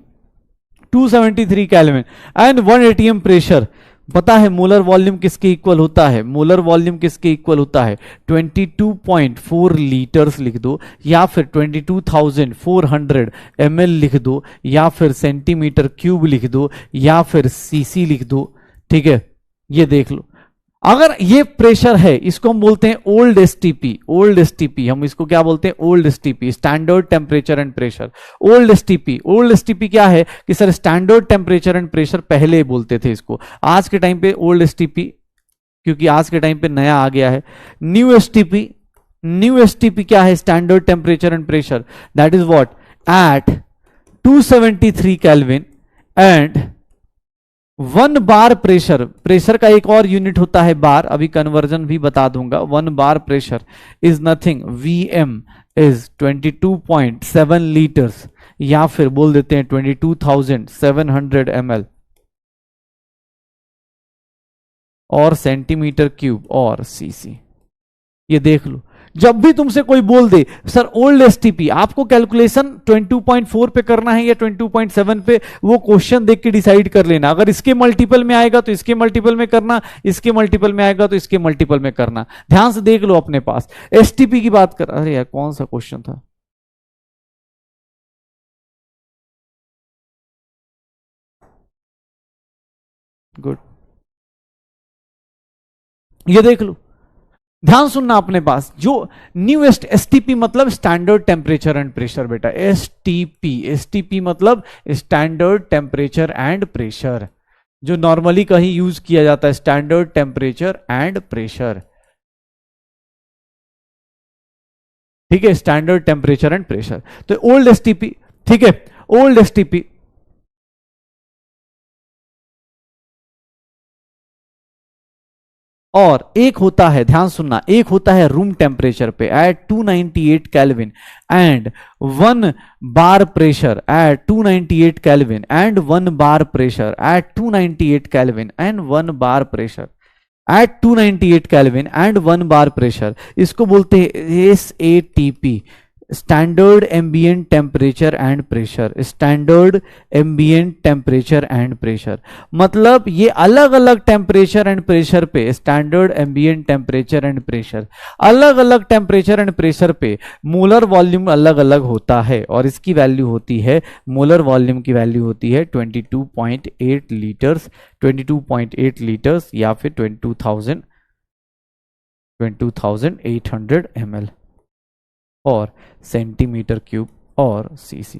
273 kelvin and 1 atm pressure. पता है मोलर वॉल्यूम किसके इक्वल होता है? मोलर वॉल्यूम किसके इक्वल होता है? 22.4 लीटर्स लिख दो, या फिर 22,400 ml लिख दो, या फिर सेंटीमीटर क्यूब लिख दो, या फिर सीसी लिख दो। ठीक है, ये देख लो। अगर ये प्रेशर है, इसको हम बोलते हैं ओल्ड एसटीपी। ओल्ड एसटीपी हम इसको क्या बोलते हैं? Old STP, standard temperature and pressure. Old STP, old STP क्या है कि sir standard temperature and pressure पहले बोलते थे इसको, आज के टाइम पे ओल्ड एसटीपी, क्योंकि आज के टाइम पे नया आ गया है न्यू एसटीपी। न्यू एसटीपी क्या है? Standard temperature and pressure, that is what? At 273 kelvin and 1 bar pressure. Pressure का एक और यूनिट होता है बार, अभी कन्वर्जन भी बता दूंगा। 1 bar pressure is nothing, VM is 22.7 litres, या फिर बोल देते हैं 22,700 ml, और सेंटीमीटर क्यूब और सीसी। ये देख लो, जब भी तुमसे कोई बोल दे सर ओल्ड एसटीपी, आपको कैलकुलेशन 22.4 पे करना है या 22.7 पे, वो क्वेश्चन देख के डिसाइड कर लेना। अगर इसके मल्टीपल में आएगा तो इसके मल्टीपल में करना, इसके मल्टीपल में आएगा तो इसके मल्टीपल में करना। ध्यान से देख लो अपने पास। एसटीपी की बात कर, अरे यार कौन सा क्वेश्चन था? गुड, ये देख लो, ध्यान सुनना अपने पास। जो न्यू एसटीपी मतलब स्टैंडर्ड टेम्परेचर एंड प्रेशर बेटा। एसटीपी, एसटीपी मतलब स्टैंडर्ड टेम्परेचर एंड प्रेशर, जो नॉर्मली कहीं यूज किया जाता है, स्टैंडर्ड टेम्परेचर एंड प्रेशर। ठीक है, स्टैंडर्ड टेम्परेचर एंड प्रेशर। तो ओल्ड एसटीपी, ठीक है, ओल्ड एसटीपी। और एक होता है, ध्यान सुनना, एक होता है रूम टेम्परेचर पे at 298 kelvin and 1 bar pressure at 298 kelvin and 1 bar pressure at 298 kelvin and 1 bar pressure at 298 kelvin and 1 bar pressure. इसको बोलते हैं SATP, standard ambient temperature and pressure. Standard ambient temperature and pressure मतलब ये अलग अलग टेम्परेचर एंड प्रेशर पे, standard ambient temperature and pressure, अलग अलग टेम्परेचर एंड प्रेशर पे मोलर वॉल्यूम अलग अलग होता है। और इसकी वैल्यू होती है, मोलर वॉल्यूम की वैल्यू होती है 22.8 लीटर्स, 22.8 लीटर्स, या फिर 22,800 ml, और सेंटीमीटर क्यूब और सीसी।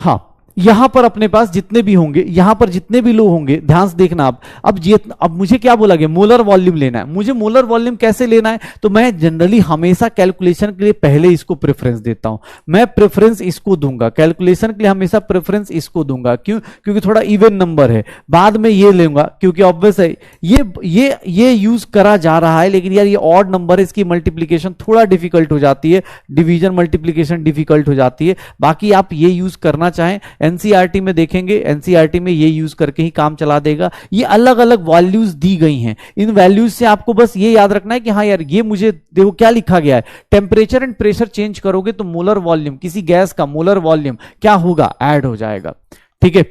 हाँ, यहां पर अपने पास जितने भी होंगे, यहां पर जितने भी लो होंगे, ध्यान से देखना आप। अब मुझे क्या बोला गया, मोलर वॉल्यूम लेना है। मुझे मोलर वॉल्यूम कैसे लेना है, तो मैं जनरली हमेशा कैलकुलेशन के लिए पहले इसको प्रेफरेंस देता हूं। मैं प्रेफरेंस इसको दूंगा कैलकुलेशन के लिए, हमेशा प्रेफरेंस इसको दूंगा। क्यों? क्योंकि थोड़ा इवन नंबर है। बाद में ये लूंगा क्योंकि ऑब्वियस है ये यूज करा जा रहा है, लेकिन यार ये ऑड नंबर है, इसकी मल्टीप्लीकेशन थोड़ा डिफिकल्ट हो जाती है, डिवीजन मल्टीप्लीकेशन डिफिकल्ट हो जाती है। बाकी आप ये यूज करना चाहें, एनसीईआरटी में देखेंगे, एनसीईआरटी में ये यूज करके ही काम चला देगा। ये अलग अलग वैल्यूज दी गई हैं, इन वैल्यूज से आपको बस ये याद रखना है कि हाँ यार ये मुझे देखो क्या लिखा गया है, टेम्परेचर एंड प्रेशर चेंज करोगे तो मोलर वॉल्यूम, किसी गैस का मोलर वॉल्यूम क्या होगा, ऐड हो जाएगा। ठीक है।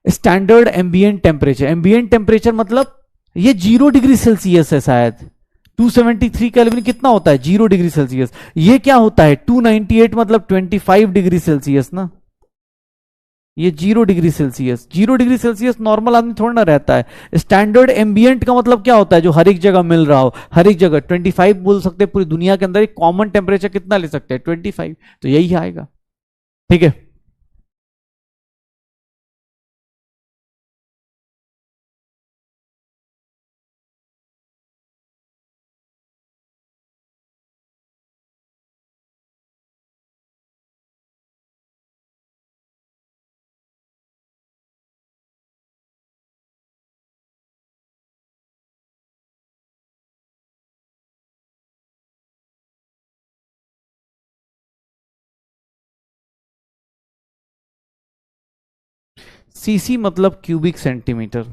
Standard ambient temperature, ambient temperature मतलब ये 0 डिग्री सेल्सियस है शायद, 273 केल्विन कितना होता है, 0 डिग्री सेल्सियस। ये क्या होता है 298 मतलब 25 डिग्री सेल्सियस ना, ये 0 degree Celsius. 0 degree Celsius normal आदमी थोड़ा ना रहता है। स्टैंडर्ड एम्बिएंट का मतलब क्या होता है, जो हर एक जगह मिल रहा हो, हर एक जगह 25 बोल सकते हैं। पूरी दुनिया के अंदर एक कॉमन टेम्परेचर कितना ले सकते हैं, 25, तो यही आएगा। ठीक है। सीसी मतलब क्यूबिक सेंटीमीटर।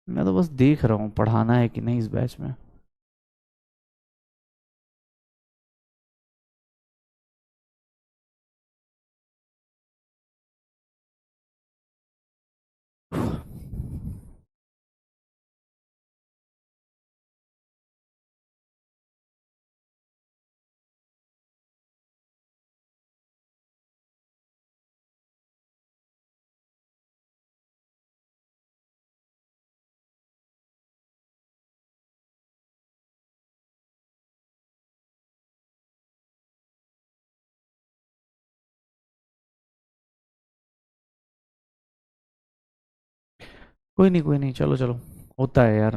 मैं तो बस देख रहा हूँ पढ़ाना है कि नहीं इस बैच में। कोई नहीं कोई नहीं, चलो चलो, होता है यार।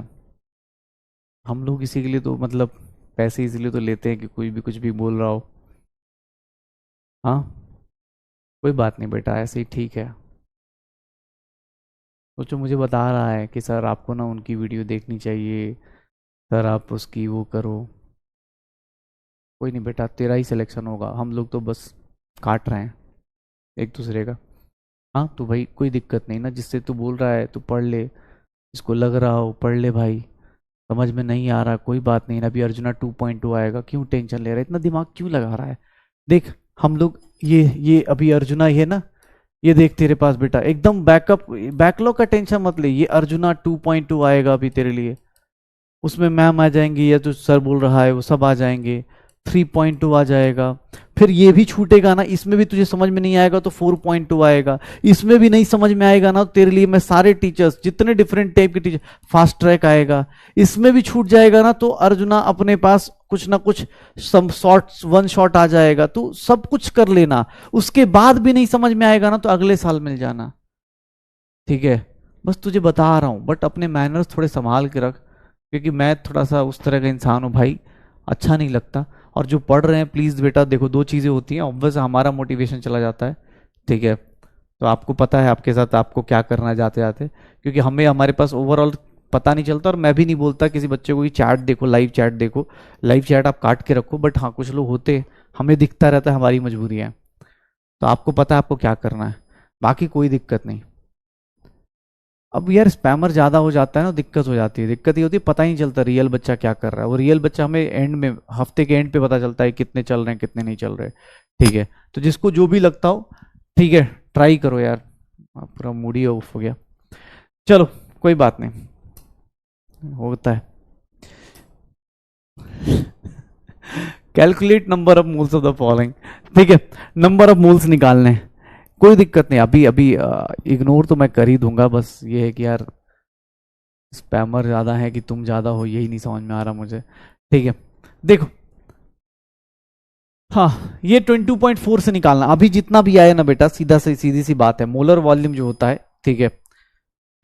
हम लोग इसी के लिए तो मतलब पैसे इसीलिए तो लेते हैं कि कोई भी कुछ भी बोल रहा हो। हाँ, कोई बात नहीं बेटा, ऐसे ही ठीक है। सोचो मुझे बता रहा है कि सर आपको ना उनकी वीडियो देखनी चाहिए, सर आप उसकी वो करो। कोई नहीं बेटा, तेरा ही सिलेक्शन होगा, हम लोग तो बस काट रहे हैं एक दूसरे का। हाँ तो भाई कोई दिक्कत नहीं ना, जिससे तू बोल रहा है तू पढ़ ले, जिसको लग रहा हो पढ़ ले भाई। समझ में नहीं आ रहा कोई बात नहीं ना, अभी अर्जुना 2.2 आएगा, क्यों टेंशन ले रहा है, इतना दिमाग क्यों लगा रहा है। देख हम लोग ये अभी अर्जुना ये ना, ये देख तेरे पास बेटा एकदम बैकअप, बैकलॉग का टेंशन मत ले, ये अर्जुना 2.2 आएगा अभी तेरे लिए। उसमें मैम आ जाएंगी या जो सर बोल रहा है वो सब आ जाएंगे, 3.2 आ जाएगा। फिर ये भी छूटेगा ना, इसमें भी तुझे समझ में नहीं आएगा तो 4.2 आएगा। इसमें भी नहीं समझ में आएगा ना, तो तेरे लिए मैं सारे टीचर्स जितने डिफरेंट टाइप के टीचर, फास्ट ट्रैक आएगा। इसमें भी छूट जाएगा ना, तो अर्जुना अपने पास कुछ ना कुछ सम शॉर्ट वन शॉट आ जाएगा, तो सब कुछ कर लेना। उसके बाद भी नहीं समझ में आएगा ना, तो अगले साल मिल जाना। ठीक है, बस तुझे बता रहा हूं, बट अपने मैनर्स थोड़े संभाल के रख, क्योंकि मैं थोड़ा सा उस तरह का इंसान हूं भाई, अच्छा नहीं लगता। और जो पढ़ रहे हैं प्लीज़ बेटा देखो, दो चीज़ें होती हैं, ऑब्वियस हमारा मोटिवेशन चला जाता है। ठीक है, तो आपको पता है आपके साथ आपको क्या करना है जाते जाते, क्योंकि हमें हमारे पास ओवरऑल पता नहीं चलता। और मैं भी नहीं बोलता किसी बच्चे को कि चैट देखो, लाइव चैट देखो, लाइव चैट आप काट के रखो, बट हाँ कुछ लोग होते, हमें दिखता रहता है, हमारी मजबूरी है, तो आपको पता है आपको क्या करना है, बाकी कोई दिक्कत नहीं। अब यार स्पैमर ज्यादा हो जाता है ना, दिक्कत हो जाती है। दिक्कत ये होती है पता ही नहीं चलता रियल बच्चा क्या कर रहा है। वो रियल बच्चा हमें एंड में, हफ्ते के एंड पे पता चलता है कितने चल रहे हैं कितने नहीं चल रहे। ठीक है, तो जिसको जो भी लगता हो ठीक है ट्राई करो यार। पूरा मूड ही ऑफ हो गया, चलो कोई बात नहीं, होता है। Calculate number of moles of the following, ठीक है, नंबर ऑफ मोल्स निकालने हैं, कोई दिक्कत नहीं। अभी अभी इग्नोर तो मैं कर ही दूंगा, बस ये है कि यार स्पैमर ज्यादा है कि तुम ज्यादा हो, यही नहीं समझ में आ रहा मुझे। ठीक है, देखो हाँ ये 22.4 से निकालना, अभी जितना भी आया ना बेटा, सीधा से सीधी सी बात है, मोलर वॉल्यूम जो होता है, ठीक है,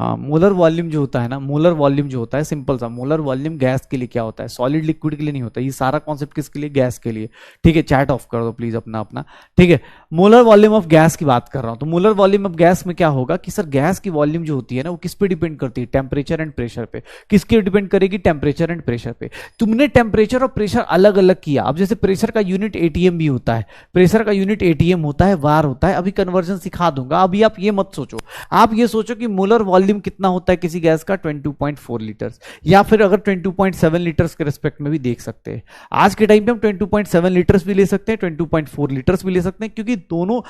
हाँ मोलर वॉल्यूम जो होता है ना, मोलर वॉल्यूम जो होता है सिंपल सा, मोलर वॉल्यूम गैस के लिए क्या होता है, सॉलिड लिक्विड के लिए नहीं होता, ये सारा कॉन्सेप्ट किसके लिए, गैस के लिए। ठीक है, चैट ऑफ कर दो प्लीज अपना अपना। ठीक है, मोलर वॉल्यूम ऑफ गैस की बात कर रहा हूं, तो मोलर वॉल्यूम ऑफ गैस में क्या होगा कि सर गैस की वॉल्यूम जो होती है ना वो किस पे डिपेंड करती है, टेम्परेचर एंड प्रेशर पे। किसके डिपेंड करेगी, टेम्परेचर एंड प्रेशर पे। तुमने टेम्परेचर और प्रेशर अलग अलग किया, अब जैसे प्रेशर का यूनिट एटीएम भी होता है, प्रेशर का यूनिट एटीएम होता है, वार होता है, अभी कन्वर्जन सिखा दूंगा। अभी आप ये मत सोचो, आप ये सोचो कि मोलर वॉल्यूम कितना होता है किसी गैस का, 22.4 लीटर्स, या फिर अगर 22.7 लीटर्स के रिस्पेक्ट में भी देख सकते हैं। आज के टाइम पे हम 22.7 लीटर्स भी ले सकते हैं, 22.4 लीटर्स भी ले सकते हैं, क्योंकि दोनों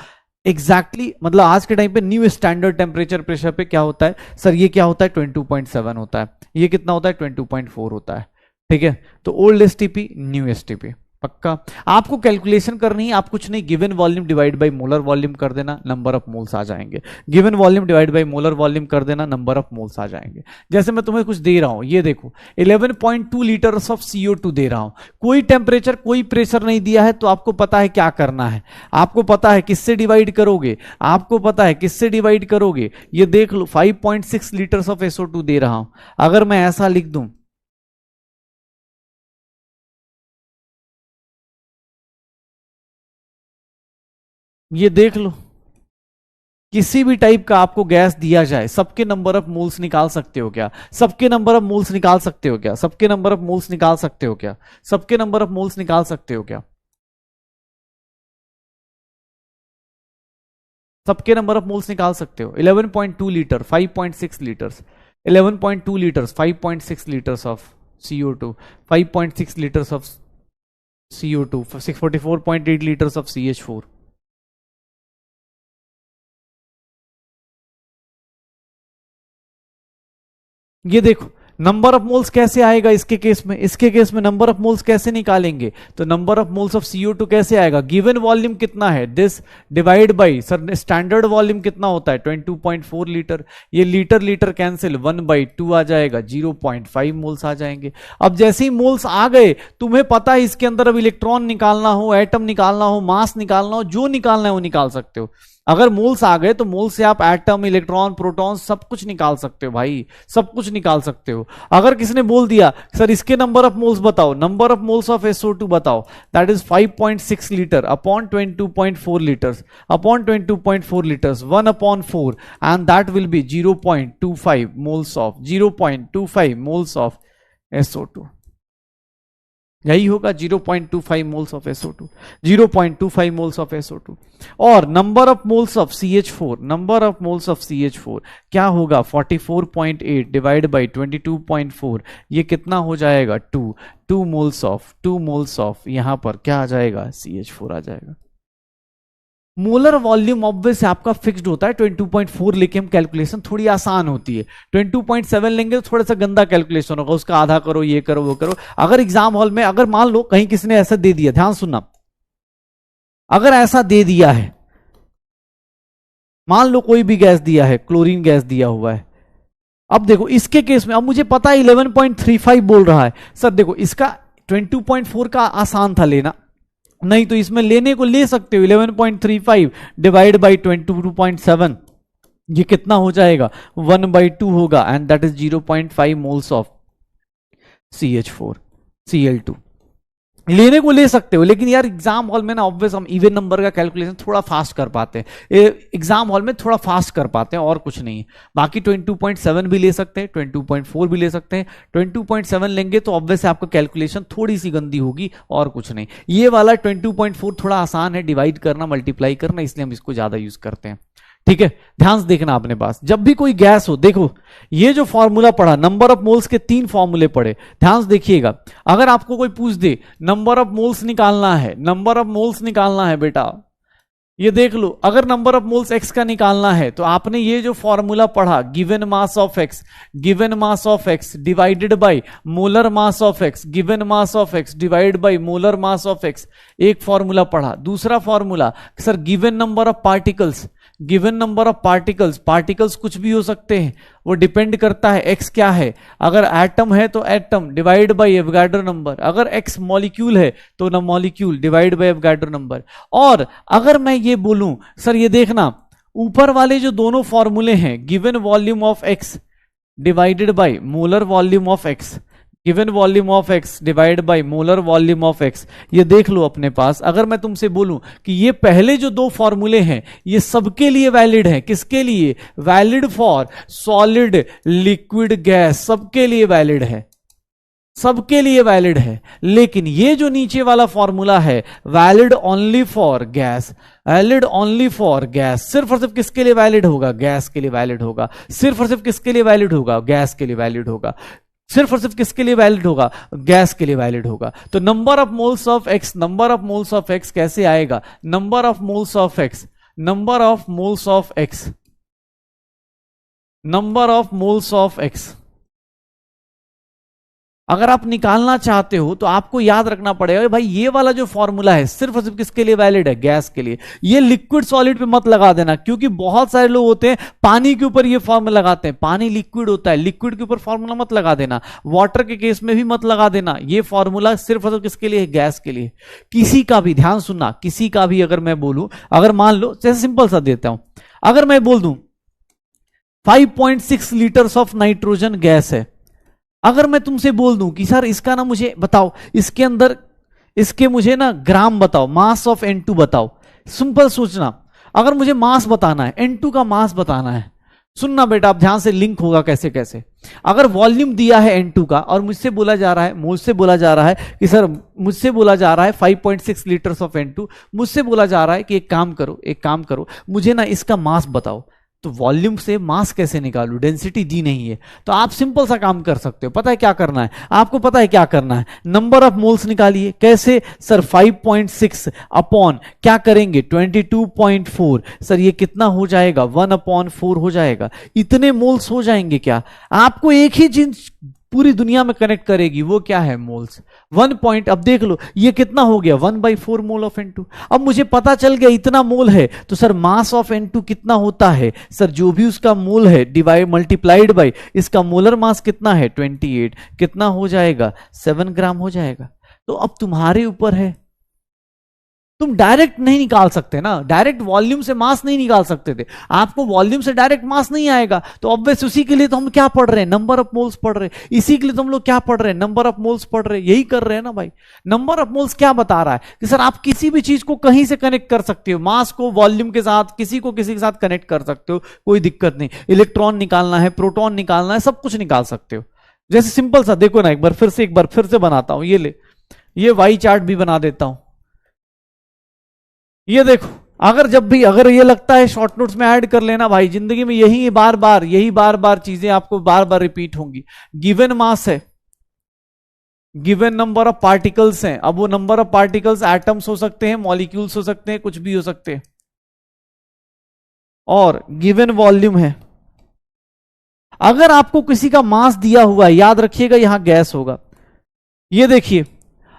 एग्जैक्टली मतलब आज के टाइम पे न्यू स्टैंडर्ड टेम्परेचर प्रेशर पे क्या होता है सर, ये क्या होता है 22.7 होता है, ये कितना होता है 22.4 होता है। ठीक है, तो ओल्ड एसटीपी न्यू एसटीपी पक्का। आपको कैलकुलेशन करनी है, आप कुछ नहीं, given volume divide by molar volume कर देना, नंबर ऑफ मोल्स आ जाएंगे। Given volume divide by molar volume कर देना, नंबर ऑफ मोल्स आ जाएंगे। जैसे मैं तुम्हें कुछ दे रहा हूं, ये देखो 11.2 लीटर्स ऑफ CO2 दे रहा हूं, कोई टेम्परेचर कोई प्रेशर नहीं दिया है, तो आपको पता है क्या करना है, आपको पता है किससे डिवाइड करोगे, आपको पता है किससे डिवाइड करोगे। ये देख लो 5.6 लीटर्स ऑफ SO2 दे रहा हूं, अगर मैं ऐसा लिख दूं, ये देख लो किसी भी टाइप का आपको गैस दिया जाए, सबके नंबर ऑफ मोल्स निकाल सकते हो क्या, सबके नंबर ऑफ मोल्स निकाल सकते हो क्या, सबके नंबर ऑफ मोल्स निकाल सकते हो क्या, सबके नंबर ऑफ मोल्स निकाल सकते हो क्या, सबके नंबर ऑफ मोल्स निकाल सकते हो। 11.2 litre 5.6 litres, 11.2 litres 5.6 litres of CO2, 5.6 litres of CO2, 644.8 litres of CH4। ये देखो नंबर ऑफ मोल्स कैसे आएगा इसके केस में, इसके केस में नंबर ऑफ मोल्स कैसे निकालेंगे, तो number of moles of CO2 कैसे आएगा, गिवन वॉल्यूम कितना है this divide by, sir standard volume कितना होता है 22.4 लीटर, ये लीटर लीटर कैंसिल 1/2 आ जाएगा, 0.5 मोल्स आ जाएंगे। अब जैसे ही मोल्स आ गए, तुम्हें पता है इसके अंदर अब इलेक्ट्रॉन निकालना हो, एटम निकालना हो, मास निकालना हो, जो निकालना है वो निकाल सकते हो। अगर मोल्स आ गए तो मोल से आप एटम, इलेक्ट्रॉन, प्रोटॉन सब कुछ निकाल सकते हो भाई, सब कुछ निकाल सकते हो। अगर किसी ने बोल दिया सर इसके नंबर ऑफ मोल्स बताओ, number of moles of SO2 बताओ, that is 5.6 litre upon 22.4 litres, upon 22.4 litres 1/4, and that will be 0.25 moles of, 0.25 moles of SO2, यही होगा 0.25 moles of SO2, 0.25 moles of SO2। और number of moles of CH4, number of moles of CH4 क्या होगा 44.8 डिवाइड बाई 22.4, ये कितना हो जाएगा 2 मोल्स ऑफ, 2 मोल्स ऑफ, यहां पर क्या आ जाएगा CH4 आ जाएगा। मोलर वॉल्यूम ऑब्वियस आपका फिक्स्ड होता है, 22.4 लेके हम कैलकुलेशन थोड़ी आसान होती है, 22.7 लेंगे तो थोड़ा सा गंदा कैलकुलेशन होगा, उसका आधा करो, ये करो वो करो। अगर एग्जाम हॉल में अगर मान लो कहीं किसी ने ऐसा दे दिया, ध्यान सुनना, अगर ऐसा दे दिया है, मान लो कोई भी गैस दिया है, क्लोरीन गैस दिया हुआ है, अब देखो इसके केस में, अब मुझे पता है 11.35 बोल रहा है, सर देखो इसका 22.4 का आसान था लेना, नहीं तो इसमें लेने को ले सकते हो 11.35 डिवाइड बाई 22.7, ये कितना हो जाएगा 1/2 होगा, and that is 0.5 moles of CH4 Cl2। लेने को ले सकते हो, लेकिन यार एग्जाम हॉल में ना ऑब्वियस हम इवन नंबर का कैलकुलेशन थोड़ा फास्ट कर पाते हैं, एग्जाम हॉल में थोड़ा फास्ट कर पाते हैं और कुछ नहीं। बाकी 22.7 भी ले सकते हैं, 22.4 भी ले सकते हैं। 22.7 लेंगे तो ऑब्वियस आपका कैलकुलेशन थोड़ी सी गंदी होगी और कुछ नहीं। ये वाला 22.4 थोड़ा आसान है डिवाइड करना, मल्टीप्लाई करना, इसलिए हम इसको ज्यादा यूज करते हैं। ठीक है, ध्यान से देखना अपने पास, जब भी कोई गैस हो, देखो ये जो फॉर्मूला पढ़ा, नंबर ऑफ मोल्स के 3 फॉर्मूले पढ़े, ध्यान से देखिएगा। अगर आपको कोई पूछ दे नंबर ऑफ मोल्स निकालना है, नंबर ऑफ मोल्स निकालना है बेटा, ये देख लो, अगर नंबर ऑफ मोल्स एक्स का निकालना है तो आपने ये जो फॉर्मूला पढ़ा, given mass of x, given mass of X divided by molar mass of x, given mass of X divide by molar mass of x, एक फॉर्मूला पढ़ा। दूसरा formula sir given number of particles, given number of particles, particles कुछ भी हो सकते हैं, वो डिपेंड करता है एक्स क्या है। अगर एटम है तो atom divide by Avogadro number, अगर एक्स मॉलिक्यूल है तो ना molecule divide by Avogadro number. और अगर मैं ये बोलूं सर ये देखना, ऊपर वाले जो दोनों फॉर्मूले हैं, given volume of X divided by molar volume of x, given volume of X divide by molar volume of x, ये देख लो अपने पास। अगर मैं तुमसे बोलूं कि ये पहले जो 2 फॉर्मूले हैं ये सबके लिए वैलिड है, किसके लिए? Valid for solid liquid gas, सबके लिए वैलिड है, सबके लिए वैलिड है। लेकिन ये जो नीचे वाला फॉर्मूला है valid only for gas, valid only for gas, सिर्फ और सिर्फ किसके लिए वैलिड होगा? गैस के लिए वैलिड होगा। सिर्फ और सिर्फ किसके लिए वैलिड होगा? गैस के लिए वैलिड होगा। सिर्फ और सिर्फ किसके लिए वैलिड होगा? गैस के लिए वैलिड होगा। तो number of moles of x, number of moles of x कैसे आएगा? Number of moles of x, number of moles of x, number of moles of x अगर आप निकालना चाहते हो तो आपको याद रखना पड़ेगा भाई ये वाला जो फॉर्मूला है सिर्फ और सिर्फ किसके लिए वैलिड है? गैस के लिए। ये लिक्विड सॉलिड पे मत लगा देना, क्योंकि बहुत सारे लोग होते हैं पानी के ऊपर ये फॉर्मूला लगाते हैं। पानी लिक्विड होता है, लिक्विड के ऊपर फॉर्मूला मत लगा देना। वाटर के केस में भी मत लगा देना। ये फॉर्मूला सिर्फ और सिर्फ किसके लिए है? गैस के लिए। किसी का भी, ध्यान सुनना, किसी का भी अगर मैं बोलूं, अगर मान लो जैसे सिंपल सा देता हूं, अगर मैं बोल दूं 5.6 लीटर्स ऑफ नाइट्रोजन गैस है, अगर मैं तुमसे बोल दूं कि सर इसका ना मुझे बताओ, इसके अंदर इसके मुझे ना ग्राम बताओ, मास ऑफ N2 बताओ। सिंपल सोचना, अगर मुझे मास बताना है, N2 का मास बताना है, सुनना बेटा आप ध्यान से, लिंक होगा कैसे कैसे। अगर वॉल्यूम दिया है N2 का और मुझसे बोला जा रहा है, मुझसे बोला जा रहा है कि सर, मुझसे बोला जा रहा है 5.6 लीटर्स ऑफ N2, मुझसे बोला जा रहा है कि एक काम करो, एक काम करो, मुझे ना इसका मास बताओ। तो वॉल्यूम से मास कैसे निकालूं? डेंसिटी दी नहीं है। तो आप सिंपल सा काम कर सकते हो, पता है क्या करना है आपको? पता है क्या करना है? नंबर ऑफ मोल्स निकालिए। कैसे सर? 5.6 अपॉन क्या करेंगे? 22.4। सर ये कितना हो जाएगा? 1/4 हो जाएगा। इतने मोल्स हो जाएंगे क्या? आपको एक ही चीज पूरी दुनिया में कनेक्ट करेगी, वो क्या है? मोल्स। 1 पॉइंट, अब देख लो ये कितना हो गया? 1/4 मोल ऑफ N2। अब मुझे पता चल गया इतना मोल है, तो सर मास ऑफ N2 कितना होता है? सर जो भी उसका मोल है डिवाइड मल्टीप्लाइड बाय इसका मोलर मास कितना है? 28। कितना हो जाएगा? 7 ग्राम हो जाएगा। तो अब तुम्हारे ऊपर है, तुम डायरेक्ट नहीं निकाल सकते ना, डायरेक्ट वॉल्यूम से मास नहीं निकाल सकते थे, आपको वॉल्यूम से डायरेक्ट मास नहीं आएगा। तो ऑब्वियस उसी के लिए तो हम क्या पढ़ रहे हैं? नंबर ऑफ मोल्स पढ़ रहे हैं। इसी के लिए तो हम लोग क्या पढ़ रहे हैं? नंबर ऑफ मोल्स पढ़ रहे हैं। यही कर रहे हैं ना भाई। नंबर ऑफ मोल्स क्या बता रहा है कि सर आप किसी भी चीज को कहीं से कनेक्ट कर सकते हो, मास को वॉल्यूम के साथ, किसी को किसी के साथ कनेक्ट कर सकते हो, कोई दिक्कत नहीं। इलेक्ट्रॉन निकालना है, प्रोटॉन निकालना है, सब कुछ निकाल सकते हो। जैसे सिंपल सा देखो ना, एक बार फिर से बनाता हूं, ये ले, ये वाई चार्ट भी बना देता हूं। ये देखो, अगर जब भी अगर ये लगता है शॉर्ट नोट्स में ऐड कर लेना भाई, जिंदगी में यही बार बार चीजें आपको बार बार रिपीट होंगी। गिवन मास है, गिवन नंबर ऑफ पार्टिकल्स हैं। अब वो नंबर ऑफ पार्टिकल्स एटम्स हो सकते हैं, मॉलिक्यूल्स हो सकते हैं, कुछ भी हो सकते हैं। और गिवन वॉल्यूम है। अगर आपको किसी का मास दिया हुआ है, याद रखिएगा यहां गैस होगा। ये देखिए,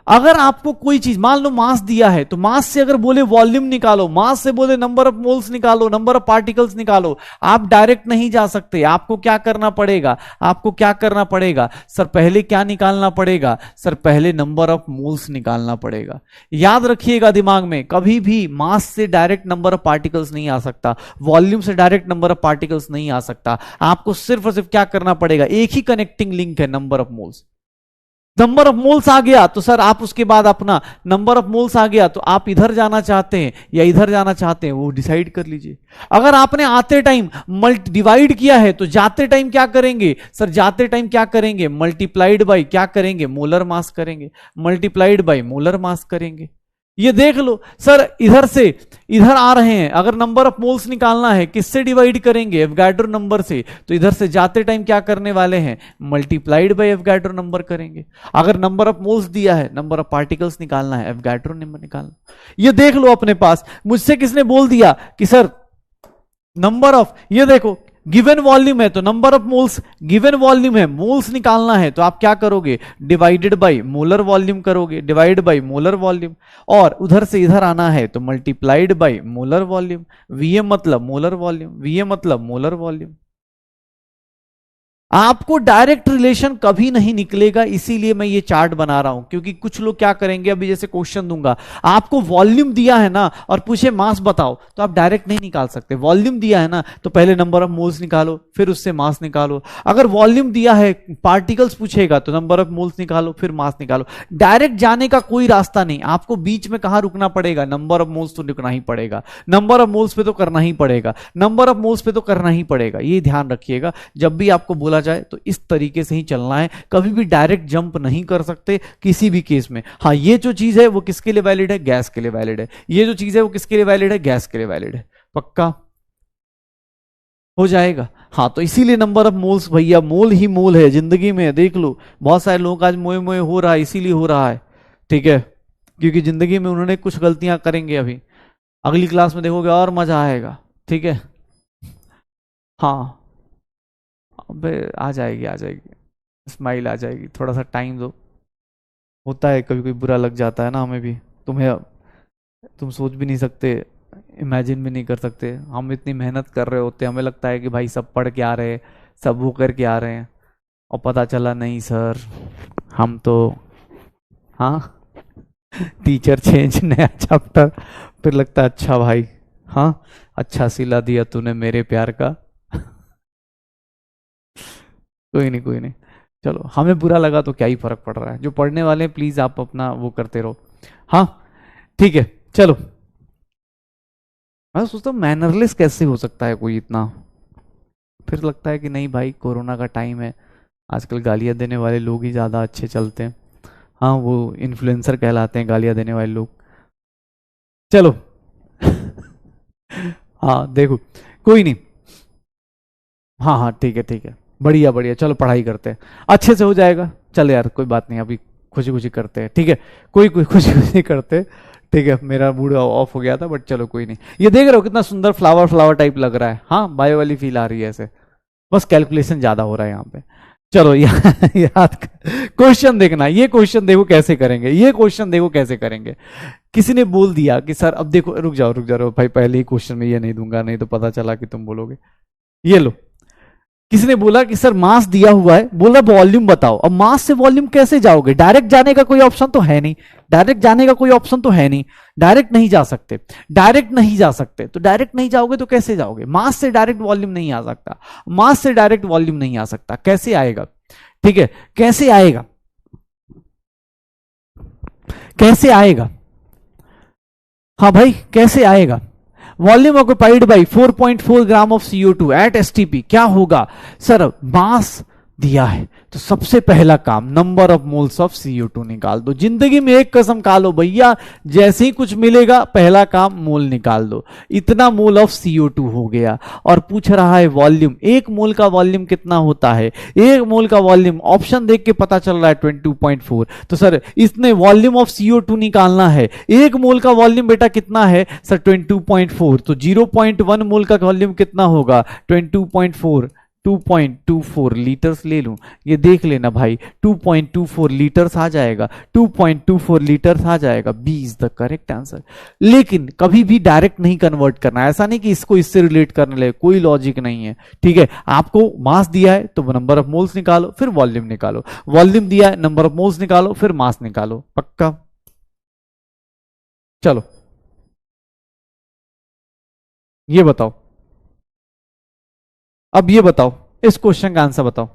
अगर आपको कोई चीज, मान लो मास दिया है, तो मास से अगर बोले वॉल्यूम निकालो, मास से बोले नंबर ऑफ मोल्स निकालो, नंबर ऑफ पार्टिकल्स निकालो, आप डायरेक्ट नहीं जा सकते। आपको क्या करना पड़ेगा? आपको क्या करना पड़ेगा? सर पहले क्या निकालना पड़ेगा? सर पहले नंबर ऑफ मोल्स निकालना पड़ेगा। याद रखिएगा दिमाग में, कभी भी मास से डायरेक्ट नंबर ऑफ पार्टिकल्स नहीं आ सकता, वॉल्यूम से डायरेक्ट नंबर ऑफ पार्टिकल्स नहीं आ सकता। आपको सिर्फ और सिर्फ क्या करना पड़ेगा? एक ही कनेक्टिंग लिंक है, number of moles. Number of moles आ गया तो सर आप उसके बाद अपना नंबर ऑफ मोल्स आ गया तो आप इधर जाना चाहते हैं या इधर जाना चाहते हैं वो डिसाइड कर लीजिए। अगर आपने आते टाइम मल्टी डिवाइड किया है तो जाते टाइम क्या करेंगे सर, जाते टाइम क्या करेंगे, मल्टीप्लाइड बाई क्या करेंगे, मोलर मास करेंगे, मल्टीप्लाइड बाई मोलर मास करेंगे। ये देख लो सर, इधर से इधर आ रहे हैं, अगर नंबर ऑफ मोल्स निकालना है किससे डिवाइड करेंगे, एवोगाड्रो नंबर से, तो इधर से जाते टाइम क्या करने वाले हैं, मल्टीप्लाइड बाय एवोगाड्रो नंबर करेंगे। अगर नंबर ऑफ मोल्स दिया है, नंबर ऑफ पार्टिकल्स निकालना है, एवोगाड्रो नंबर निकालना। ये देख लो अपने पास, मुझसे किसने बोल दिया कि सर नंबर ऑफ, ये देखो गिवन वॉल्यूम है तो number of moles, given volume है मोल्स निकालना है तो आप क्या करोगे, डिवाइडेड बाय मोलर वॉल्यूम करोगे, डिवाइड बाय मोलर वॉल्यूम। और उधर से इधर आना है तो multiplied by molar volume. VM मतलब मोलर वॉल्यूम, वीएम मतलब मोलर वॉल्यूम। आपको डायरेक्ट रिलेशन कभी नहीं निकलेगा, इसीलिए मैं ये चार्ट बना रहा हूं। क्योंकि कुछ लोग क्या करेंगे, अभी जैसे क्वेश्चन दूंगा, आपको वॉल्यूम दिया है ना और पूछे मास बताओ, तो आप डायरेक्ट नहीं निकाल सकते। वॉल्यूम दिया है ना तो पहले नंबर ऑफ मोल्स निकालो, फिर उससे मास निकालो। अगर वॉल्यूम दिया है, पार्टिकल्स पूछेगा तो नंबर ऑफ मोल्स निकालो, फिर मास निकालो। डायरेक्ट जाने का कोई रास्ता नहीं। आपको बीच में कहां रुकना पड़ेगा, नंबर ऑफ मोल्स तो रुकना ही पड़ेगा, नंबर ऑफ मोल्स पे तो करना ही पड़ेगा, नंबर ऑफ मोल्स पे तो करना ही पड़ेगा। ये ध्यान रखिएगा, जब भी आपको बोला जाए तो इस तरीके से ही चलना है। कभी भी डायरेक्ट जंप नहीं कर सकते किसी भी केस में। हाँ, ये जो चीज है वो किसके लिए वैलिड है, गैस के लिए वैलिड है। ये जो चीज है वो किसके लिए वैलिड है, गैस के लिए वैलिड है। पक्का हो जाएगा। हाँ, तो इसीलिए नंबर ऑफ मोल्स, भैया मोल ही मोल है जिंदगी में। देख लो बहुत सारे लोगों का आज मोए मोए हो रहा है, इसीलिए हो रहा है, ठीक है, क्योंकि जिंदगी में उन्होंने कुछ गलतियां करेंगे। अभी अगली क्लास में देखोगे और मजा आएगा, ठीक है। हाँ, अबे आ जाएगी, आ जाएगी, स्माइल आ जाएगी, थोड़ा सा टाइम दो। होता है कभी कोई बुरा लग जाता है ना हमें भी। तुम्हें, तुम सोच भी नहीं सकते, इमेजिन भी नहीं कर सकते। हम इतनी मेहनत कर रहे होते हैं, हमें लगता है कि भाई सब पढ़ के आ रहे हैं, सब वो करके आ रहे हैं, और पता चला नहीं सर, हम तो, हाँ, टीचर चेंज, नया चैप्टर, फिर लगता है अच्छा भाई, हाँ अच्छा सिला दिया तूने मेरे प्यार का। कोई नहीं, कोई नहीं, चलो, हमें बुरा लगा तो क्या ही फर्क पड़ रहा है। जो पढ़ने वाले हैं प्लीज आप अपना वो करते रहो। हाँ ठीक है, चलो। मैं सोचता हूँ मैनरलेस कैसे हो सकता है कोई इतना, फिर लगता है कि नहीं भाई, कोरोना का टाइम है, आजकल गालियां देने वाले लोग ही ज्यादा अच्छे चलते हैं। हाँ, वो इन्फ्लुएंसर कहलाते हैं गालियां देने वाले लोग। चलो हाँ देखो, कोई नहीं, हाँ हाँ ठीक है, ठीक है, बढ़िया बढ़िया, चलो पढ़ाई करते हैं, अच्छे से हो जाएगा। चल यार कोई बात नहीं, अभी खुशी खुशी करते हैं, ठीक है, कोई कोई खुशी खुशी करते हैं, ठीक है। मेरा मूड ऑफ हो गया था, बट चलो कोई नहीं। ये देख रहे हो कितना सुंदर फ्लावर फ्लावर टाइप लग रहा है, हाँ बायो वाली फील आ रही है ऐसे, बस कैलकुलेशन ज्यादा हो रहा है यहाँ पे। चलो याद क्वेश्चन देखना, ये क्वेश्चन देखो कैसे करेंगे, ये क्वेश्चन देखो कैसे करेंगे। किसी ने बोल दिया कि सर, अब देखो, रुक जाओ रुक जाओ भाई, पहले ही क्वेश्चन में ये नहीं दूंगा, नहीं तो पता चला कि तुम बोलोगे। ये लो, किसी ने बोला कि सर मास दिया हुआ है, बोला वॉल्यूम बताओ। अब मास से वॉल्यूम कैसे जाओगे, डायरेक्ट जाने का कोई ऑप्शन तो है नहीं, डायरेक्ट जाने का कोई ऑप्शन तो है नहीं, डायरेक्ट नहीं जा सकते, डायरेक्ट नहीं जा सकते, तो डायरेक्ट नहीं जाओगे तो कैसे जाओगे। मास से डायरेक्ट वॉल्यूम नहीं आ सकता, मास से डायरेक्ट वॉल्यूम नहीं आ सकता, कैसे आएगा, ठीक है, कैसे आएगा, कैसे आएगा, हाँ भाई कैसे आएगा। Volume occupied by 4.4 gram of CO2 at STP, क्या होगा सर, मास दिया है तो सबसे पहला काम number of moles of CO2 निकाल दो। जिंदगी में एक कसम खा लो भैया, जैसे ही कुछ मिलेगा पहला काम मोल निकाल दो। इतना मोल ऑफ CO2 हो गया, और पूछ रहा है वॉल्यूम, एक मोल का वॉल्यूम कितना होता है, एक मोल का वॉल्यूम ऑप्शन देख के पता चल रहा है 22.4। तो सर इसने वॉल्यूम ऑफ CO2 निकालना है, एक मोल का वॉल्यूम बेटा कितना है सर 22.4, तो 0.1 मोल का वॉल्यूम कितना होगा 22.4, 2.24 लीटर्स ले लूं, ये देख लेना भाई, 2.24 लीटर्स आ जाएगा, 2.24 लीटर्स आ जाएगा, B is the correct answer. लेकिन कभी भी डायरेक्ट नहीं कन्वर्ट करना, ऐसा नहीं कि इसको इससे रिलेट करने लगे, कोई लॉजिक नहीं है, ठीक है। आपको मास दिया है तो नंबर ऑफ मोल्स निकालो, फिर वॉल्यूम निकालो, वॉल्यूम दिया है नंबर ऑफ मोल्स निकालो, फिर मास निकालो, पक्का। चलो ये बताओ, अब ये बताओ, इस क्वेश्चन का आंसर बताओ,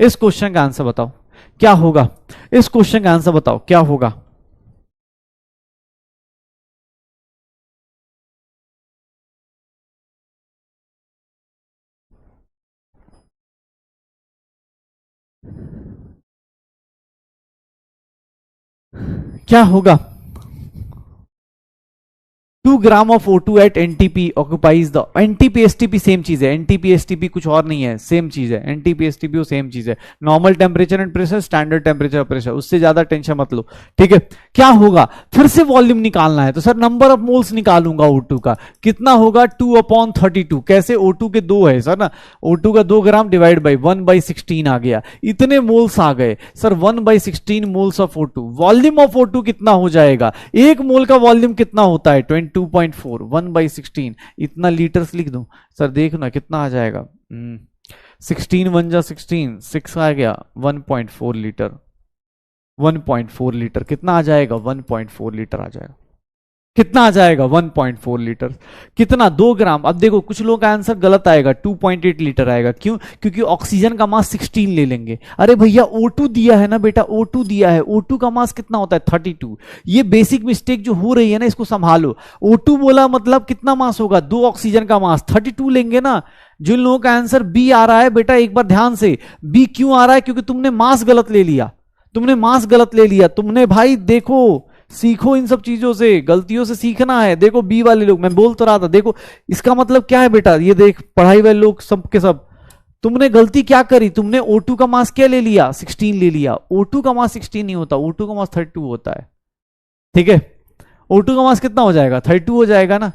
इस क्वेश्चन का आंसर बताओ क्या होगा? इस क्वेश्चन का आंसर बताओ, क्या होगा? क्या होगा? 2 gram of O2 at NTP occupies the, NTP STP same चीज है, एनटीपी एसटीपी कुछ और नहीं है, सेम चीज है, एनटीपी एसटीपी वो सेम चीज है, normal temperature and pressure, standard temperature और प्रेशर, उससे ज्यादा टेंशन मत लो, ठीक है? क्या होगा? फिर से वॉल्यूम निकालना है, तो सर नंबर ऑफ मोल्स निकालूंगा O2 का, कितना होगा? 2/32, कैसे? O2 के 2 है सर ना, O2 का 2 ग्राम डिवाइड बाई 1/16 आ गया, इतने मोल्स आ गए sir, 1/16 moles of O2। Volume of O2 कितना हो जाएगा? एक मोल का वॉल्यूम कितना होता है? 22.4, 1/16, इतना लीटर्स लिख दूं सर, देखना कितना आ जाएगा। 16 1 जा 16, 6 आ गया, 1.4 लीटर, 1.4 लीटर कितना आ जाएगा? 1.4 लीटर आ जाएगा, कितना आ जाएगा? 1.4 लीटर। कितना? 2 ग्राम। अब देखो कुछ लोगों का आंसर गलत आएगा, 2.8 लीटर आएगा, क्यों? क्योंकि ऑक्सीजन का मास 16 ले लेंगे। अरे भैया O2 दिया है ना बेटा, O2 दिया है, O2 का मास कितना होता है? 32। ये बेसिक मिस्टेक जो हो रही है ना, इसको संभालो। O2 बोला मतलब कितना मास होगा? 2 ऑक्सीजन का मास, 32 लेंगे ना। जिन लोगों का आंसर बी आ रहा है बेटा, एक बार ध्यान से, बी क्यों आ रहा है? क्योंकि तुमने मास गलत ले लिया, तुमने मास गलत ले लिया तुमने। भाई देखो, सीखो इन सब चीजों से, गलतियों से सीखना है। देखो बी वाले लोग, मैं बोल तो रहा था, देखो इसका मतलब क्या है बेटा, ये देख पढ़ाई वाले लोग सब के सब, तुमने गलती क्या करी? तुमने O2 का मास क्या ले लिया? 16 ले लिया। O2 का मास 16 नहीं होता, O2 का मास 32 होता है, ठीक है? O2 का मास कितना हो जाएगा? 32 हो जाएगा ना।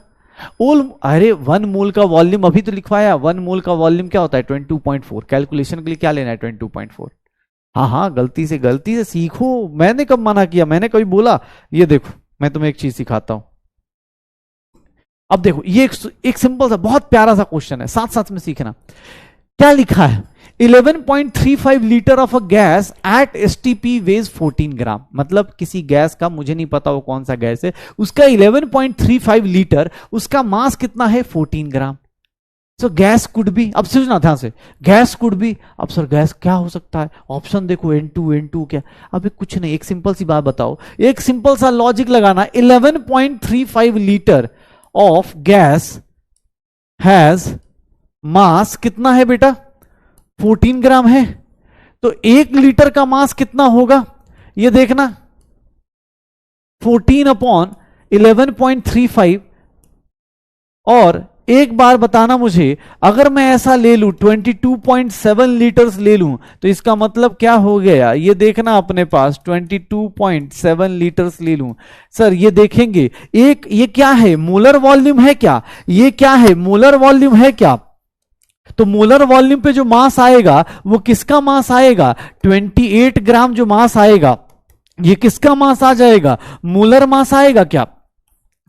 अरे 1 मोल का वॉल्यूम अभी तो लिखवाया, 1 मोल का वॉल्यूम क्या होता है? 22.4। कैलकुलेशन के लिए क्या लेना है? 22.4। हाँ हाँ, गलती से सीखो। मैंने कब मना किया? मैंने कभी बोला? ये देखो मैं तुम्हें एक चीज सिखाता हूं। अब देखो ये एक सिंपल सा बहुत प्यारा सा क्वेश्चन है, साथ साथ में सीखना। क्या लिखा है? 11.35 litre of a gas at STP weighs 14 gram. मतलब किसी गैस का, मुझे नहीं पता वो कौन सा गैस है, उसका 11.35 लीटर, उसका मास कितना है? 14 ग्राम। सो गैस कुड बी, अब समझना ध्यान से, गैस कुड बी। अब सर गैस क्या हो सकता है? ऑप्शन देखो, N2 क्या? अभी कुछ नहीं, एक सिंपल सी बात बताओ, एक सिंपल सा लॉजिक लगाना। 11.35 लीटर ऑफ गैस हैज मास कितना है बेटा? 14 ग्राम है। तो 1 लीटर का मास कितना होगा? ये देखना, 14/11.35। और एक बार बताना मुझे, अगर मैं ऐसा ले लूं 22.7 लीटर्स ले लूं, तो इसका मतलब क्या हो गया? ये देखना अपने पास 22.7 लीटर्स ले लूं। सर ये देखेंगे, एक ये क्या है? मोलर वॉल्यूम है क्या? ये क्या है? मोलर वॉल्यूम है क्या? तो मोलर वॉल्यूम पे जो मास आएगा वो किसका मास आएगा? 28 ग्राम जो मास आएगा, ये किसका मास आ जाएगा? मोलर मास आएगा क्या?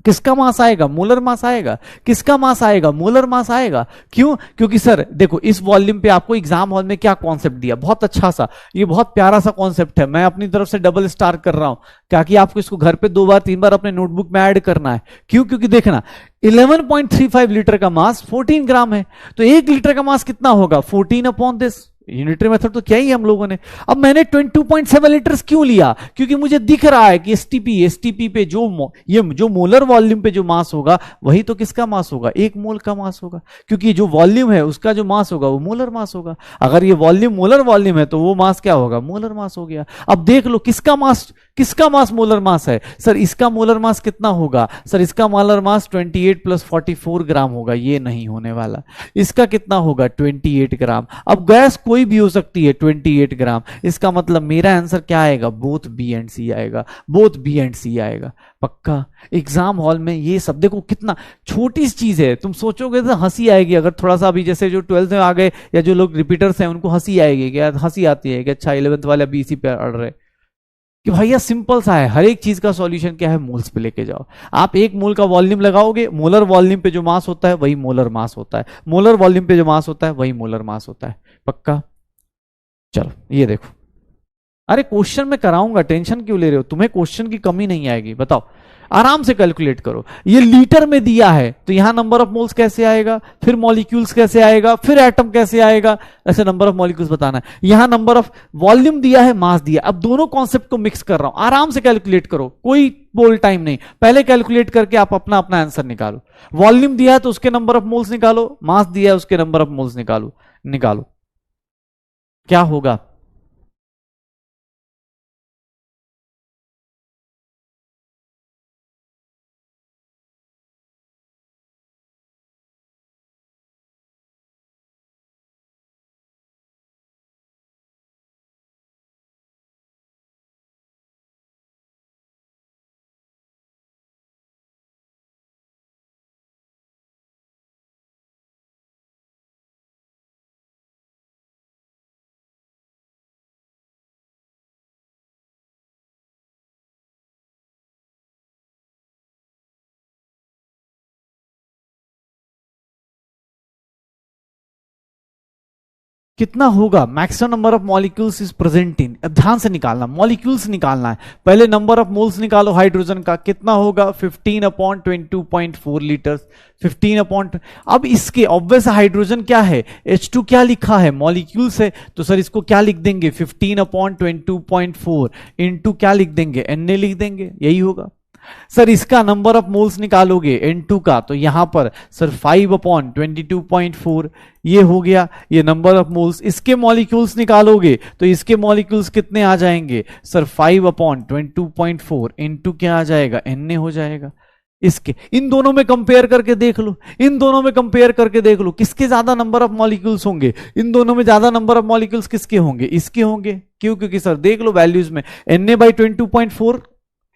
किसका मास आएगा? मोलर मास आएगा। किसका मास आएगा? मोलर मास आएगा। क्यों? क्योंकि सर देखो, इस वॉल्यूम पे आपको एग्जाम हॉल में क्या कॉन्सेप्ट दिया, बहुत अच्छा सा, ये बहुत प्यारा सा कॉन्सेप्ट है, मैं अपनी तरफ से डबल स्टार कर रहा हूं, ताकि आपको इसको घर पे 2 बार 3 बार अपने नोटबुक में ऐड करना है। क्यों? क्योंकि देखना, 11.35 लीटर का मास 14 ग्राम है, तो 1 लीटर का मास कितना होगा? 14/this। यूनिटरी मेथड तो क्या ही हम लोगों ने। अब मैंने 22.7 लीटर्स क्यों लिया? क्योंकि मुझे दिख रहा है कि एसटीपी पे जो मोलर वॉल्यूम पे जो मास होगा, वही तो किसका मास होगा? 1 मोल का मास होगा। क्योंकि जो वॉल्यूम है उसका जो मास होगा वो मोलर मास होगा। अगर ये वॉल्यूम मोलर वॉल्यूम है तो वो मास क्या होगा? मोलर मास हो गया। अब देख लो किसका मास मोलर मास है? सर इसका मोलर मास कितना होगा? सर इसका मोलर मास 28 + 44 ग्राम होगा। ये नहीं होने वाला। इसका कितना होगा? 28 ग्राम। अब गैस कोई भी हो सकती है, 28 ग्राम। इसका मतलब मेरा आंसर क्या आएगा? बोथ बी एंड सी आएगा, बोथ बी एंड सी आएगा। पक्का एग्जाम हॉल में ये सब देखो, कितना छोटी सी चीज है, तुम सोचोगे तो हंसी आएगी। अगर थोड़ा सा अभी जैसे जो 12th में आ गए या जो लोग रिपीटर्स हैं उनको हंसी आएगी, क्या हंसी आती है कि अच्छा 11th वाले अभी इसी पे अड़ रहे, कि भैया सिंपल सा है, हर एक चीज का सॉल्यूशन क्या है? मोल्स पे लेके जाओ। आप 1 मोल का वॉल्यूम लगाओगे, मोलर वॉल्यूम पे जो मास होता है वही मोलर मास होता है, मोलर वॉल्यूम पे जो मास होता है वही मोलर मास होता है। पक्का? चलो ये देखो, अरे क्वेश्चन में कराऊंगा, टेंशन क्यों ले रहे हो, तुम्हें क्वेश्चन की कमी नहीं आएगी, बताओ, आराम से कैलकुलेट करो। ये लीटर में दिया है तो यहां नंबर ऑफ मोल्स कैसे आएगा, फिर मॉलिक्यूल्स कैसे आएगा, फिर एटम कैसे आएगा, ऐसे नंबर ऑफ मॉलिक्यूल्स बताना है। यहां नंबर ऑफ वॉल्यूम दिया है, मास दिया, अब दोनों कॉन्सेप्ट को मिक्स कर रहा हूं, आराम से कैलकुलेट करो, कोई बोल टाइम नहीं, पहले कैलकुलेट करके आप अपना अपना आंसर निकालो। वॉल्यूम दिया है तो उसके नंबर ऑफ मोल्स निकालो, मास दिया है उसके नंबर ऑफ मोल्स निकालो, निकालो क्या होगा। कितना होगा, maximum number of molecules is present in, अब ध्यान से निकालना, मॉलिक्यूल्स निकालना है, पहले नंबर ऑफ मोल्स निकालो हाइड्रोजन का, कितना होगा 15 अपॉन 22.4 लीटर्स, 15 अपॉन, अब इसके ऑब्वियस हाइड्रोजन क्या है, H2 क्या लिखा है, मॉलिक्यूल्स है, तो सर इसको क्या लिख देंगे 15 अपॉन 22.4 इंटू क्या लिख देंगे, Na लिख देंगे, यही होगा। सर इसका नंबर ऑफ मोल्स निकालोगे N2 का, तो यहां पर सर 5 अपॉन 22.4 ये हो गया, ये नंबर ऑफ मोल्स। इसके मॉलिक्यूल्स निकालोगे तो इसके मॉलिक्यूल्स कितने आ जाएंगे सर 5 अपॉन 22.4 इंटू क्या आ जाएगा, Na हो जाएगा। इसके इन दोनों में कंपेयर करके देख लो, इन दोनों में कंपेयर करके देख लो किसके ज्यादा नंबर ऑफ मॉलिक्यूल्स होंगे, इन दोनों में ज्यादा नंबर ऑफ मॉलिक्यूल्स किसके होंगे, इसके होंगे। क्यों, क्योंकि सर देख लो वैल्यूज में Na/22.4,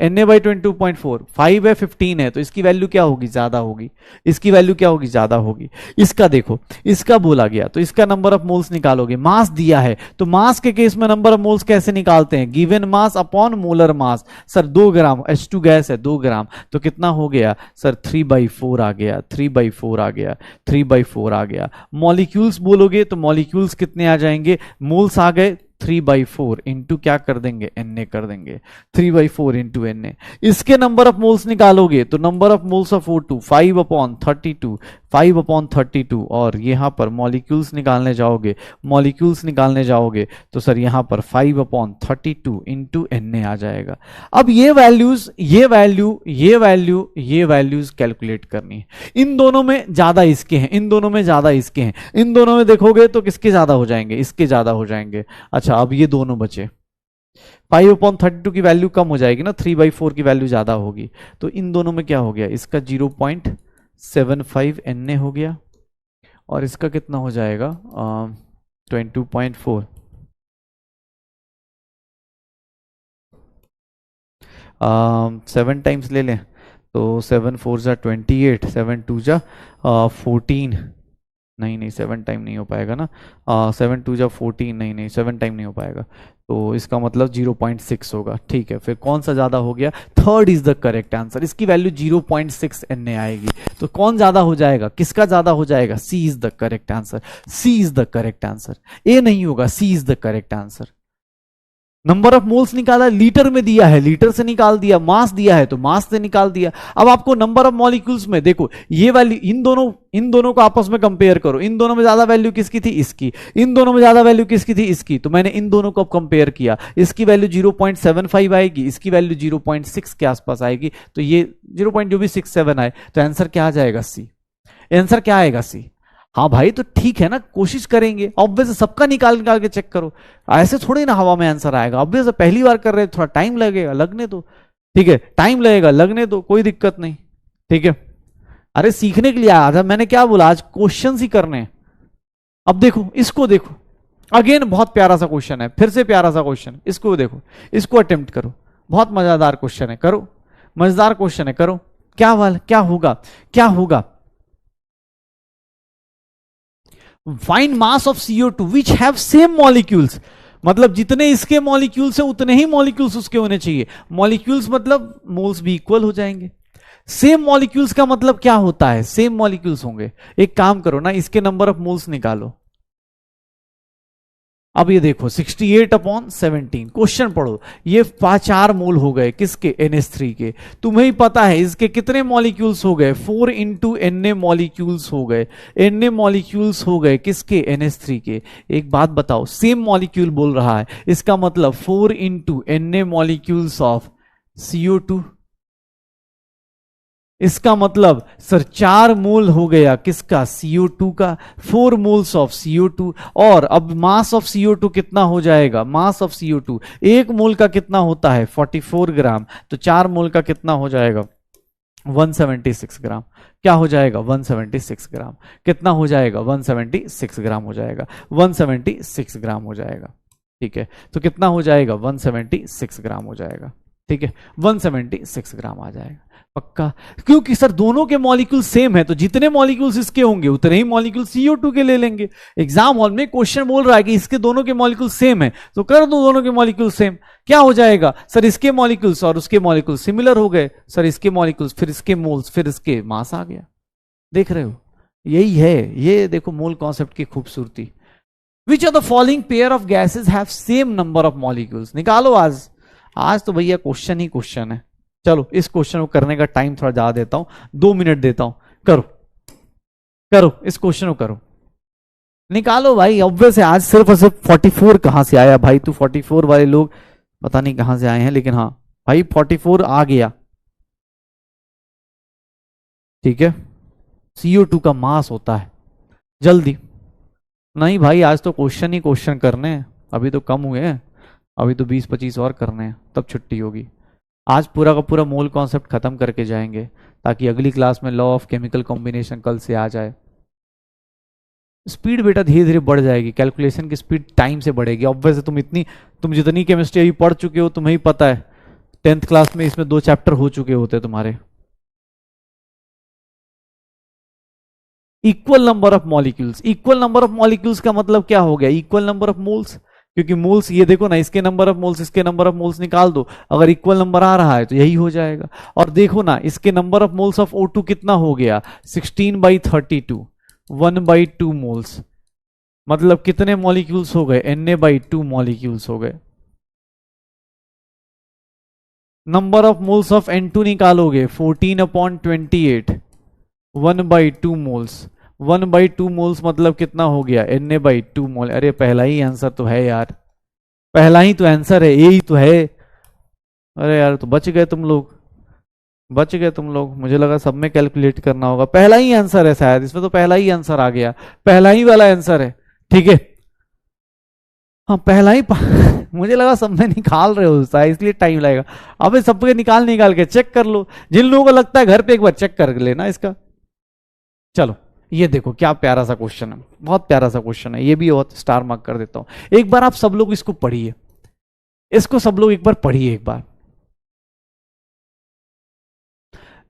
Na/22.4 5 है 15 है, तो इसकी वैल्यू क्या होगी, ज्यादा होगी, इसकी वैल्यू क्या होगी, ज्यादा होगी। इसका देखो, इसका बोला गया तो इसका नंबर ऑफ मोल्स निकालोगे, मास दिया है तो मास के केस में नंबर ऑफ मोल्स कैसे निकालते हैं, given mass upon molar mass. Sir 2 ग्राम H2 गैस है, 2 ग्राम, तो कितना हो गया सर 3/4 आ गया, 3/4 आ गया, 3/4 आ गया। मॉलिक्यूल्स बोलोगे तो मॉलिक्यूल्स कितने आ जाएंगे, मोल्स आ गए 3/4 इंटू क्या कर देंगे, Na कर देंगे, 3/4 इंटू Na। इसके नंबर ऑफ मोल्स निकालोगे तो number of moles of O2 5/32, 5/32, और यहां पर मॉलिक्यूल्स निकालने जाओगे, मॉलिक्यूल्स निकालने जाओगे तो सर यहां पर 5/32 इंटू Na आ जाएगा। अब ये वैल्यूज, ये वैल्यू, ये वैल्यू, ये वैल्यूज कैलकुलेट करनी है। इन दोनों में ज्यादा इसके हैं, इन दोनों में ज्यादा इसके हैं, इन दोनों में देखोगे तो किसके ज्यादा हो जाएंगे, इसके ज्यादा हो जाएंगे। अच्छा अब ये दोनों बचे, 5/32 की वैल्यू कम हो जाएगी ना, 3/4 की वैल्यू ज्यादा होगी, तो इन दोनों में क्या हो गया, इसका 0.75 Na हो गया और इसका कितना हो जाएगा 22.4, 7 टाइम्स ले लें तो 7 4 जा 28, 7 2 जा 14, नहीं नहीं 7 टाइम नहीं हो पाएगा ना, 7 2 जा 14, नहीं नहीं 7 टाइम नहीं हो पाएगा, तो इसका मतलब 0.6 होगा। ठीक है, फिर कौन सा ज्यादा हो गया, third is the correct answer, इसकी वैल्यू 0.6 Na आएगी। तो कौन ज्यादा हो जाएगा, किसका ज्यादा हो जाएगा, C is the correct answer, C is the correct answer, A नहीं होगा, C is the correct answer. Number of moles निकाला, लीटर में दिया है, लीटर से निकाल दिया, मास दिया है तो मास से निकाल दिया। अब आपको नंबर ऑफ मॉलिक्यूल्स में देखो, ये वैल्यू, इन दोनों को आपस में कंपेयर करो, इन दोनों में ज्यादा वैल्यू किसकी थी, इसकी, इन दोनों में ज्यादा वैल्यू किसकी थी, इसकी, तो मैंने इन दोनों को अब कंपेयर किया, इसकी वैल्यू 0.75 आएगी, इसकी वैल्यू 0.6 के आसपास आएगी, तो ये 0.67 आए, तो आंसर क्या आ जाएगा, सी। आंसर क्या आएगा, सी। हाँ भाई तो ठीक है ना, कोशिश करेंगे, ऑब्वियस सबका निकाल निकाल के चेक करो, ऐसे थोड़ी ना हवा में आंसर आएगा, ऑब्वियस पहली बार कर रहे, थोड़ा टाइम लगेगा, लगने दो, ठीक है, टाइम लगेगा, लगने दो, कोई दिक्कत नहीं, ठीक है। अरे सीखने के लिए आया था, मैंने क्या बोला, आज क्वेश्चंस ही करने हैं। अब देखो, इसको देखो, अगेन बहुत प्यारा सा क्वेश्चन है, फिर से प्यारा सा क्वेश्चन, इसको देखो, इसको अटेम्प्ट करो, बहुत मजेदार क्वेश्चन है, करो, मजेदार क्वेश्चन है, करो, क्या होगा, क्या होगा, find mass of CO2 which have same molecules, मतलब जितने इसके मॉलिक्यूल्स हैं उतने ही मॉलिक्यूल्स उसके होने चाहिए, मॉलिक्यूल्स मतलब मोल्स भी इक्वल हो जाएंगे। सेम मॉलिक्यूल्स का मतलब क्या होता है, सेम मॉलिक्यूल्स होंगे। एक काम करो ना, इसके नंबर ऑफ मोल्स निकालो, अब ये देखो 68/17, क्वेश्चन पढ़ो, ये 4 मोल हो गए किसके, NH3 के। तुम्हें ही पता है इसके कितने मॉलिक्यूल्स हो गए, 4 इंटू Na मॉलिक्यूल्स हो गए, Na मॉलिक्यूल्स हो गए किसके, NH3 के। एक बात बताओ, सेम मॉलिक्यूल बोल रहा है, इसका मतलब 4 into Na molecules of CO2, इसका मतलब सर 4 मोल हो गया किसका, CO2 का, 4 मोल्स ऑफ CO2। और अब मास ऑफ CO2 कितना हो जाएगा, मास ऑफ CO2 एक मोल का कितना होता है 44 ग्राम, तो 4 मोल का कितना हो जाएगा 176 ग्राम। क्या हो जाएगा 176 ग्राम, कितना हो जाएगा 176 ग्राम हो जाएगा, 176 ग्राम हो जाएगा। ठीक है, तो कितना हो जाएगा 176 ग्राम हो जाएगा। ठीक है, 176 ग्राम आ जाएगा पक्का, क्योंकि सर दोनों के मॉलिक्यूल सेम है, तो जितने मॉलिक्यूल्स इसके होंगे उतने ही मॉलिक्यूल CO2 के ले लेंगे। एग्जाम हॉल में क्वेश्चन बोल रहा है कि इसके दोनों के मॉलिक्यूल सेम है, तो कर दो दोनों के मॉलिक्यूल सेम। क्या हो जाएगा सर, इसके मॉलिक्यूल्स और उसके मॉलिक्यूल सिमिलर हो गए, सर इसके मॉलिक्यूल्स फिर इसके मोल्स फिर इसके मास आ गया। देख रहे हो, यही है, ये देखो मोल कॉन्सेप्ट की खूबसूरती। Which of the following pair of gases have same number of molecules, निकालो। आज तो भैया क्वेश्चन ही क्वेश्चन है। चलो इस क्वेश्चन को करने का टाइम थोड़ा ज्यादा देता हूं, 2 मिनट देता हूं, करो करो इस क्वेश्चन को करो, निकालो भाई। ऑब्वियस है, आज सिर्फ और सिर्फ 44 कहां से आया भाई, तू 44 वाले लोग पता नहीं कहां से आए हैं, लेकिन हाँ भाई 44 आ गया। ठीक है, CO2 का मास होता है, जल्दी। नहीं भाई आज तो क्वेश्चन ही क्वेश्चन करने हैं, अभी तो कम हुए हैं, अभी तो 20-25 और करने हैं, तब छुट्टी होगी। आज पूरा का पूरा मोल कॉन्सेप्ट खत्म करके जाएंगे, ताकि अगली क्लास में लॉ ऑफ केमिकल कॉम्बिनेशन कल से आ जाए। स्पीड बेटा धीरे धीरे बढ़ जाएगी, कैलकुलेशन की स्पीड टाइम से बढ़ेगी। ऑब्वियस तुम जितनी केमिस्ट्री अभी पढ़ चुके हो तुम्हें ही पता है, 10th क्लास में इसमें 2 चैप्टर हो चुके होते तुम्हारे। Equal number of molecules, equal number of molecules का मतलब क्या हो गया, इक्वल नंबर ऑफ मोल्स, क्योंकि मोल्स ये देखो ना, इसके नंबर ऑफ मोल्स इसके नंबर ऑफ मोल्स निकाल दो, अगर इक्वल नंबर आ रहा है तो यही हो जाएगा। और देखो ना, इसके number of moles of O2 कितना हो गया 16/32, 1/2 मोल्स, मतलब कितने मॉलिक्यूल्स हो गए, Na/2 मॉलिक्यूल्स हो गए। Number of moles of N2 निकालोगे 14/28, 1/2 मोल्स, 1/2 मोल्स मतलब कितना हो गया Na/2 मोल। अरे पहला ही आंसर तो है यार, पहला ही तो आंसर है, यही तो है। अरे यार तो बच गए तुम लोग, बच गए तुम लोग, मुझे लगा सब में कैलकुलेट करना होगा। पहला ही आंसर है शायद, इसमें तो पहला ही आंसर आ गया, पहला ही वाला आंसर है। ठीक है, हाँ पहला ही मुझे लगा सब में निकाल रहे हो शायद, इसलिए टाइम लगेगा। अबे सबके निकाल के चेक कर लो, जिन लोगों को लगता है घर पे एक बार चेक कर लेना इसका। चलो ये देखो क्या प्यारा सा क्वेश्चन है, बहुत प्यारा सा क्वेश्चन है, ये भी बहुत स्टार मार्क कर देता हूं। एक बार आप सब लोग इसको पढ़िए, इसको सब लोग एक बार पढ़िए एक बार।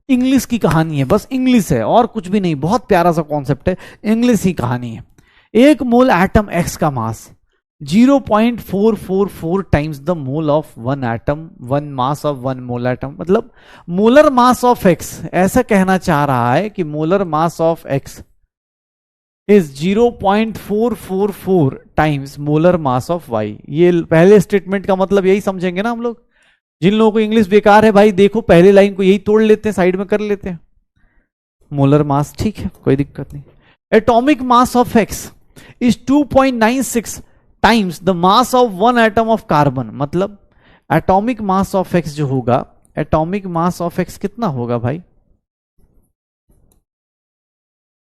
इंग्लिश की कहानी है, बस इंग्लिश है और कुछ भी नहीं, बहुत प्यारा सा कॉन्सेप्ट है, इंग्लिश ही कहानी है। एक मोल एटम एक्स का mass 0.444 times the mole of one atom, one mass of one mole atom, मतलब मोलर मास ऑफ एक्स, ऐसा कहना चाह रहा है कि molar mass of X is 0.444 times molar mass of Y. ये पहले स्टेटमेंट का मतलब यही समझेंगे ना हम लोग। जिन लोगों को इंग्लिश बेकार है भाई, देखो पहले लाइन को यही तोड़ लेते हैं, साइड में कर लेते हैं। मोलर मास ठीक है, कोई दिक्कत नहीं। Atomic mass of X is 2.96 times the mass of one atom of carbon, मतलब एटॉमिक मास ऑफ एक्स जो होगा, एटॉमिक मास ऑफ एक्स कितना होगा भाई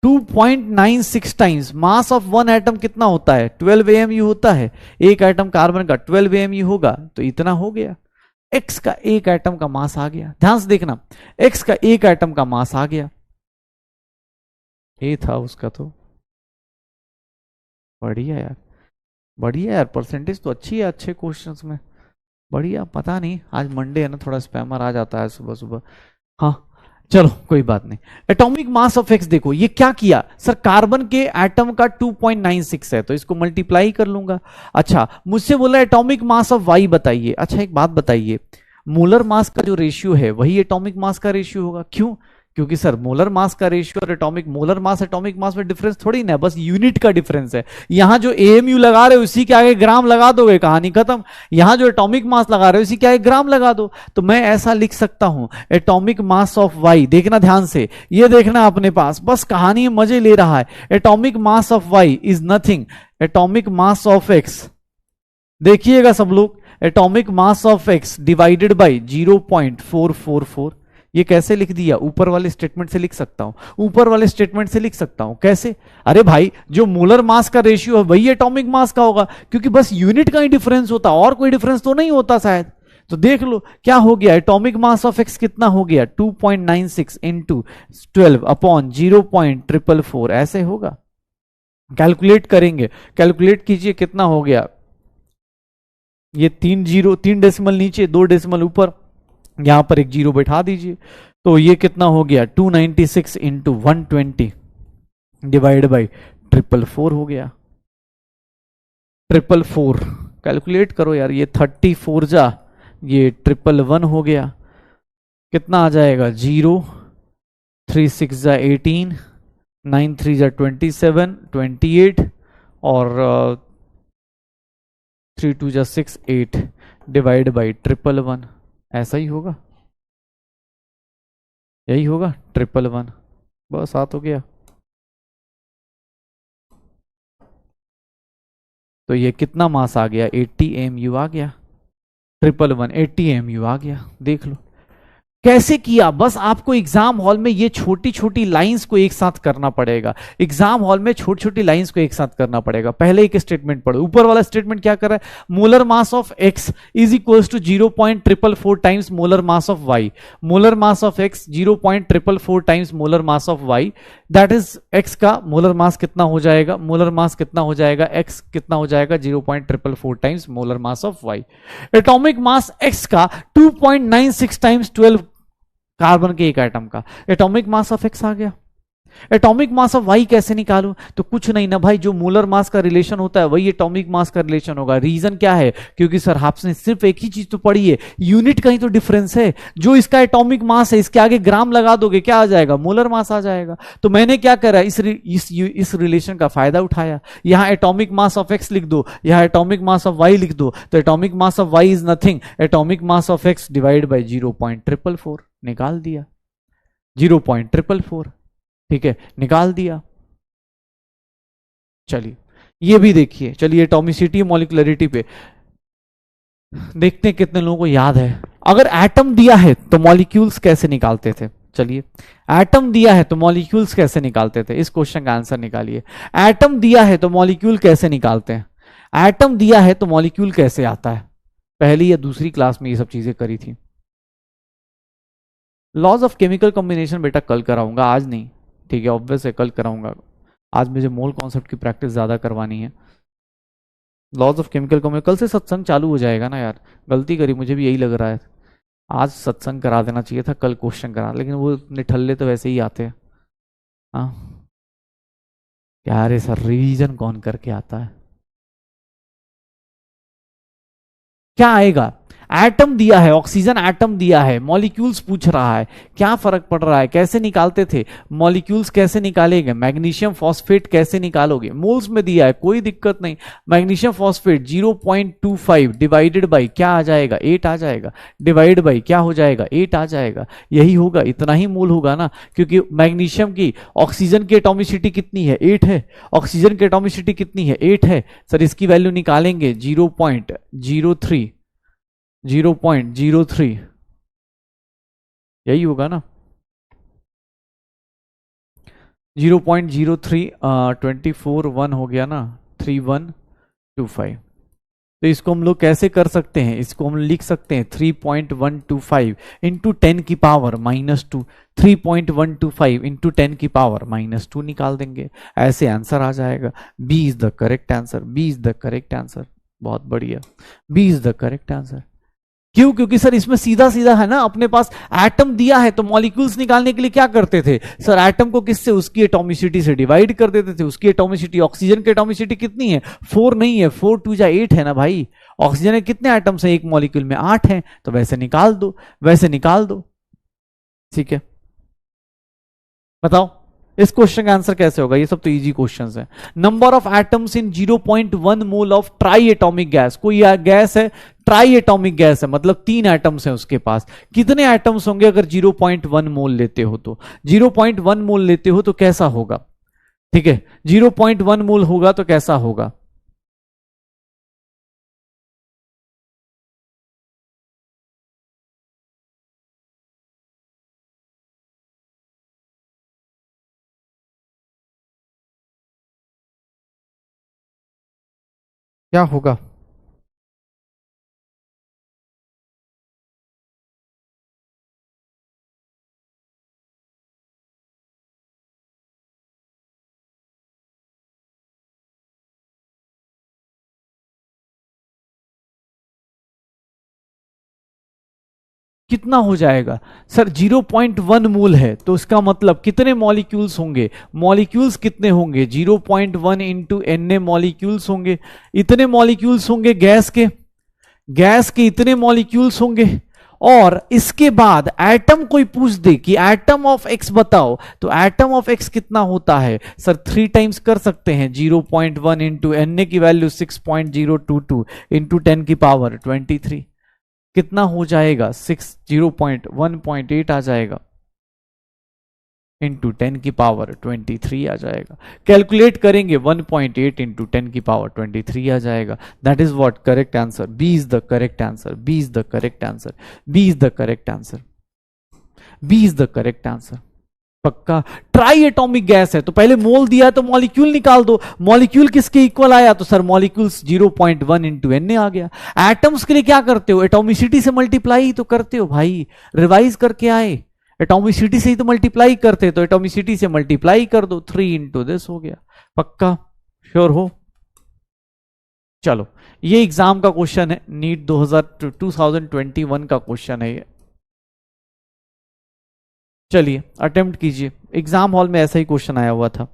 2.96 times mass of one atom कितना होता है 12 AMU होता है, एक एटम कार्बन का 12 AMU होगा, तो इतना हो गया। एक्स का एक एटम का मास आ गया, ध्यान से देखना, एक्स का एक एटम का मास आ गया, ये था उसका। तो बढ़िया यार, बढ़िया यार, परसेंटेज तो अच्छी है अच्छे क्वेश्चंस में, बढ़िया। पता नहीं आज मंडे है ना, थोड़ा स्पैमर आ जाता है सुबह सुबह। हाँ चलो कोई बात नहीं। एटॉमिक मास ऑफ एक्स देखो, ये क्या किया सर, कार्बन के एटम का 2.96 है, तो इसको मल्टीप्लाई कर लूंगा। अच्छा मुझसे बोला एटॉमिक मास ऑफ वाई बताइए। अच्छा एक बात बताइए, मोलर मास का जो रेशियो है वही एटॉमिक मास का रेशियो होगा, क्यों? क्योंकि सर मोलर मास का रेशियो और एटॉमिक मास में डिफरेंस थोड़ी ना है, बस यूनिट का डिफरेंस है। यहां जो एएमयू लगा रहे हो उसी के आगे ग्राम लगा दोगे, कहानी खत्म। यहां जो एटॉमिक मास लगा रहे हो उसी के आगे ग्राम लगा दो। तो मैं ऐसा लिख सकता हूं, एटॉमिक मास ऑफ वाई, देखना ध्यान से, ये देखना अपने पास, बस कहानी में मजे ले रहा है। Atomic mass of Y is nothing, atomic mass of X, देखिएगा सब लोग, atomic mass of X divided by 0.444। ये कैसे लिख दिया, ऊपर वाले स्टेटमेंट से लिख सकता हूं, ऊपर वाले स्टेटमेंट से लिख सकता हूं। कैसे? अरे भाई जो मोलर मास का रेशियो है वही एटॉमिक मास का होगा, क्योंकि बस यूनिट का ही डिफरेंस होता, और कोई डिफरेंस तो नहीं होता शायद। तो देख लो क्या हो गया, एटॉमिक मास ऑफ एक्स कितना हो गया, 2.96 इंटू 12 अपॉन 0.444, ऐसे होगा। कैलकुलेट करेंगे, कैलकुलेट कीजिए कितना हो गया, ये 3 डेसिमल नीचे 2 डेसिमल ऊपर, यहां पर एक जीरो बैठा दीजिए, तो ये कितना हो गया 296 इंटू 120 डिवाइड बाई 444 हो गया, 444 कैलकुलेट करो यार, ये 34 जा, ये 111 हो गया, कितना आ जाएगा 0, 3 6 जा 18, 9 3 जा 27, 28 और 3 2 जा 6 8 डिवाइड बाई 111, ऐसा ही होगा, यही होगा 111, बस आ तो गया। तो ये कितना मास आ गया, 80 MU आ गया, 111 80 MU आ गया। देख लो कैसे किया, बस आपको एग्जाम हॉल में ये छोटी छोटी लाइंस को एक साथ करना पड़ेगा, एग्जाम हॉल में छोटी छोटी लाइंस को एक साथ करना पड़ेगा। पहले एक स्टेटमेंट पढ़ो, ऊपर वाला स्टेटमेंट क्या कर रहा है, molar mass of X is equals to 0.444 times molar mass of Y, molar mass of X 0.444 times molar mass of Y, that is X का मोलर मास कितना हो जाएगा, मोलर मास कितना हो जाएगा, एक्स कितना हो जाएगा 0.444 times molar mass of Y. Atomic mass X का 2.96 टाइम्स 12 कार्बन के एक एटम का एटॉमिक मास ऑफ एक्स आ गया। एटॉमिक मास ऑफ वाई कैसे निकालूं, तो कुछ नहीं ना भाई, जो मोलर मास का रिलेशन होता है वही एटॉमिक मास का रिलेशन होगा। रीजन क्या है, क्योंकि सर आपने सिर्फ एक ही चीज तो पढ़ी है, यूनिट का ही तो डिफरेंस है। जो इसका एटॉमिक मास है इसके आगे ग्राम लगा दोगे, क्या आ जाएगा, मोलर मास आ जाएगा। तो मैंने क्या करा, इस रिलेशन का फायदा उठाया, यहां एटॉमिक मास ऑफ एक्स लिख दो, यहां एटॉमिक मास ऑफ वाई लिख दो, तो atomic mass of Y is nothing, atomic mass of X divide by 0.444, निकाल दिया 0.444, ठीक है, निकाल दिया। चलिए ये भी देखिए, चलिए एटॉमिसिटी मॉलिक्युलरिटी पे देखते हैं कितने लोगों को याद है। अगर एटम दिया है तो मॉलिक्यूल्स कैसे निकालते थे, चलिए एटम दिया है तो मॉलिक्यूल्स कैसे निकालते थे, इस क्वेश्चन का आंसर निकालिए। एटम दिया है तो मॉलिक्यूल कैसे निकालते हैं, एटम दिया है तो मॉलिक्यूल कैसे आता है, पहली या दूसरी क्लास में ये सब चीजें करी थी। लॉज ऑफ केमिकल कॉम्बिनेशन बेटा कल कराऊंगा, आज नहीं, ठीक है, ऑब्वियस है कल कराऊंगा, आज मुझे मोल कॉन्सेप्ट की प्रैक्टिस ज्यादा करवानी है। लॉज ऑफ केमिकल कॉम्बिनेशन कल से सत्संग चालू हो जाएगा ना यार, गलती करी, मुझे भी यही लग रहा है, आज सत्संग करा देना चाहिए था, कल क्वेश्चन करा, लेकिन वो निठल्ले तो वैसे ही आते हैं। हाँ क्या रे सर, रिवीजन कौन करके आता है, क्या आएगा, एटम दिया है, ऑक्सीजन एटम दिया है, मॉलिक्यूल्स पूछ रहा है, क्या फर्क पड़ रहा है, कैसे निकालते थे मॉलिक्यूल्स, कैसे निकालेंगे, मैग्नीशियम फॉस्फेट कैसे निकालोगे, मोल्स में दिया है, कोई दिक्कत नहीं, मैग्नीशियम फॉस्फेट 0.25 डिवाइडेड बाई क्या आ जाएगा 8 आ जाएगा, डिवाइड बाई क्या हो जाएगा 8 आ जाएगा, यही होगा, इतना ही मोल होगा ना, क्योंकि मैग्नीशियम की ऑक्सीजन की एटॉमिसिटी कितनी है 8 है, ऑक्सीजन की एटॉमिसिटी कितनी है 8 है, सर इसकी वैल्यू निकालेंगे 0.03 यही होगा ना, 0.03 24 1 हो गया ना, 3125। तो इसको हम लोग कैसे कर सकते हैं, इसको हम लिख सकते हैं 3.125 इंटू 10 की पावर -2, 3.125 इंटू 10 की पावर -2 निकाल देंगे, ऐसे आंसर आ जाएगा। B is the correct answer, B is the correct answer, बहुत बढ़िया, B is the correct answer. क्यों, क्योंकि सर इसमें सीधा सीधा है ना, अपने पास एटम दिया है तो मॉलिक्यूल्स निकालने के लिए क्या करते थे सर, एटम को किससे, उसकी एटॉमिसिटी से डिवाइड कर देते थे, उसकी एटॉमिसिटी, ऑक्सीजन की एटॉमिसिटी कितनी है 4 नहीं है, 4 2 जा 8 है ना भाई, ऑक्सीजन के कितने एटम्स हैं एक मॉलिक्यूल में 8 हैं, तो वैसे निकाल दो, वैसे निकाल दो, ठीक है। बताओ इस क्वेश्चन का आंसर कैसे होगा? ये सब तो इजी क्वेश्चंस है। Number of atoms in 0.1 mole of try atomic gas. कोई गैस है, ट्राई एटॉमिक गैस है, मतलब 3 एटम्स हैं उसके पास। कितने एटम्स होंगे अगर 0.1 मोल लेते हो तो? 0.1 मोल लेते हो तो कैसा होगा? ठीक है, 0.1 मोल होगा तो कैसा होगा? क्या होगा? कितना हो जाएगा सर? 0.1 मोल है तो इसका मतलब कितने मॉलिक्यूल्स होंगे? मॉलिक्यूल्स कितने होंगे? 0.1 इंटू एन ए मॉलिक्यूल्स होंगे। इतने मॉलिक्यूल्स होंगे गैस के, गैस के इतने मॉलिक्यूल्स होंगे। और इसके बाद एटम कोई पूछ दे कि एटम ऑफ एक्स बताओ, तो एटम ऑफ एक्स कितना होता है सर? 3 टाइम्स कर सकते हैं। 0.1 इंटू एन ए की वैल्यू 6.022 इंटू 10 की पावर 23। कितना हो जाएगा? 1.8 आ जाएगा इंटू 10 की पावर 23 आ जाएगा। कैलकुलेट करेंगे 1.8 इंटू 10 की पावर 23 आ जाएगा। That is what correct answer. B is the correct answer. B is the correct answer. B is the correct answer. B is the correct answer. पक्का। ट्राई एटॉमिक गैस है तो पहले मोल दिया है तो मॉलिक्यूल निकाल दो। मॉलिक्यूल किसके इक्वल आया? तो सर मॉलिक्यूल्स 0.1 इंटू एन आ गया। एटम्स के लिए क्या करते हो? एटॉमिसिटी से मल्टीप्लाई ही तो करते हो भाई। रिवाइज करके आए, एटॉमिसिटी से ही तो मल्टीप्लाई करते, तो एटॉमिसिटी से मल्टीप्लाई कर दो। 3 इंटू दिस हो गया। पक्का? श्योर हो? चलो, ये एग्जाम का क्वेश्चन है, नीट 2021 का क्वेश्चन है ये। चलिए अटेम्प्ट कीजिए। एग्जाम हॉल में ऐसा ही क्वेश्चन आया हुआ था।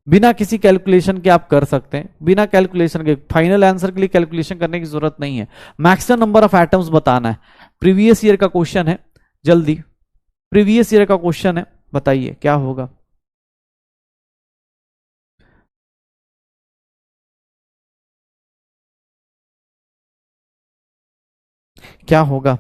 बिना किसी कैलकुलेशन के आप कर सकते हैं, बिना कैलकुलेशन के। फाइनल आंसर के लिए कैलकुलेशन करने की जरूरत नहीं है। मैक्सिमम नंबर ऑफ एटम्स बताना है। प्रीवियस ईयर का क्वेश्चन है, जल्दी। प्रीवियस ईयर का क्वेश्चन है, बताइए क्या होगा? क्या होगा?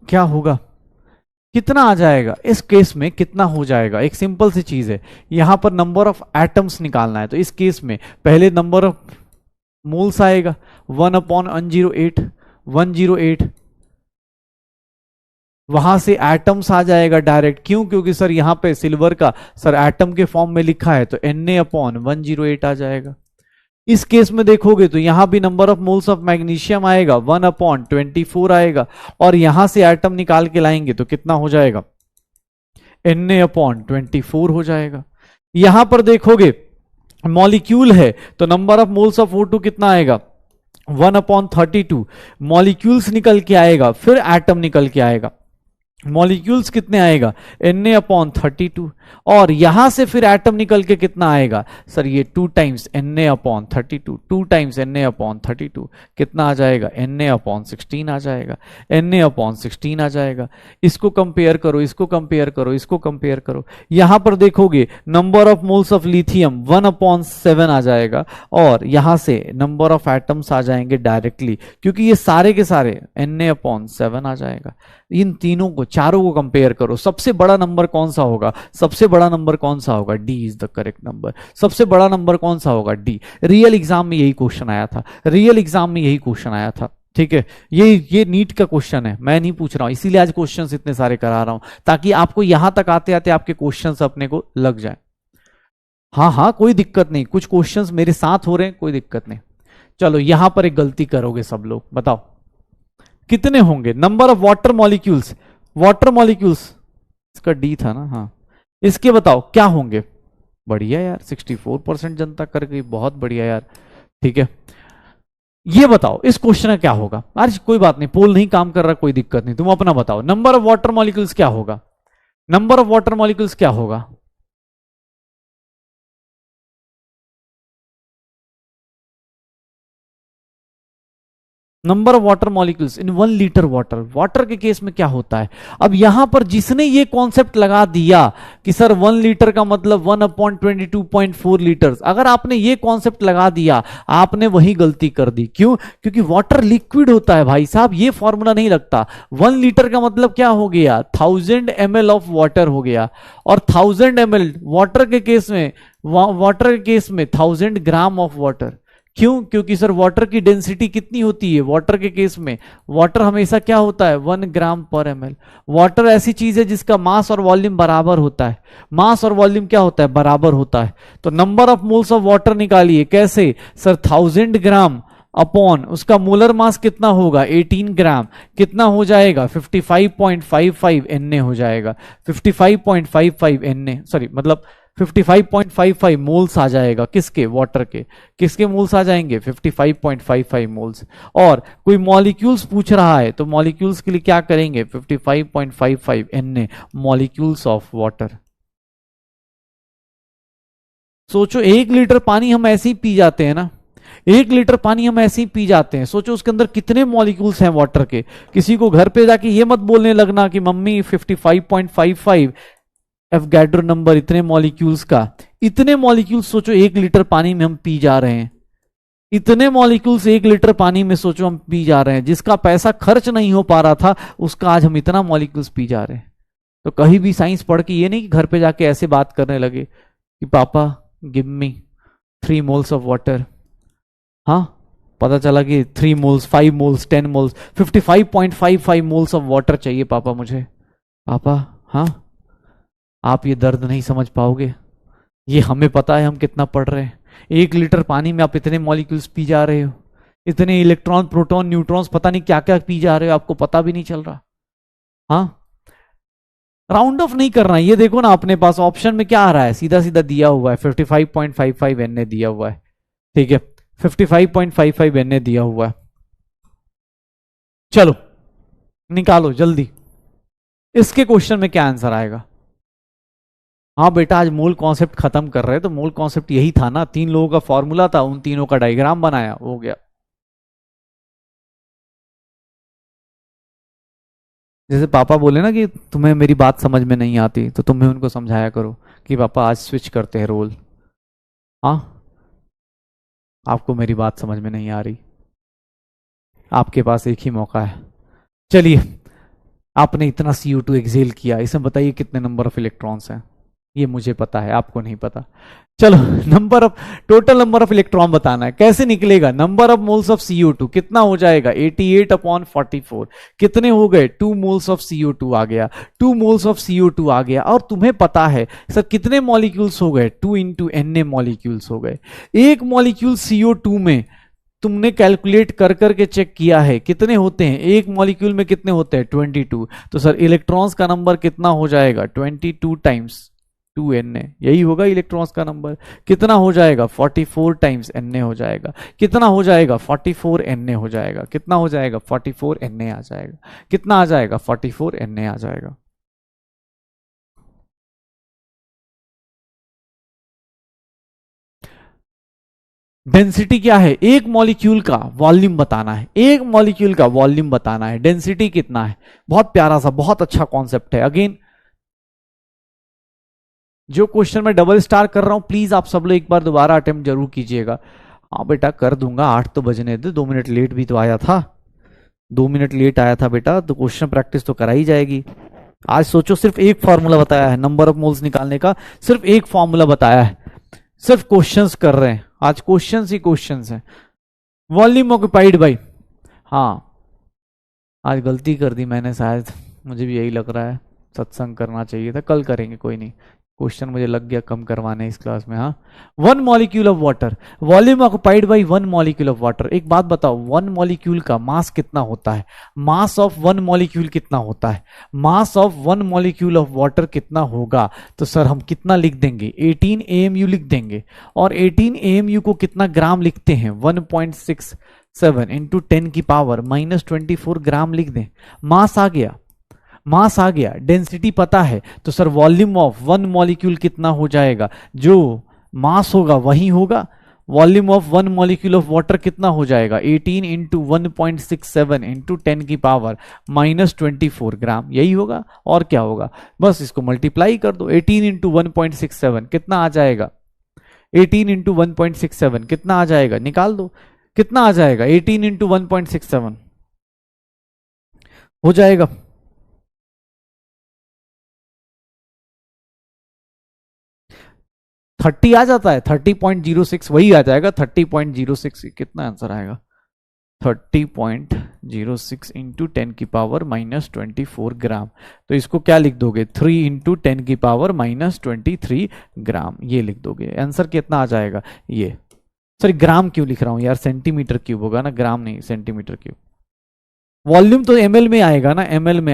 क्या होगा? कितना आ जाएगा इस केस में? कितना हो जाएगा? एक सिंपल सी चीज है, यहां पर नंबर ऑफ एटम्स निकालना है, तो इस केस में पहले नंबर ऑफ मोल्स आएगा 1/108। 108 वहां से एटम्स आ जाएगा डायरेक्ट। क्यों? क्योंकि सर यहां पे सिल्वर का सर एटम के फॉर्म में लिखा है, तो Na/108 आ जाएगा। इस केस में देखोगे तो यहां भी number of moles of magnesium आएगा 1/24 आएगा। और यहां से एटम निकाल के लाएंगे तो कितना हो जाएगा? Na/24 हो जाएगा। यहां पर देखोगे मॉलिक्यूल है तो number of moles of O2 कितना आएगा? 1/32। मॉलिक्यूल्स निकल के आएगा, फिर एटम निकल के आएगा। मॉलिक्यूल्स कितने आएगा? Na/32। और यहां से फिर एटम निकल के कितना आएगा सर? ये 2 टाइम्स Na/32। 2 टाइम्स Na/32 कितना आ जाएगा? Na/16 आ जाएगा। Na/16 आ जाएगा। इसको कंपेयर करो, इसको कंपेयर करो, इसको कंपेयर करो। यहां पर देखोगे number of moles of lithium 1/7 आ जाएगा। और यहां से नंबर ऑफ एटम्स आ जाएंगे डायरेक्टली, क्योंकि ये सारे के सारे Na/7 आ जाएगा। इन तीनों को, चारों को कंपेयर करो। सबसे बड़ा नंबर कौन सा होगा? सबसे बड़ा नंबर कौन सा होगा? D is the correct number. सबसे बड़ा नंबर कौन सा होगा? डी। रियल एग्जाम में यही क्वेश्चन आया था। रियल एग्जाम में यही क्वेश्चन आया था। ठीक है, ये नीट का क्वेश्चन है, मैं नहीं पूछ रहा हूं, इसीलिए आज क्वेश्चंस इतने सारे करा रहा हूं, ताकि आपको यहां तक आते आते आपके क्वेश्चंस अपने को लग जाए। हाँ हाँ, कोई दिक्कत नहीं, कुछ क्वेश्चंस मेरे साथ हो रहे हैं, कोई दिक्कत नहीं। चलो, यहां पर एक गलती करोगे सब लोग, बताओ कितने होंगे? Number of water molecules, water molecules, इसका डी था ना? हाँ, इसके बताओ क्या होंगे? बढ़िया यार, 64% जनता कर गई, बहुत बढ़िया यार। ठीक है, ये बताओ इस क्वेश्चन का क्या होगा। आज कोई बात नहीं, पोल नहीं काम कर रहा, कोई दिक्कत नहीं, तुम अपना बताओ। नंबर ऑफ वाटर मॉलिक्यूल्स क्या होगा, नंबर ऑफ वाटर मॉलिक्यूल्स क्या होगा। Number of water molecules in 1 litre water, water के केस में क्या होता है। अब यहां पर जिसने ये कॉन्सेप्ट लगा दिया कि सर 1 लीटर का मतलब 1/22.4 लीटर, अगर आपने ये कॉन्सेप्ट लगा दिया, आपने वही गलती कर दी। क्यों? क्योंकि वाटर लिक्विड होता है भाई साहब, ये फॉर्मूला नहीं लगता। 1 लीटर का मतलब क्या हो गया, 1000 ml ऑफ वाटर हो गया। और 1000 ml वाटर के केस में, वाटर के केस में 1000 ग्राम ऑफ वाटर। क्यों? क्योंकि सर वाटर की डेंसिटी कितनी होती है वाटर के केस में, वाटर हमेशा क्या होता है 1 ग्राम/ml। वाटर ऐसी चीज है जिसका मास और वॉल्यूम बराबर होता है, मास और वॉल्यूम क्या होता है, बराबर होता है। तो number of moles of water निकालिए, कैसे सर, 1000 ग्राम अपॉन उसका मोलर मास कितना होगा 18 ग्राम, कितना हो जाएगा 55.55 Na हो जाएगा, 55.55 Na, सॉरी मतलब 55.55 मोल्स आ जाएगा, किसके, वाटर के। किसके मोल्स आ जाएंगे 55.55 मोल्स। और कोई मॉलिक्यूल्स पूछ रहा है तो मॉलिक्यूल्स के लिए क्या करेंगे 55.55 Na मॉलिक्यूल्स ऑफ वाटर। सोचो 1 लीटर पानी हम ऐसे ही पी जाते हैं ना, 1 लीटर पानी हम ऐसे ही पी जाते हैं, सोचो उसके अंदर कितने मॉलिक्यूल्स हैं वाटर के। किसी को घर पे जाके ये मत बोलने लगना कि मम्मी 55.55 एवोगाड्रो नंबर इतने मॉलिक्यूल्स का। इतने मॉलिक्यूल्स सोचो 1 लीटर पानी में हम पी जा रहे हैं, इतने मॉलिक्यूल्स 1 लीटर पानी में सोचो हम पी जा रहे हैं, जिसका पैसा खर्च नहीं हो पा रहा था उसका आज हम इतना मॉलिक्यूल्स पी जा रहे हैं। तो कहीं भी साइंस पढ़ के ये नहीं कि घर पे जाके ऐसे बात करने लगे कि पापा give me 3 moles of water. हाँ, पता चला कि 3 moles, 5 moles, 10 moles, 55.55 moles of water चाहिए पापा मुझे। पापा हाँ, आप ये दर्द नहीं समझ पाओगे, ये हमें पता है हम कितना पढ़ रहे हैं। 1 लीटर पानी में आप इतने मॉलिक्यूल्स पी जा रहे हो, इतने इलेक्ट्रॉन, प्रोटॉन, न्यूट्रॉन्स, पता नहीं क्या क्या पी जा रहे हो, आपको पता भी नहीं चल रहा। हाँ, राउंड ऑफ नहीं करना। ये देखो ना अपने पास ऑप्शन में क्या आ रहा है, सीधा सीधा दिया हुआ है 55.55 Na दिया हुआ है। ठीक है, 55.55 Na दिया हुआ है। चलो निकालो जल्दी, इसके क्वेश्चन में क्या आंसर आएगा। हाँ बेटा, आज मूल कॉन्सेप्ट खत्म कर रहे हैं, तो मूल कॉन्सेप्ट यही था ना, 3 लोगों का फॉर्मूला था, उन तीनों का डायग्राम बनाया, हो गया। जैसे पापा बोले ना कि तुम्हें मेरी बात समझ में नहीं आती, तो तुम्हें उनको समझाया करो कि पापा आज स्विच करते हैं रोल। हाँ, आपको मेरी बात समझ में नहीं आ रही, आपके पास एक ही मौका है। चलिए, आपने इतना CO2 एक्सेल किया, इसमें बताइए कितने नंबर ऑफ इलेक्ट्रॉन्स हैं। ये मुझे पता है, आपको नहीं पता। चलो, number of, total number of electron बताना है, कैसे निकलेगा। Number of moles of CO2 कितना हो जाएगा 88/44, कितने हो गए 2 मोल्स ऑफ CO2 आ गया, 2 मोल्स ऑफ CO2 आ गया। और तुम्हें पता है सर कितने मॉलिक्यूल्स हो गए, 2 इंटू Na मॉलिक्यूल्स हो गए। एक मॉलिक्यूल CO2 में तुमने कैलकुलेट कर करके चेक किया है कितने होते हैं, एक मॉलिक्यूल में कितने होते हैं 22। तो सर इलेक्ट्रॉन्स का नंबर कितना हो जाएगा 22 टाइम्स 2Na, यही होगा इलेक्ट्रॉन्स का नंबर। कितना हो जाएगा 44 टाइम्स Na हो जाएगा। कितना हो जाएगा 44 Na हो जाएगा। कितना हो जाएगा 44 Na आ जाएगा। कितना आ जाएगा 44 Na आ जाएगा। डेंसिटी क्या है, एक मॉलिक्यूल का वॉल्यूम बताना है, एक मॉलिक्यूल का वॉल्यूम बताना है, डेंसिटी कितना है। बहुत प्यारा सा, बहुत अच्छा कॉन्सेप्ट है। अगेन जो क्वेश्चन मैं डबल स्टार कर रहा हूं, प्लीज आप सब लोग एक बार दोबारा अटेम्प्ट जरूर कीजिएगा। हाँ बेटा कर दूंगा, 8 तो बजने दे, 2 मिनट लेट भी तो आया था, 2 मिनट लेट आया था बेटा, तो क्वेश्चन प्रैक्टिस तो कराई जाएगी। आज सोचो सिर्फ एक फॉर्मूला बताया है नंबर ऑफ मोल्स निकालने का, सिर्फ एक फॉर्मूला बताया है, सिर्फ क्वेश्चंस कर रहे हैं आज, क्वेश्चंस ही क्वेश्चंस हैं। वॉल्यूम ऑक्यूपाइड बाई, हाँ आज गलती कर दी मैंने शायद, मुझे भी यही लग रहा है, सत्संग करना चाहिए था, कल करेंगे कोई नहीं। क्वेश्चन मुझे लग गया कम करवाने इस क्लास में। हाँ, 1 molecule of water, volume occupied by 1 molecule of water. एक बात बताओ, 1 मॉलिक्यूल का मास कितना होता है? मास ऑफ 1 मॉलिक्यूल कितना होता है? Mass of 1 molecule of water कितना होगा? तो सर हम कितना लिख देंगे? 18 AMU लिख देंगे। और 18 AMU को कितना ग्राम लिखते हैं? 1.67 इंटू 10 की पावर -24 ग्राम लिख दें। मास आ गया, मास आ गया, डेंसिटी पता है, तो सर वॉल्यूम ऑफ 1 मॉलिक्यूल कितना हो जाएगा? जो मास होगा वही होगा। Volume of 1 molecule of water कितना हो जाएगा? 18 इंटू 1.67 इंटू 10 की पावर -24 ग्राम, यही होगा। और क्या होगा? बस इसको मल्टीप्लाई कर दो। 18 इंटू 1.67 कितना आ जाएगा? 18 इंटू 1.67 कितना आ जाएगा? निकाल दो, कितना आ जाएगा? 18 इंटू 1.67 हो जाएगा 30 आ जाता है, 30.06 वही आ जाएगा। 30.06 कितना आंसर आएगा? 30.06 इंटू 10 की पावर -24 ग्राम। तो इसको क्या लिख दोगे? 3 इंटू 10 की पावर -23 ग्राम, ये लिख दोगे। आंसर कितना आ जाएगा? ये। सॉरी, ग्राम क्यों लिख रहा हूं यार, सेंटीमीटर क्यूब होगा ना, ग्राम नहीं, सेंटीमीटर क्यूब। वॉल्यूम तो ml में आएगा ना, ml में,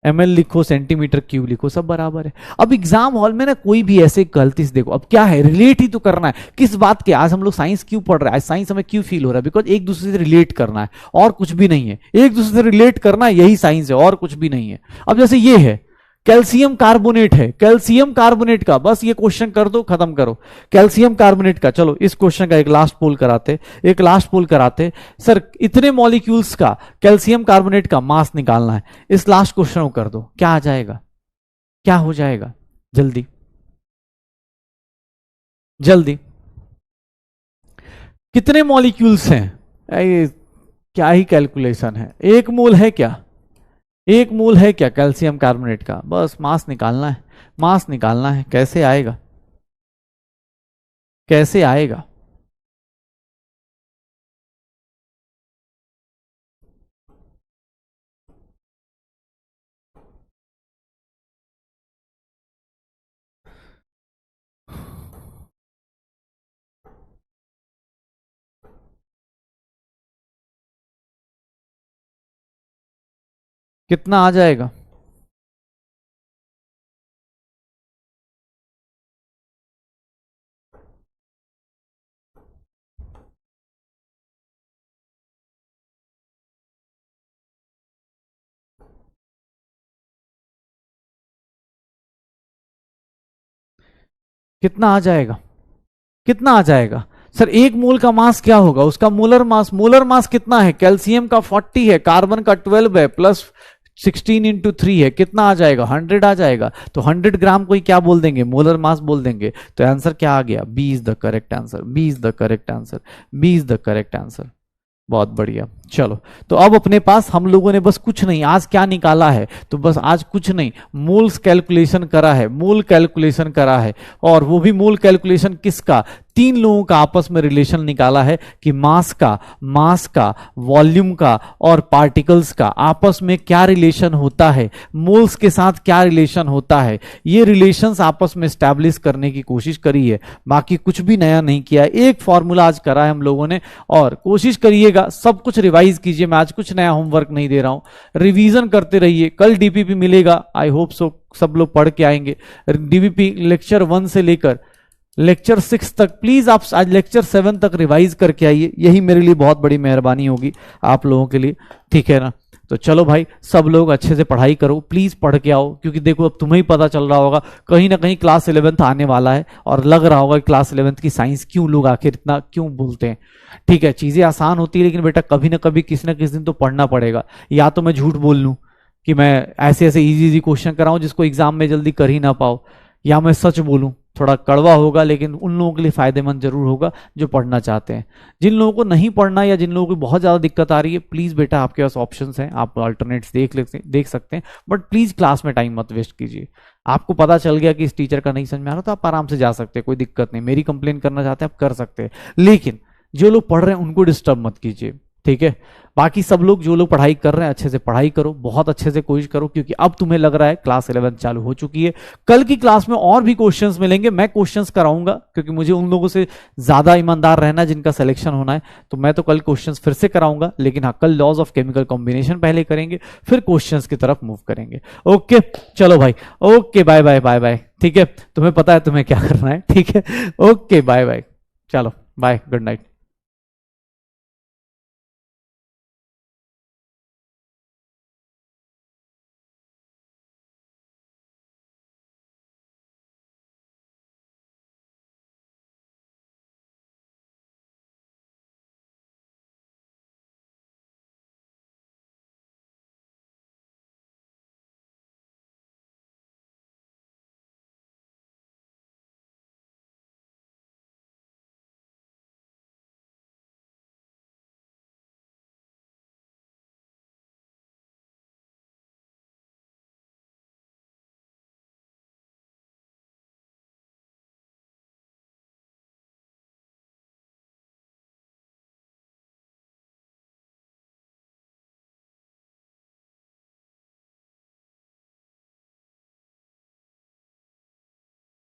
ml लिखो, सेंटीमीटर क्यूब लिखो, सब बराबर है। अब एग्जाम हॉल में ना कोई भी ऐसे गलती से देखो, अब क्या है, रिलेट ही तो करना है। किस बात के? आज हम लोग साइंस क्यों पढ़ रहे हैं? आज साइंस हमें क्यों फील हो रहा है? बिकॉज एक दूसरे से रिलेट करना है, और कुछ भी नहीं है। एक दूसरे से रिलेट करना है, यही साइंस है, और कुछ भी नहीं है। अब जैसे ये है, कैल्शियम कार्बोनेट है, कैल्शियम कार्बोनेट का बस ये क्वेश्चन कर दो, खत्म करो। कैल्शियम कार्बोनेट का, चलो इस क्वेश्चन का एक लास्ट पोल कराते। सर इतने मॉलिक्यूल्स का कैल्शियम कार्बोनेट का मास निकालना है, इस लास्ट क्वेश्चन को कर दो। क्या आ जाएगा? क्या हो जाएगा? जल्दी जल्दी, कितने मॉलिक्यूल्स हैं? क्या ही कैलकुलेशन है। 1 मोल है क्या? 1 मोल है क्या कैल्शियम कार्बोनेट का? बस मास निकालना है, मास निकालना है। कैसे आएगा? कैसे आएगा? कितना आ जाएगा? कितना आ जाएगा? कितना आ जाएगा? सर 1 मोल का मास क्या होगा? उसका मोलर मास कितना है? कैल्शियम का 40 है, कार्बन का 12 है, प्लस 16 इंटू 3 है। कितना आ जाएगा? 100 आ जाएगा। तो 100 ग्राम को ही क्या बोल देंगे? मोलर मास बोल देंगे। तो आंसर क्या आ गया? B is the correct answer, B is the correct answer, B is the correct answer. बहुत बढ़िया। चलो, तो अब अपने पास हम लोगों ने बस कुछ नहीं, आज क्या निकाला है? तो बस आज कुछ नहीं, मोल्स कैलकुलेशन करा है, मोल कैलकुलेशन करा है। और वो भी मोल कैलकुलेशन किसका? 3 लोगों का आपस में रिलेशन निकाला है कि मास का, वॉल्यूम का और पार्टिकल्स का आपस में क्या रिलेशन होता है, मोल्स के साथ क्या रिलेशन होता है। ये रिलेशंस आपस में स्टैब्लिश करने की कोशिश करी है, बाकी कुछ भी नया नहीं किया। एक फॉर्मूला आज करा है हम लोगों ने, और कोशिश करिएगा सब कुछ रिवाइज कीजिए। मैं आज कुछ नया होमवर्क नहीं दे रहा हूं, रिवीजन करते रहिए। कल डीपीपी मिलेगा, आई होप सो सब लोग पढ़ के आएंगे। डीपीपी लेक्चर 1 से लेकर लेक्चर 6 तक, प्लीज आप आज लेक्चर 7 तक रिवाइज करके आइए, यही मेरे लिए बहुत बड़ी मेहरबानी होगी आप लोगों के लिए, ठीक है ना। तो चलो भाई, सब लोग अच्छे से पढ़ाई करो, प्लीज पढ़ के आओ, क्योंकि देखो अब तुम्हें ही पता चल रहा होगा कहीं ना कहीं क्लास 11th आने वाला है, और लग रहा होगा क्लास 11th की साइंस क्यों लोग आखिर इतना क्यों बोलते हैं। ठीक है, चीजें आसान होती है, लेकिन बेटा कभी ना कभी किसी ना किसी दिन तो पढ़ना पड़ेगा। या तो मैं झूठ बोल लूं कि मैं ऐसे ऐसे इजी क्वेश्चन कराऊं जिसको एग्जाम में जल्दी कर ही ना पाओ, या मैं सच बोलूं। थोड़ा कड़वा होगा, लेकिन उन लोगों के लिए फायदेमंद जरूर होगा जो पढ़ना चाहते हैं। जिन लोगों को नहीं पढ़ना, या जिन लोगों को बहुत ज्यादा दिक्कत आ रही है, प्लीज बेटा आपके पास ऑप्शंस हैं, आप अल्टरनेट्स देख सकते हैं, बट प्लीज क्लास में टाइम मत वेस्ट कीजिए। आपको पता चल गया कि इस टीचर का नहीं समझ में आ रहा, तो आप आराम से जा सकते हैं, कोई दिक्कत नहीं। मेरी कंप्लेन करना चाहते हैं आप कर सकते हैं, लेकिन जो लोग पढ़ रहे हैं उनको डिस्टर्ब मत कीजिए। ठीक है। बाकी सब लोग जो लोग पढ़ाई कर रहे हैं अच्छे से पढ़ाई करो, बहुत अच्छे से कोशिश करो, क्योंकि अब तुम्हें लग रहा है क्लास 11 चालू हो चुकी है। कल की क्लास में और भी क्वेश्चंस मिलेंगे, मैं क्वेश्चंस कराऊंगा क्योंकि मुझे उन लोगों से ज्यादा ईमानदार रहना जिनका सिलेक्शन होना है, तो मैं तो कल क्वेश्चंस फिर से कराऊंगा। लेकिन हाँ, कल लॉज ऑफ केमिकल कॉम्बिनेशन पहले करेंगे, फिर क्वेश्चंस की तरफ मूव करेंगे। ओके चलो भाई, okay bye bye bye bye. ठीक है, तुम्हें पता है तुम्हें क्या करना है। ठीक है, ओके बाय बाय, चलो बाय, गुड नाइट।